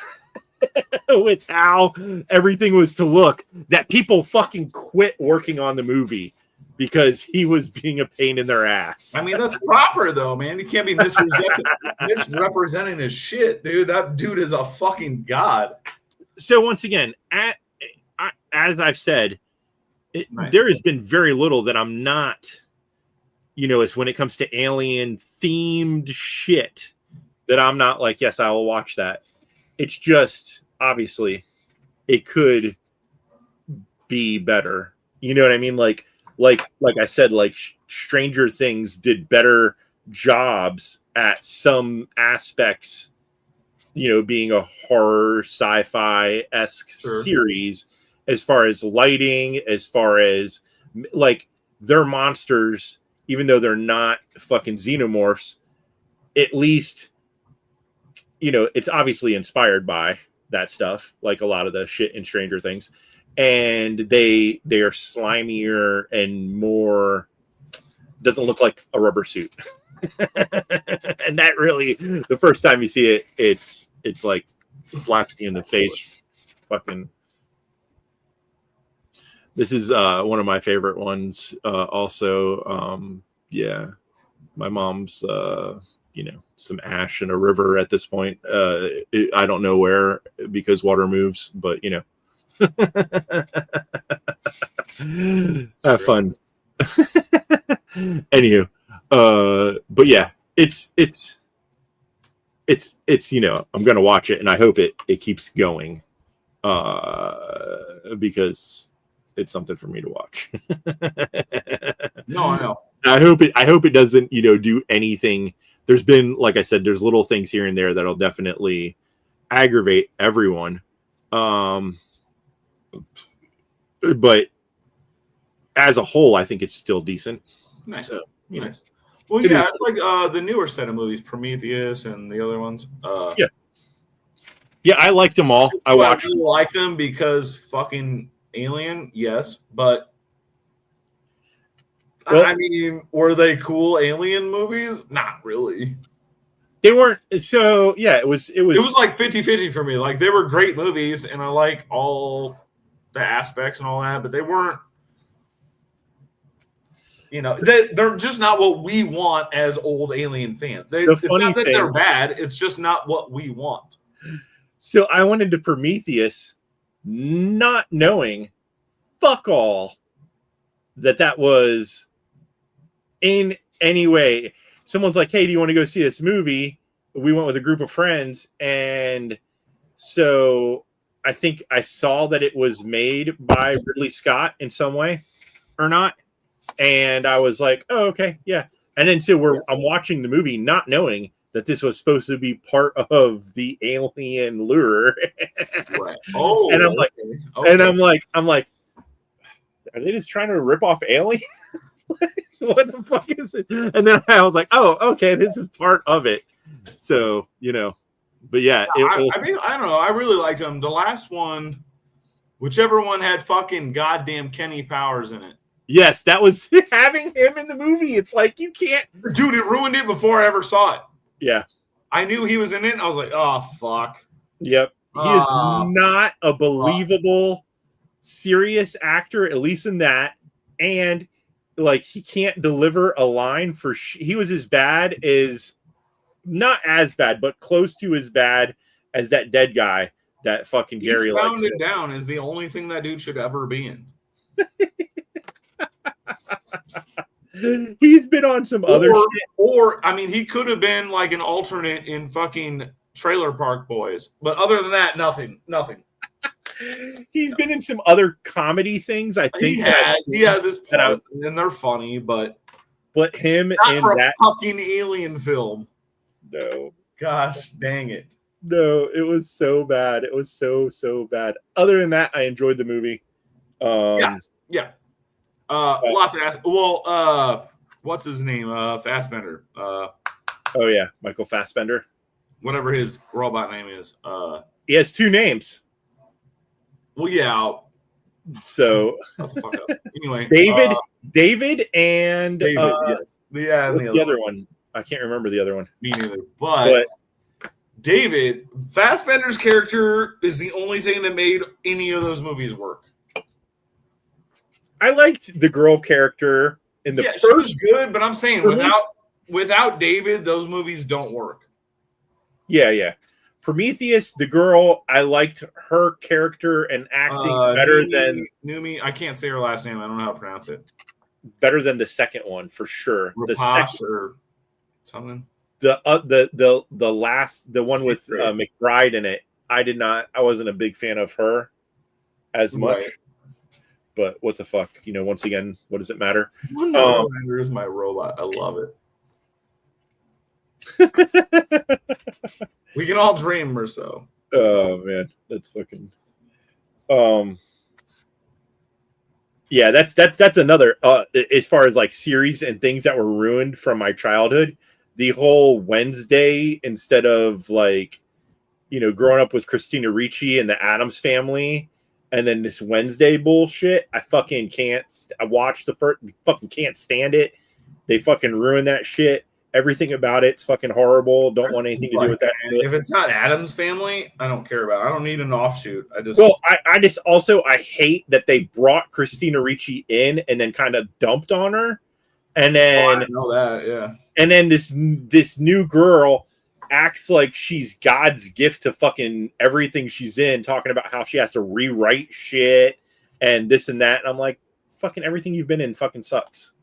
with how everything was to look that people fucking quit working on the movie because he was being a pain in their ass. I mean, that's proper though, man. You can't be misrepresenting his shit, dude. That dude is a fucking god. So once again, as I've said, there has been very little that I'm not, it's when it comes to alien themed shit that I'm not like, yes, I will watch that. It's just, obviously, it could be better. You know what I mean? Like I said, like Stranger Things did better jobs at some aspects, being a horror sci-fi-esque series, as far as lighting, as far as like their monsters, even though they're not fucking xenomorphs, at least it's obviously inspired by that stuff, like a lot of the shit in Stranger Things, and they are slimier and more, doesn't look like a rubber suit. And that really, the first time you see it, it's like slaps you in the face. Fucking, this is one of my favorite ones. Also, yeah, my mom's some ash in a river at this point. I don't know where because water moves, but have fun. Anywho, but yeah, it's I'm gonna watch it, and I hope it keeps going, because it's something for me to watch. No, I know. I hope it doesn't do anything. There's been, like I said, there's little things here and there that'll definitely aggravate everyone. But as a whole, I think it's still decent. Nice. So, nice. Well, yeah, it's like the newer set of movies, Prometheus and the other ones. Yeah, I liked them all. I watched. I really like them because fucking Alien, yes, but well, I mean, were they cool alien movies? Not really. They weren't. So yeah, it was like 50-50 for me. Like they were great movies, and I like all the aspects and all that, but they weren't. They're just not what we want as old Alien fans. It's not that they're bad. It's just not what we want. So I went into Prometheus not knowing fuck all that was in any way. Someone's like, hey, do you want to go see this movie? We went with a group of friends, and so I think I saw that it was made by Ridley Scott in some way or not. And I was like, oh, okay, yeah. And then I'm watching the movie not knowing that this was supposed to be part of the alien lure. Right. Oh, and I'm like, okay. And I'm like, are they just trying to rip off Alien? What the fuck is it? And then I was like, oh, okay, this is part of it. So, but yeah. I mean, I don't know. I really liked them. The last one, whichever one had fucking goddamn Kenny Powers in it. Yes, that was having him in the movie. It's like, you can't. Dude, it ruined it before I ever saw it. Yeah. I knew he was in it, and I was like, oh, fuck. Yep. He is not a believable, serious actor, at least in that. And, like, he can't deliver a line for... he was as bad as not as bad, but close to as bad as that dead guy that fucking Gary likes. Eastbound and Down is the only thing that dude should ever be in. He's been on some other shit. Or, I mean, he could have been like an alternate in fucking Trailer Park Boys. But other than that, nothing. He's been in some other comedy things, I think. He has his parts, and they're funny, but him not in for that a fucking alien film. No. Gosh, dang it. No, it was so bad. It was so bad. Other than that, I enjoyed the movie. Yeah. Lots of ass. Well, what's his name? Fassbender. Oh yeah, Michael Fassbender. Whatever his robot name is. He has 2 names. Well, yeah. So shut the fuck up. Anyway, David, and yes. Yeah, and what's the other one? I can't remember the other one. Me neither. But David Fassbender's character is the only thing that made any of those movies work. I liked the girl character in the first. She was good, but I'm saying without David, those movies don't work. Yeah. Prometheus, the girl, I liked her character and acting better than Numi. I can't say her last name. I don't know how to pronounce it. Better than the second one for sure. The second or something. The one with McBride in it. I wasn't a big fan of her as much. Right. But what the fuck? Once again, what does it matter? Wonder is my robot. I love it. We can all dream or so. Oh man, that's fucking. Yeah, that's another. As far as like series and things that were ruined from my childhood, the whole Wednesday instead of like, growing up with Christina Ricci and the Addams Family, and then this Wednesday bullshit. I fucking can't. I watched the first. Fucking can't stand it. They fucking ruined that shit. Everything about it's fucking horrible. Don't want anything to do with that. If it's not Addams Family, I don't care about it. I don't need an offshoot. I hate that they brought Christina Ricci in and then kind of dumped on her. And then I didn't know that, yeah. And then this new girl acts like she's God's gift to fucking everything she's in, talking about how she has to rewrite shit and this and that. And I'm like, fucking everything you've been in fucking sucks.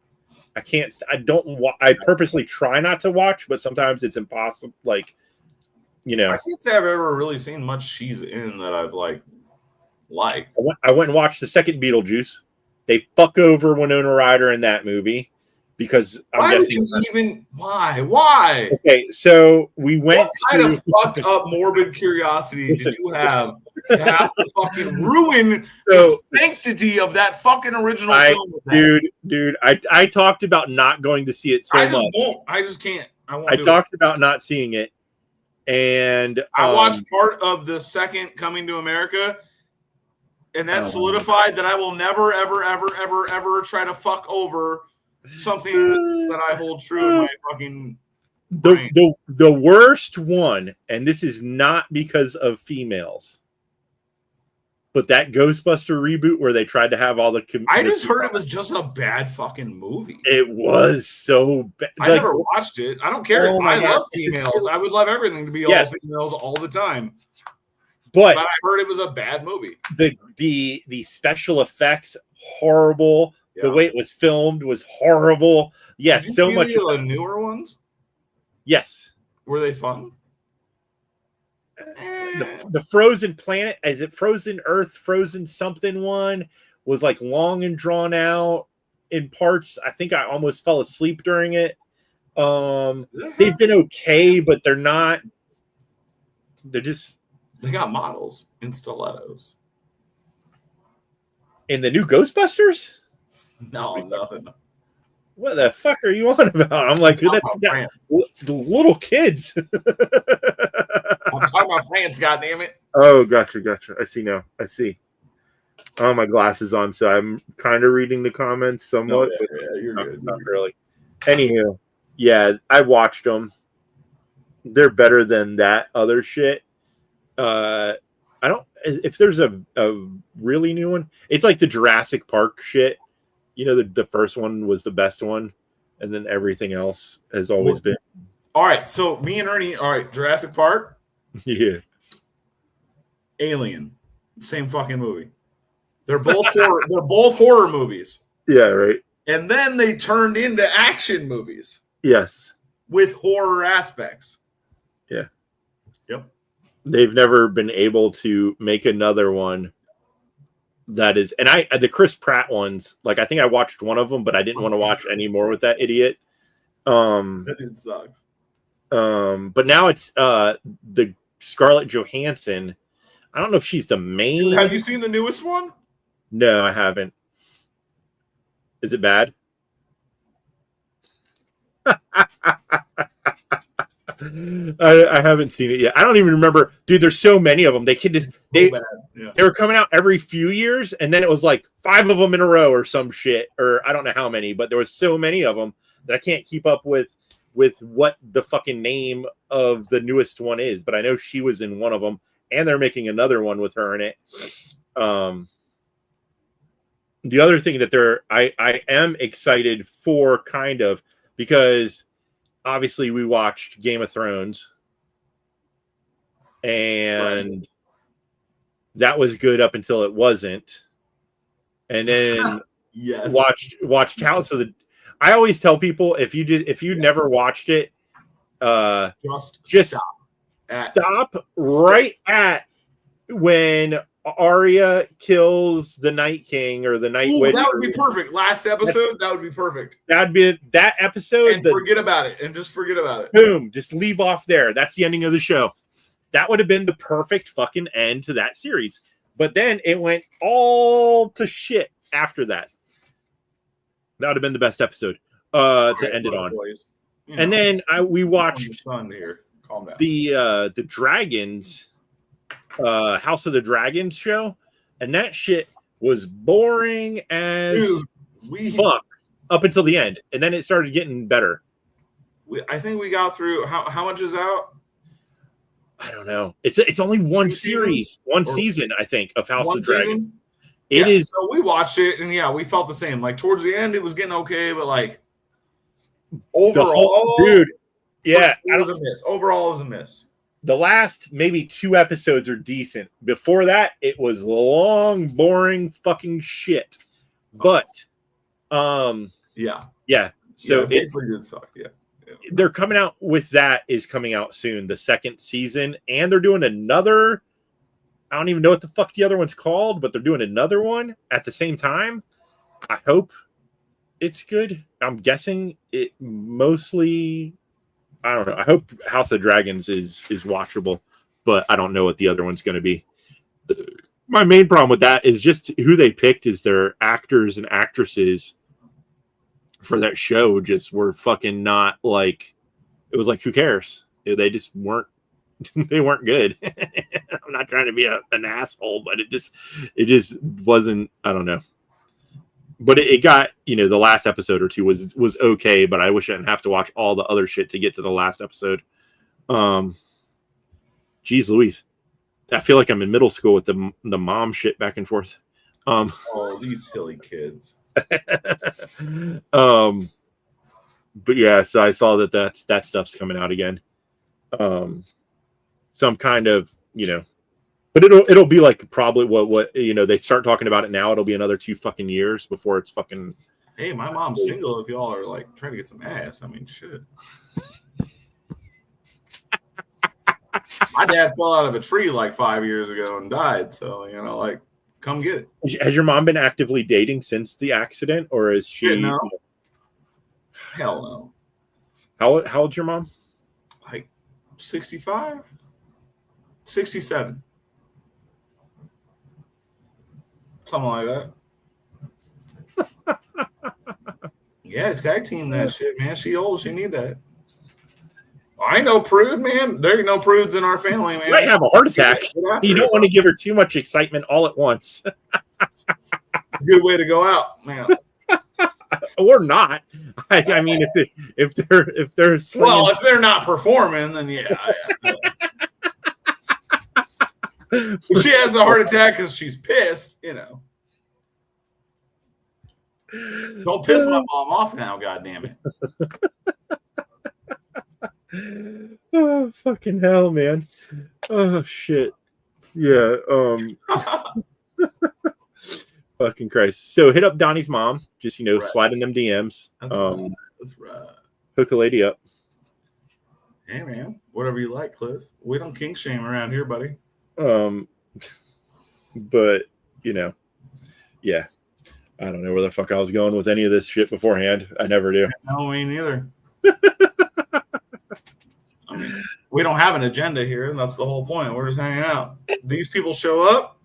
I purposely try not to watch, but sometimes it's impossible. Like, I can't say I've ever really seen much she's in that I've liked. I went and watched the second Beetlejuice. They fuck over Winona Ryder in that movie because I'm guessing. Why? Okay, so we went. What kind of fucked up morbid curiosity did you have to fucking ruin the sanctity of that fucking original film? Dude, I talked about not going to see it much. I just can't. I talked about not seeing it, and I watched part of the second Coming to America, and that solidified that I will never, ever, ever, ever, ever try to fuck over something that I hold true in my fucking brain. The worst one, and this is not because of females, but that Ghostbuster reboot where they tried to have all the. I just heard it was just a bad fucking movie. It was so bad. I never watched it. I don't care. I love females. I would love everything to be all females all the time. But I heard it was a bad movie. The special effects horrible. Yeah. The way it was filmed was horrible. Yes, so much. The newer ones. Yes. Were they fun? The Frozen Planet, is it Frozen Earth, Frozen something one was like long and drawn out in parts. I think I almost fell asleep during it. They've been okay, but they're not. They're just. They got models in stilettos. In the new Ghostbusters? No, nothing. What the fuck are you on about? I'm like, dude, that's little kids. I'm talking about France, goddammit. Oh, gotcha. I see now. I see. Oh, my glasses on, so I'm kind of reading the comments somewhat. You're good. Not really. Anywho, yeah, I watched them. They're better than that other shit. I don't. If there's a really new one, it's like the Jurassic Park shit. The first one was the best one, and then everything else has always been. All right, so me and Ernie. All right, Jurassic Park, Yeah. Alien, same fucking movie. They're both horror. They're both horror movies, Yeah. Right. and then they turned into action movies Yes. with horror aspects. Yeah. Yep. They've never been able to make another one that is, and the Chris Pratt ones, like I think I watched one of them, but I didn't want to watch any more with that idiot. That dude sucks. But now it's the Scarlett Johansson. I don't know if she's the main. Have you seen the newest one? No, I haven't. Is it bad? I haven't seen it yet. I don't even remember, dude. There's so many of them. They were coming out every few years, and then it was like 5 of them in a row or some shit, or I don't know how many, but there was so many of them that I can't keep up with what the fucking name of the newest one is. But I know she was in one of them, and they're making another one with her in it. The other thing that I am excited for, kind of, because obviously we watched Game of Thrones, and that was good up until it wasn't. And then yes, watched House of the. I always tell people, if you never watched it, just stop right at when Arya kills the Night King or the Night Witch. That would be perfect. Last episode, that would be perfect. That'd be that episode. And forget about it. And just forget about it. Boom. Just leave off there. That's the ending of the show. That would have been the perfect fucking end to that series. But then it went all to shit after that. That would have been the best episode to end it on. And then we watched the Dragons. House of the Dragons show, and that shit was boring as fuck up until the end, and then it started getting better. I think we got through. How much is out? I don't know. It's only one series, one season, I think, of House of the Dragons. It is. So we watched it, and we felt the same. Like towards the end, it was getting okay, but like overall, dude, it was a miss. Overall, it was a miss. The last maybe 2 episodes are decent. Before that, it was long, boring fucking shit. But, So it basically did suck. Yeah. They're coming out with that is coming out soon, the 2nd season, and they're doing another. I don't even know what the fuck the other one's called, but they're doing another one at the same time. I hope it's good. I'm guessing it mostly. I don't know. I hope House of Dragons is watchable, but I don't know what the other one's going to be. My main problem with that is just who they picked as their actors and actresses for that show just were fucking not like, it was like, who cares? They just weren't, they weren't good. I'm not trying to be an asshole, but it just wasn't, I don't know. But it got, the last episode or 2 was okay, but I wish I didn't have to watch all the other shit to get to the last episode. Geez Louise. I feel like I'm in middle school with the mom shit back and forth. These silly kids. But yeah, so I saw that stuff's coming out again. So I'm kind of, but it'll be like probably what they start talking about it now. It'll be another 2 fucking years before it's fucking. Hey, my mom's single. If y'all are like trying to get some ass, I mean, shit. My dad fell out of a tree like 5 years ago and died. So like, come get it. Has your mom been actively dating since the accident, or is she? No. Hell no. How old's your mom? Like 65, 67. Something like that. Yeah, tag team that shit, man. She old. She need that. I ain't no prude, man. There ain't no prudes in our family, man. You might have a heart attack. You don't want to give her too much excitement all at once. Good way to go out, man. Or not. I mean, if they're slinging... Well, if they're not performing, then yeah. If she has a heart attack because she's pissed, Don't piss my mom off now, goddammit. Oh, fucking hell, man. Oh, shit. Yeah. Fucking Christ. So hit up Donnie's mom. Just, Right. slide in them DMs. That's right. That's right. Hook a lady up. Hey, man. Whatever you like, Cliff. We don't kink shame around here, buddy. But, yeah. I don't know where the fuck I was going with any of this shit beforehand. I never do. No, me neither. I mean, we don't have an agenda here, and that's the whole point. We're just hanging out. These people show up.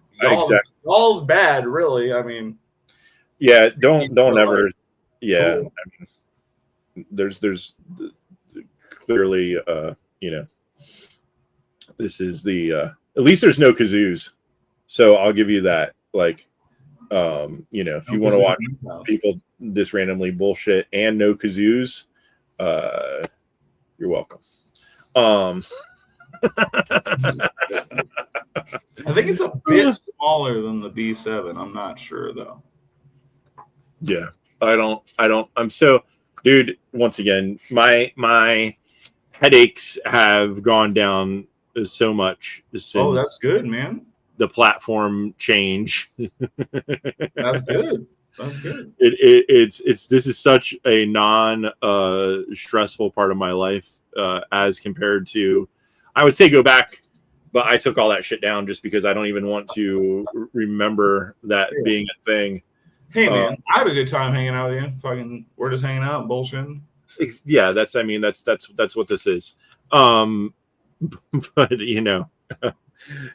Y'all's bad, really. I mean, yeah. Don't ever. Yeah. Cool. I mean, there's clearly, this is the. At least there's no kazoos, so I'll give you that. Like, if you want to watch people just randomly bullshit and no kazoos, you're welcome. I think it's a bit smaller than the B7. I'm not sure though. Yeah, I'm so, dude. Once again, my headaches have gone down so much since. Oh, that's good, man. The platform change. That's good. That's good. It's this is such a non stressful part of my life as compared to, I would say go back, but I took all that shit down just because I don't even want to remember that being a thing. Hey man, I have a good time hanging out with you. Fucking, we're just hanging out, bullshitting. Yeah, that's what this is. But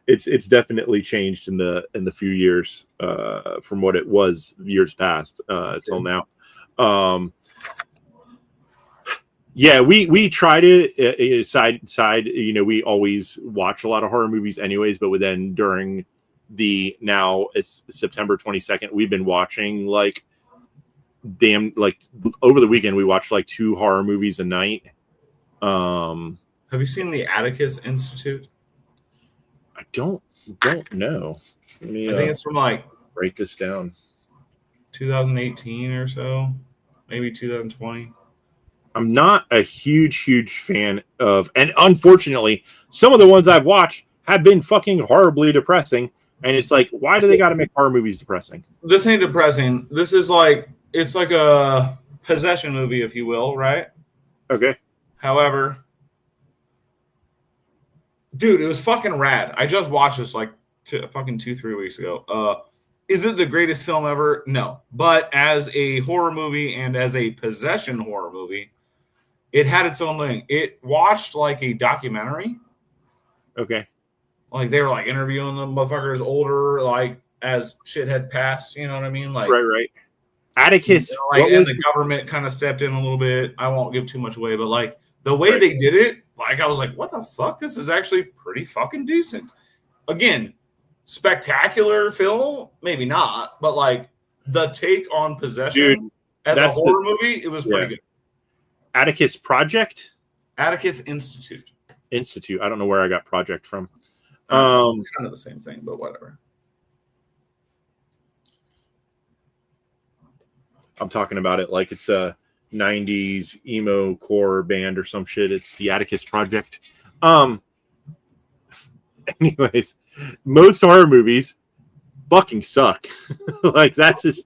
it's definitely changed in the few years from what it was years past till now. Yeah, we try to side. We always watch a lot of horror movies anyways, but then during now it's September 22nd, we've been watching like over the weekend we watched like 2 horror movies a night. Have you seen the Atticus Institute? I don't know. I think it's from like, break this down, 2018 or so, maybe 2020. I'm not a huge fan of, and unfortunately, some of the ones I've watched have been fucking horribly depressing. And it's like, why do they got to make horror movies depressing? This ain't depressing. This is it's like a possession movie, if you will, right? Okay. However, dude, it was fucking rad. I just watched this like 2-3 weeks ago. Is it the greatest film ever? No. But as a horror movie and as a possession horror movie, it had its own thing. It watched like a documentary. Okay. Like they were like interviewing the motherfuckers older, like as shit had passed. You know what I mean? Like right. Atticus, and the government kind of stepped in a little bit. I won't give too much away, but like the way they did it, like I was like, what the fuck? This is actually pretty fucking decent. Again, spectacular film, maybe not, but like the take on possession as a horror movie, it was pretty good. Atticus Project? Atticus Institute. I don't know where I got project from. It's kind of the same thing, but whatever. I'm talking about it like it's a 90s emo core band or some shit. It's the Atticus Project. Anyways, most horror movies fucking suck. Like that's the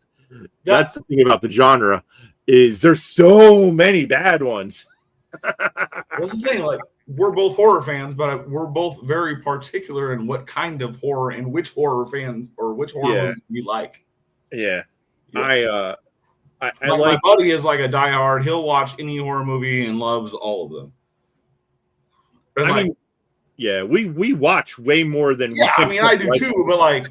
thing about the genre, is there's so many bad ones. That's the thing, like we're both horror fans, but we're both very particular in what kind of horror and which horror fans or which horror movies we like. Yeah. I like my buddy is like a diehard. He'll watch any horror movie and loves all of them. And we watch way more than. Yeah, I mean I do too, but like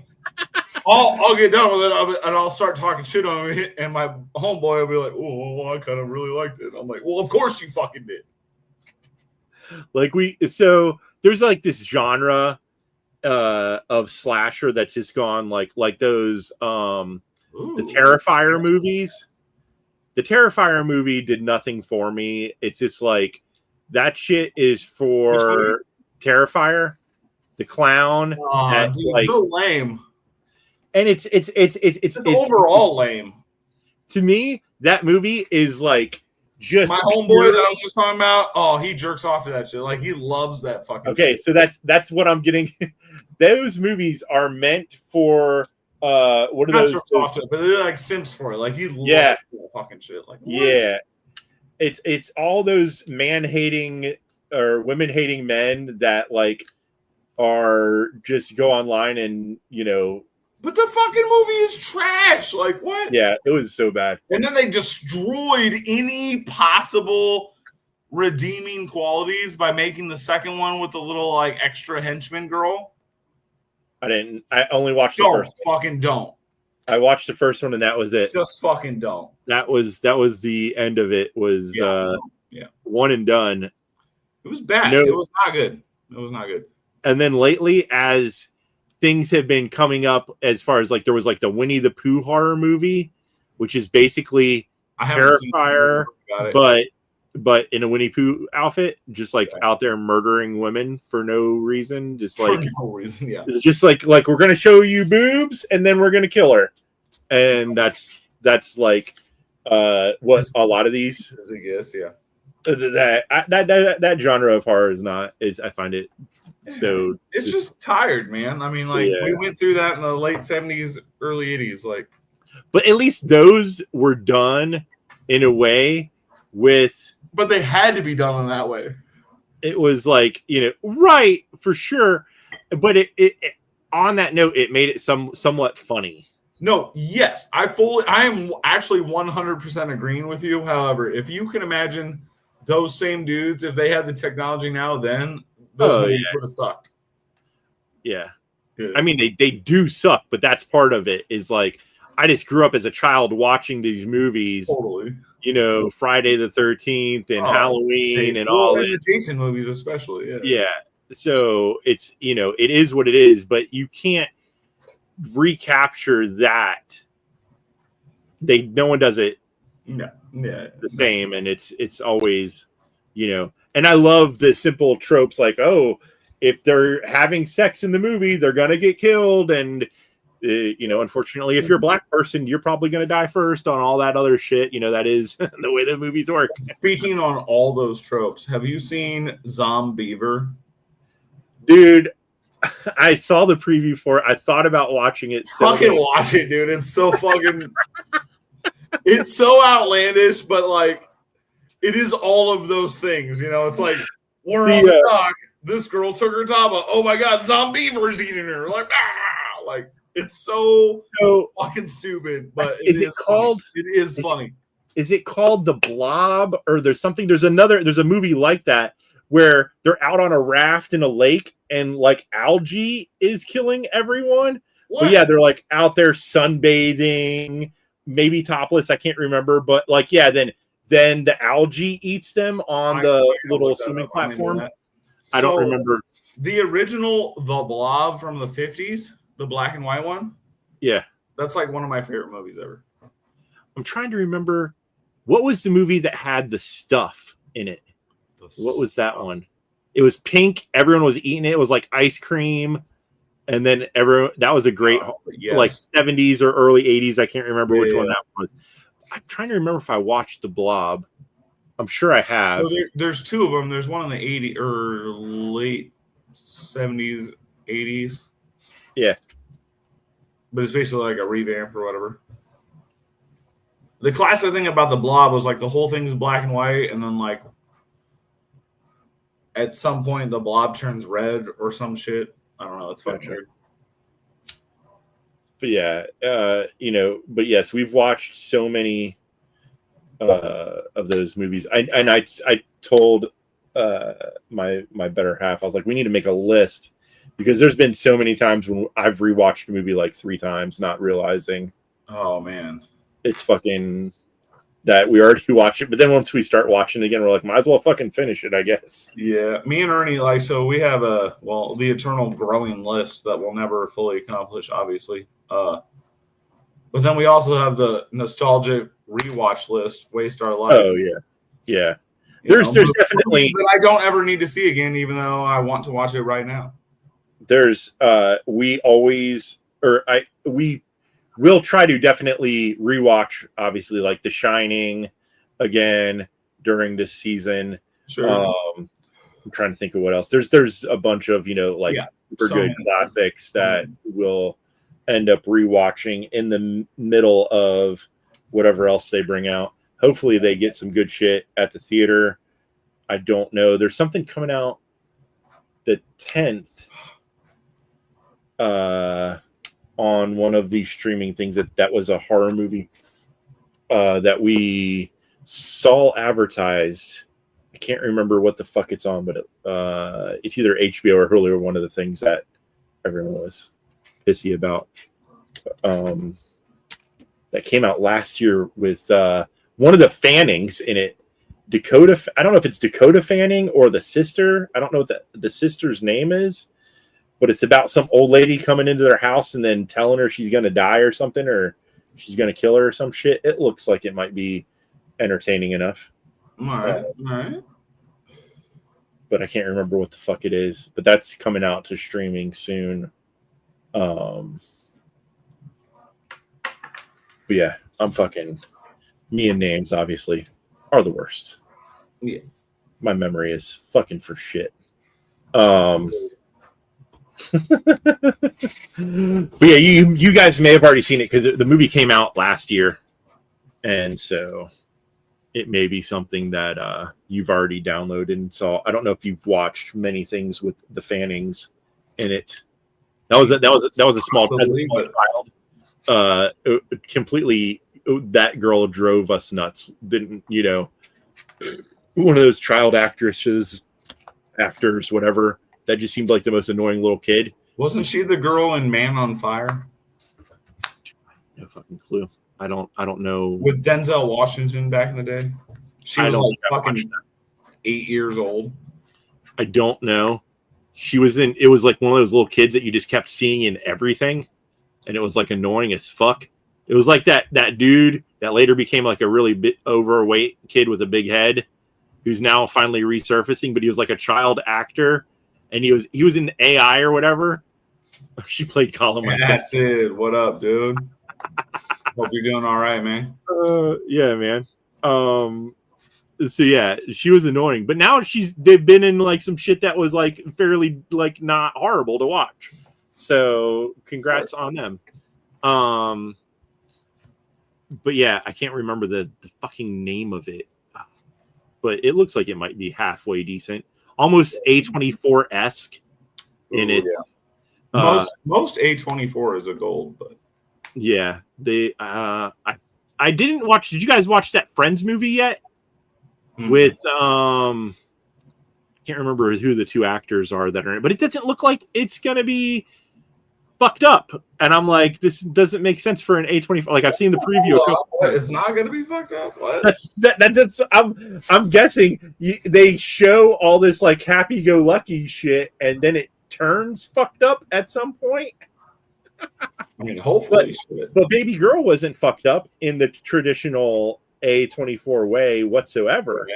I'll get done with it and I'll start talking shit on it, and my homeboy will be like, "Oh, I kind of really liked it." I'm like, "Well, of course you fucking did." Like so there's like this genre of slasher that's just gone like those the Terrifier movies. The Terrifier movie did nothing for me. It's just like that shit is for Terrifier, the clown. Dude, like, so lame. And it's overall lame. To me, that movie is like just my homeboy that I was just talking about. Oh, he jerks off to that shit. Like he loves that fucking. Okay, shit. so that's what I'm getting. Those movies are meant for what are Not those? jerks off to it, but they're like simps for it. Like he loves Yeah. that fucking shit. Like what? Yeah, it's all those man hating or women hating men that like are just go online and But the fucking movie is trash. Like what? yeah, it was so bad. And then they destroyed any possible redeeming qualities by making the second one with the little like extra henchman girl. I only watched the Don't first fucking don't. I watched the first one and that was it. Just fucking don't. That was the end of it. Was Yeah. one and done. It was bad. No. It was not good. It was not good. And then lately, as things have been coming up, as far as like there was like the Winnie the Pooh horror movie, which is basically I haven't seen Terrifier, it. but in a Winnie Pooh outfit, just like out there murdering women for no reason, just like for no reason, yeah. It's just like we're gonna show you boobs and then we're gonna kill her, and that's like what a lot of these. I guess, yeah. That genre of horror is I find it so it's just tired, man. I mean, like we went through that in the late 70s, early 80s, like. But at least those were done in a way but they had to be done in that way. It was like, right, for sure. But it on that note, it made it somewhat funny. No, yes, I am actually 100% agreeing with you. However, if you can imagine those same dudes, if they had the technology now, then those movies would have sucked. Yeah. I mean, they do suck, but that's part of it. Is like, I just grew up as a child watching these movies. Totally. Friday the 13th and Halloween and all that. The Jason movies, especially. Yeah. Yeah. So it's, it is what it is, but you can't recapture that. No one does it. No. Yeah. The same. And it's always, and I love the simple tropes like, oh, if they're having sex in the movie, they're going to get killed. And, unfortunately, if you're a black person, you're probably going to die first on all that other shit. That is the way the movies work. Speaking on all those tropes, have you seen Zombiever? Dude, I saw the preview for it. I thought about watching it. Fucking watch it, dude. It's so fucking... it's so outlandish, but, like, it is all of those things. It's like, we're on the dock. This girl took her top off. Oh, my God, Zombiever's eating her. Like, like... It's so fucking stupid, but it is funny. Is it called The Blob? Or there's a movie like that where they're out on a raft in a lake and like algae is killing everyone. What? But yeah, they're like out there sunbathing, maybe topless. I can't remember, but like, yeah, then the algae eats them on the little swimming platform. I don't remember. The original The Blob from the 50s. The black and white one? Yeah. That's like one of my favorite movies ever. I'm trying to remember, what was the movie that had the stuff in it? What was that one? It was pink. Everyone was eating it. It was like ice cream. And then that was a great like 70s or early 80s. I can't remember which one that was. I'm trying to remember if I watched The Blob. I'm sure I have. So there's two of them. There's one in the 80s or late 70s, 80s. Yeah. But it's basically like a revamp or whatever. The classic thing about The Blob was like the whole thing's black and white, and then like at some point the blob turns red or some shit. I don't know. It's fucking weird. But yeah, but yes, we've watched so many of those movies. I told my better half, I was like, we need to make a list. Because there's been so many times when I've rewatched a movie like 3 times, not realizing. Oh, man. It's fucking that we already watched it. But then once we start watching it again, we're like, might as well fucking finish it, I guess. Yeah. Me and Ernie, so we have the eternal growing list that we'll never fully accomplish, obviously. But then we also have the nostalgic rewatch list, Waste Our Life. Oh, yeah. Yeah. There's definitely... that I don't ever need to see again, even though I want to watch it right now. We will try to definitely rewatch, obviously, like The Shining again, during this season. Sure. I'm trying to think of what else. There's a bunch of like super so good many. classics that we'll end up rewatching in the middle of whatever else they bring out. Hopefully they get some good shit at the theater. I don't know. There's something coming out the 10th on one of these streaming things that was a horror movie that we saw advertised. I can't remember what the fuck it's on, but it's either HBO or Hulu or one of the things that everyone was pissy about. That came out last year with one of the Fannings in it. Dakota, I don't know if it's Dakota Fanning or the sister. I don't know what the sister's name is, but it's about some old lady coming into their house and then telling her she's going to die or something, or she's going to kill her or some shit. It looks like it might be entertaining enough. All right. But I can't remember what the fuck it is. But that's coming out to streaming soon. But yeah, I'm fucking... Me and names, obviously, are the worst. Yeah. My memory is fucking for shit. But yeah, you guys may have already seen it because the movie came out last year. And so it may be something that you've already downloaded and saw. I don't know if you've watched many things with the Fannings in it. That was a small child. Completely, that girl drove us nuts. Didn't one of those child actors, whatever. That just seemed like the most annoying little kid. Wasn't she the girl in Man on Fire? No fucking clue. I don't know. With Denzel Washington back in the day? She was like fucking 8 years old. I don't know. She was in, it was like one of those little kids that you just kept seeing in everything. And it was like annoying as fuck. It was like that dude that later became like a really bit overweight kid with a big head who's now finally resurfacing, but he was like a child actor. And he was in AI or whatever. She played Colin. That's it. What up, dude? Hope you're doing all right, man. Yeah, man. So yeah, she was annoying, but now they've been in like some shit that was like fairly like not horrible to watch. So congrats on them. But yeah, I can't remember the fucking name of it, but it looks like it might be halfway decent. Almost A24-esque in it. Yeah. Most A24 is a gold, but yeah, they I didn't watch. Did you guys watch that Friends movie yet? With I can't remember who the two actors are that are in it, but it doesn't look like it's gonna be fucked up. And I'm like, this doesn't make sense for an A24. Like I've seen the preview. It's not gonna be fucked up. What? That's I'm guessing they show all this like happy-go-lucky shit, and then it turns fucked up at some point. I mean, hopefully, but Baby Girl wasn't fucked up in the traditional A24 way whatsoever.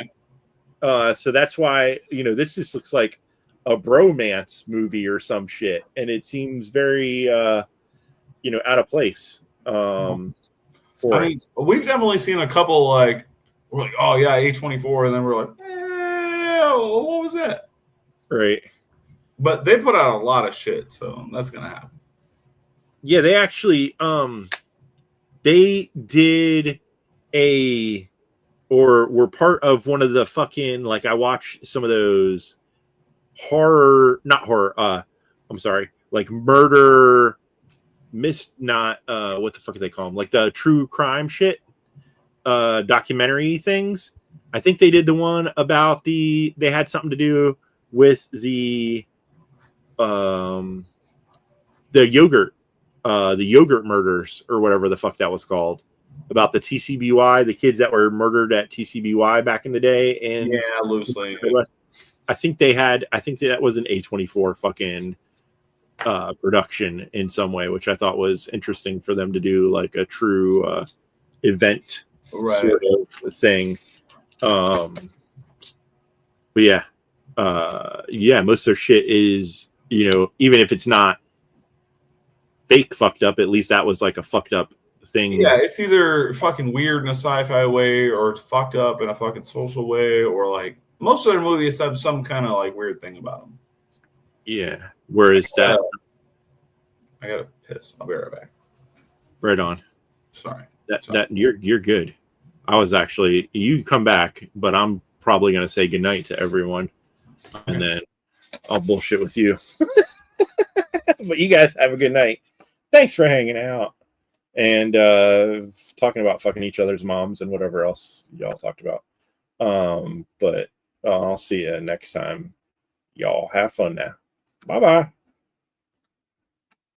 Okay. So that's why this just looks like a bromance movie or some shit, and it seems very out of place. We've definitely seen a couple like we're like, oh yeah, A24, and then we're like, what was that? Right. But they put out a lot of shit, so that's gonna happen. Yeah, they actually they did were part of one of the fucking, like, I watched some of those like murder what the fuck do they call them, like the true crime shit documentary things. I think they did the one about they had something to do with the yogurt murders or whatever the fuck that was called, about the TCBY, the kids that were murdered at TCBY back in the day. And yeah, loosely. I think that was an A24 fucking production in some way, which I thought was interesting for them to do, like a true event sort of thing. But yeah, most of their shit is, even if it's not fake fucked up, at least that was like a fucked up thing. Yeah, it's either fucking weird in a sci-fi way, or it's fucked up in a fucking social way, or like most of their movies have some kind of like weird thing about them. Yeah. Whereas that, I gotta piss. I'll be right back. right on. Sorry. That you're good. I was actually, you come back, but I'm probably gonna say goodnight to everyone, and then I'll bullshit with you. But you guys have a good night. Thanks for hanging out and talking about fucking each other's moms and whatever else y'all talked about. But I'll see you next time. Y'all have fun now. Bye bye.